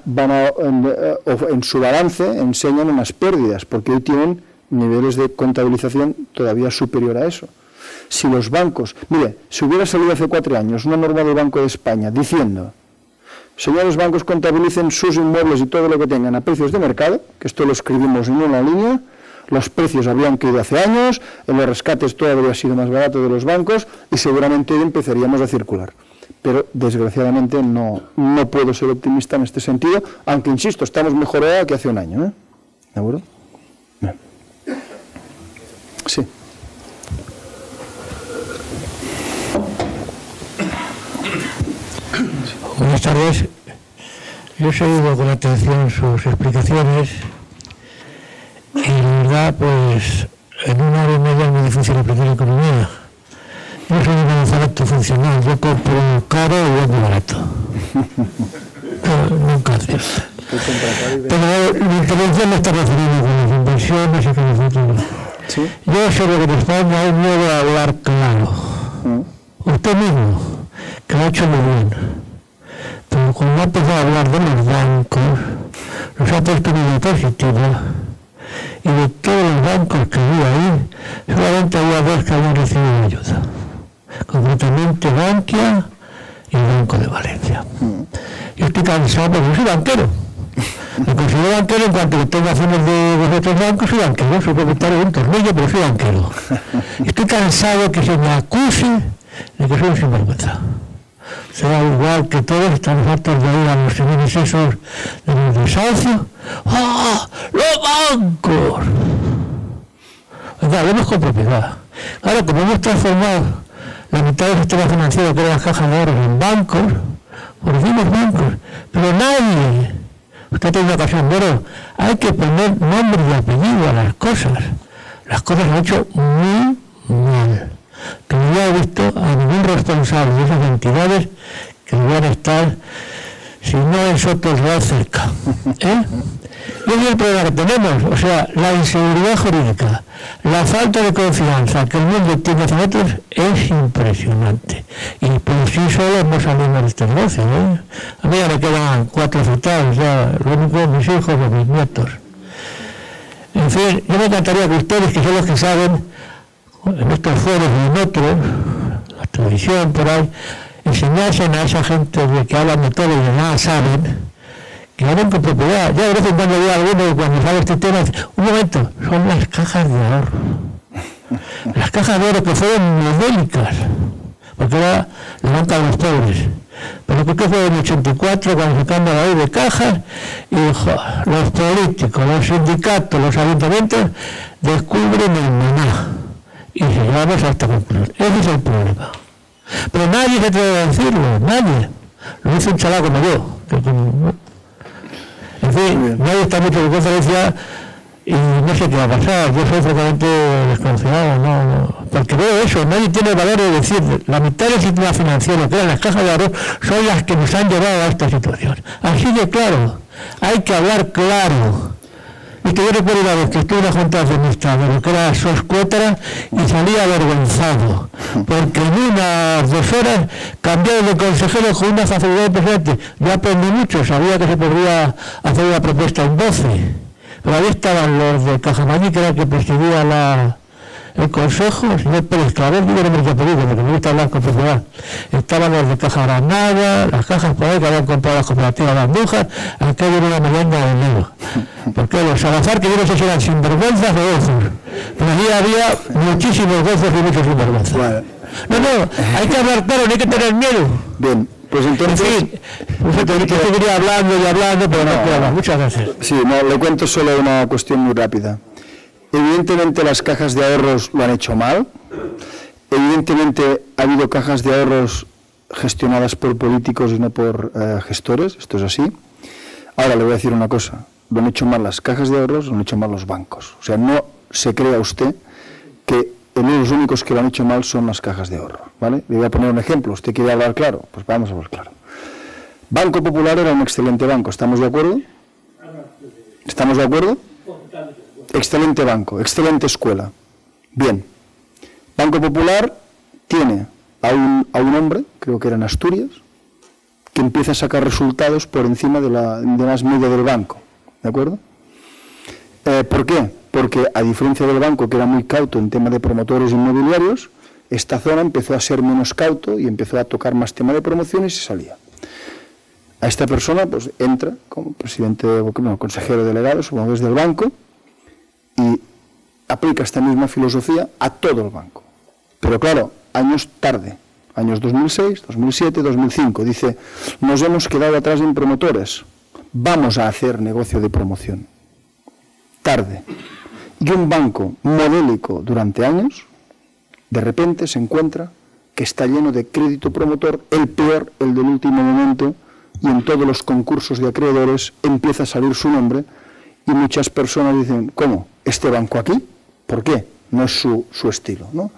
su balance enseñan unas pérdidas, porque hoy tienen niveles de contabilización todavía superior a eso. Si los bancos, mire, si hubiera salido hace 4 años una norma del Banco de España diciendo: señores bancos, contabilicen sus inmuebles y todo lo que tengan a precios de mercado, que esto lo escribimos en una línea, los precios habrían caído hace años, en los rescates todo habría sido más barato de los bancos y seguramente hoy empezaríamos a circular. Pero desgraciadamente no puedo ser optimista en este sentido, aunque insisto, estamos mejor ahora que hace un año. ¿De acuerdo? Bien. Sí. Buenas tardes. Yo he seguido con atención sus explicaciones y la verdad, pues, en 1 hora y media es muy difícil aprender economía. Yo soy un manzanato funcional, yo compro caro y vendo barato. Nunca acierto. Pero la intervención me está refiriendo con las inversiones y con el futuro. ¿Sí? Yo sé que en España hay miedo a hablar claro. Usted mismo, que lo ha hecho muy bien. Pero cuando ha empezado a hablar de los bancos, los ha puesto en una positiva, y de todos los bancos que había ahí, solamente había 2 que habían recibido ayuda. Concretamente Bankia y el Banco de Valencia. Yo estoy cansado porque yo soy banquero. Me considero banquero en cuanto que tengo acciones de otros bancos, soy banquero, soy propietario de un tornillo, pero soy banquero. Estoy cansado que se me acuse de que soy un sinvergüenza. Será igual que todos, estamos hartos de ir a los señores esos de los desahucios. ¡Ah! ¡Los bancos! Oiga, hablemos con propiedad. Claro, como hemos transformado la mitad del sistema financiero, que eran las cajas de ahorros, en bancos, por decimos bancos, pero nadie, usted tiene una ocasión de oro, hay que poner nombre y apellido a las cosas. Las cosas se han hecho muy mal. Que no he visto a ningún responsable de esas entidades que deberían estar, si no en Sotos Real, cerca. Y ese es el problema que tenemos, o sea, la inseguridad jurídica, la falta de confianza que el mundo tiene hacia nosotros es impresionante. Y por sí solos no salimos de este negocio. A mí ya me quedan 4 citados, ya, lo único de mis hijos o mis nietos. En fin, yo me encantaría que ustedes, que son los que saben, en estos foros y en otros, la televisión por ahí, enseñasen a esa gente de que hablan de todo y de nada saben, que hablen con propiedad. Ya de vez en cuando veo a alguno que cuando sale este tema dice: un momento, son las cajas de ahorro. Las cajas de ahorro que fueron modélicas, porque era la banca de los pobres. Pero creo que fue en el 84 cuando se cambia la ley de cajas y los políticos, los sindicatos, los ayuntamientos descubren el maná. Y llegamos a esta conclusión. Ese es el problema. Pero nadie se atreve a decirlo, nadie. Lo dice un chaval como yo. En fin, nadie está mucho en conferencia y no sé qué va a pasar. Yo soy francamente desconfiado, no, porque veo eso, nadie tiene el valor de decir, la mitad del sistema financiero, que eran las cajas de ahorro, son las que nos han llevado a esta situación. Así de claro, hay que hablar claro. Y que yo recuerdo una vez que estuve en una junta de administradores, que era Soscuétara, y salía avergonzado, porque en unas 2 horas cambiaron de consejero con una facilidad impresionante. Yo aprendí mucho, sabía que se podía hacer una propuesta en 12, pero ahí estaban los de Cajamadí, que era el que presidía el consejo, el señor Pérez Claver, digo no me lo he pedido, porque me gusta hablar con propiedad. Estaban los de Caja Granada, las cajas por ahí que habían comprado las cooperativas de Andújar, aquello era una merienda de enero. Porque los Salazar, que yo no sé si eran sinvergüenzas o gozos, pero allí había muchísimos gozos y muchos sinvergüenzas. Bueno. No, hay que hablar claro, no hay que tener miedo. Bien, pues entonces... En fin, yo seguiría hablando y hablando, pero no puedo hablar. Muchas gracias. Sí, no, le cuento solo una cuestión muy rápida. Evidentemente las cajas de ahorros lo han hecho mal. Evidentemente ha habido cajas de ahorros gestionadas por políticos y no por gestores. Esto es así. Ahora le voy a decir una cosa. Lo han hecho mal las cajas de ahorros, lo han hecho mal los bancos. O sea, no se crea usted que los únicos que lo han hecho mal son las cajas de ahorro, ¿vale? Le voy a poner un ejemplo. ¿Usted quiere hablar claro? Pues vamos a hablar claro. Banco Popular era un excelente banco. ¿Estamos de acuerdo? ¿Estamos de acuerdo? Excelente banco, excelente escuela. Bien. Banco Popular tiene a un hombre, creo que era en Asturias, que empieza a sacar resultados por encima de la más media del banco. ¿De acuerdo? ¿Por qué? Porque a diferencia del banco, que era muy cauto en tema de promotores inmobiliarios, esta zona empezó a ser menos cauto y empezó a tocar más tema de promociones y se salía. A esta persona pues entra como presidente, consejero delegado, supongo que es del banco, y aplica esta misma filosofía a todo el banco. Pero claro, años tarde, años 2006, 2007, 2005, dice, nos hemos quedado atrás en promotores, vamos a hacer negocio de promoción. Tarde. Y un banco modélico durante años, de repente se encuentra que está lleno de crédito promotor, el peor, el del último momento, y en todos los concursos de acreedores empieza a salir su nombre y muchas personas dicen, ¿cómo? ¿Este banco aquí? ¿Por qué? No es su estilo, ¿no?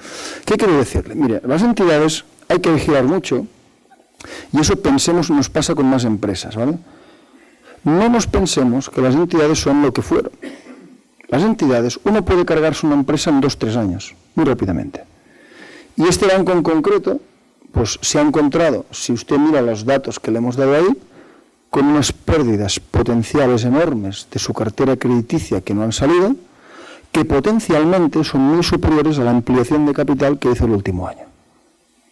¿Qué quiero decirle? Mire, las entidades hay que vigilar mucho y eso pensemos nos pasa con más empresas, ¿vale? No nos pensemos que las entidades son lo que fueron. Las entidades, uno puede cargarse una empresa en 2-3 años, muy rápidamente. Y este banco en concreto, pues se ha encontrado, si usted mira los datos que le hemos dado ahí, con unas pérdidas potenciales enormes de su cartera crediticia que no han salido, que potencialmente son muy superiores a la ampliación de capital que hizo el último año.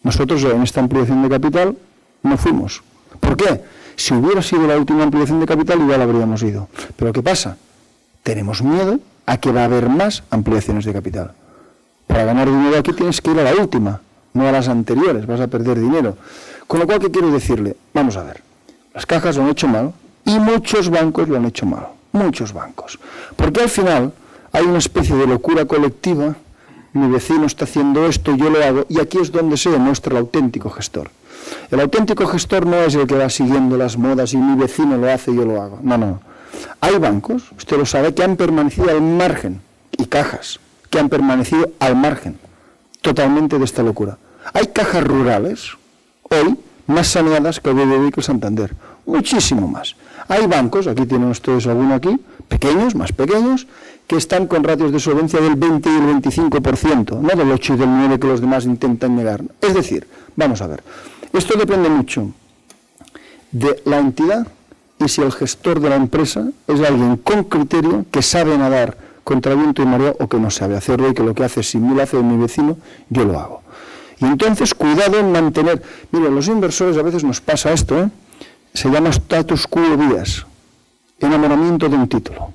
Nosotros en esta ampliación de capital no fuimos. ¿Por qué? Si hubiera sido la última ampliación de capital igual habríamos ido. Pero ¿qué pasa? Tenemos miedo a que va a haber más ampliaciones de capital. Para ganar dinero aquí tienes que ir a la última, no a las anteriores, vas a perder dinero. Con lo cual, ¿qué quiero decirle? Vamos a ver, las cajas lo han hecho mal y muchos bancos lo han hecho mal, muchos bancos. Porque al final hay una especie de locura colectiva, mi vecino está haciendo esto, yo lo hago, y aquí es donde se demuestra el auténtico gestor. El auténtico gestor no es el que va siguiendo las modas y mi vecino lo hace y yo lo hago. No, no. Hay bancos, usted lo sabe, que han permanecido al margen, y cajas, que han permanecido al margen totalmente de esta locura. Hay cajas rurales, hoy, más saneadas que el BBVA y que el Santander, muchísimo más. Hay bancos, aquí tienen ustedes alguno aquí, pequeños, más pequeños, que están con ratios de solvencia del 20 y el 25%, no del 8 y del 9 que los demás intentan negar. Es decir, vamos a ver, esto depende mucho de la entidad y si el gestor de la empresa es alguien con criterio que sabe nadar contra viento y marea o que no sabe hacerlo y que lo que hace, si me lo hace mi vecino, yo lo hago. Y entonces, cuidado en mantener... Miren, los inversores a veces nos pasa esto, se llama status quo bias, enamoramiento de un título.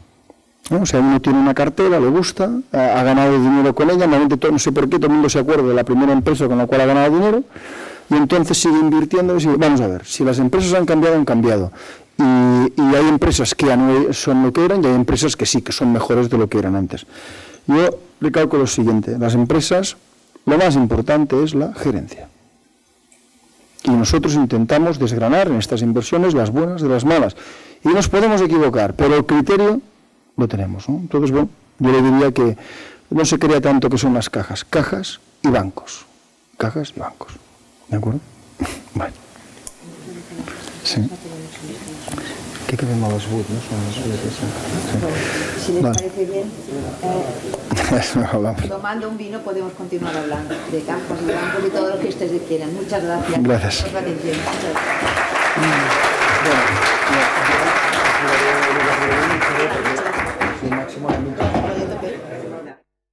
¿No? O sea, uno tiene una cartera, le gusta, ha ganado dinero con ella, normalmente no sé por qué, todo el mundo se acuerda de la primera empresa con la cual ha ganado dinero, y entonces sigue invirtiendo. Vamos a ver, si las empresas han cambiado, han cambiado. Y hay empresas que ya no son lo que eran y hay empresas que sí, que son mejores de lo que eran antes. Yo recalco lo siguiente, las empresas, lo más importante es la gerencia. Y nosotros intentamos desgranar en estas inversiones las buenas de las malas. Y nos podemos equivocar, pero el criterio lo tenemos, ¿no? Entonces, bueno, yo le diría que no se crea tanto que son las cajas, cajas y bancos. Cajas y bancos. ¿De acuerdo? Vale. Sí. ¿Qué queremos los wood, no? Si les parece bien, tomando un vino podemos continuar hablando de cajas y bancos y todo lo que ustedes quieran. Muchas gracias. Gracias. Por su atención. Máximo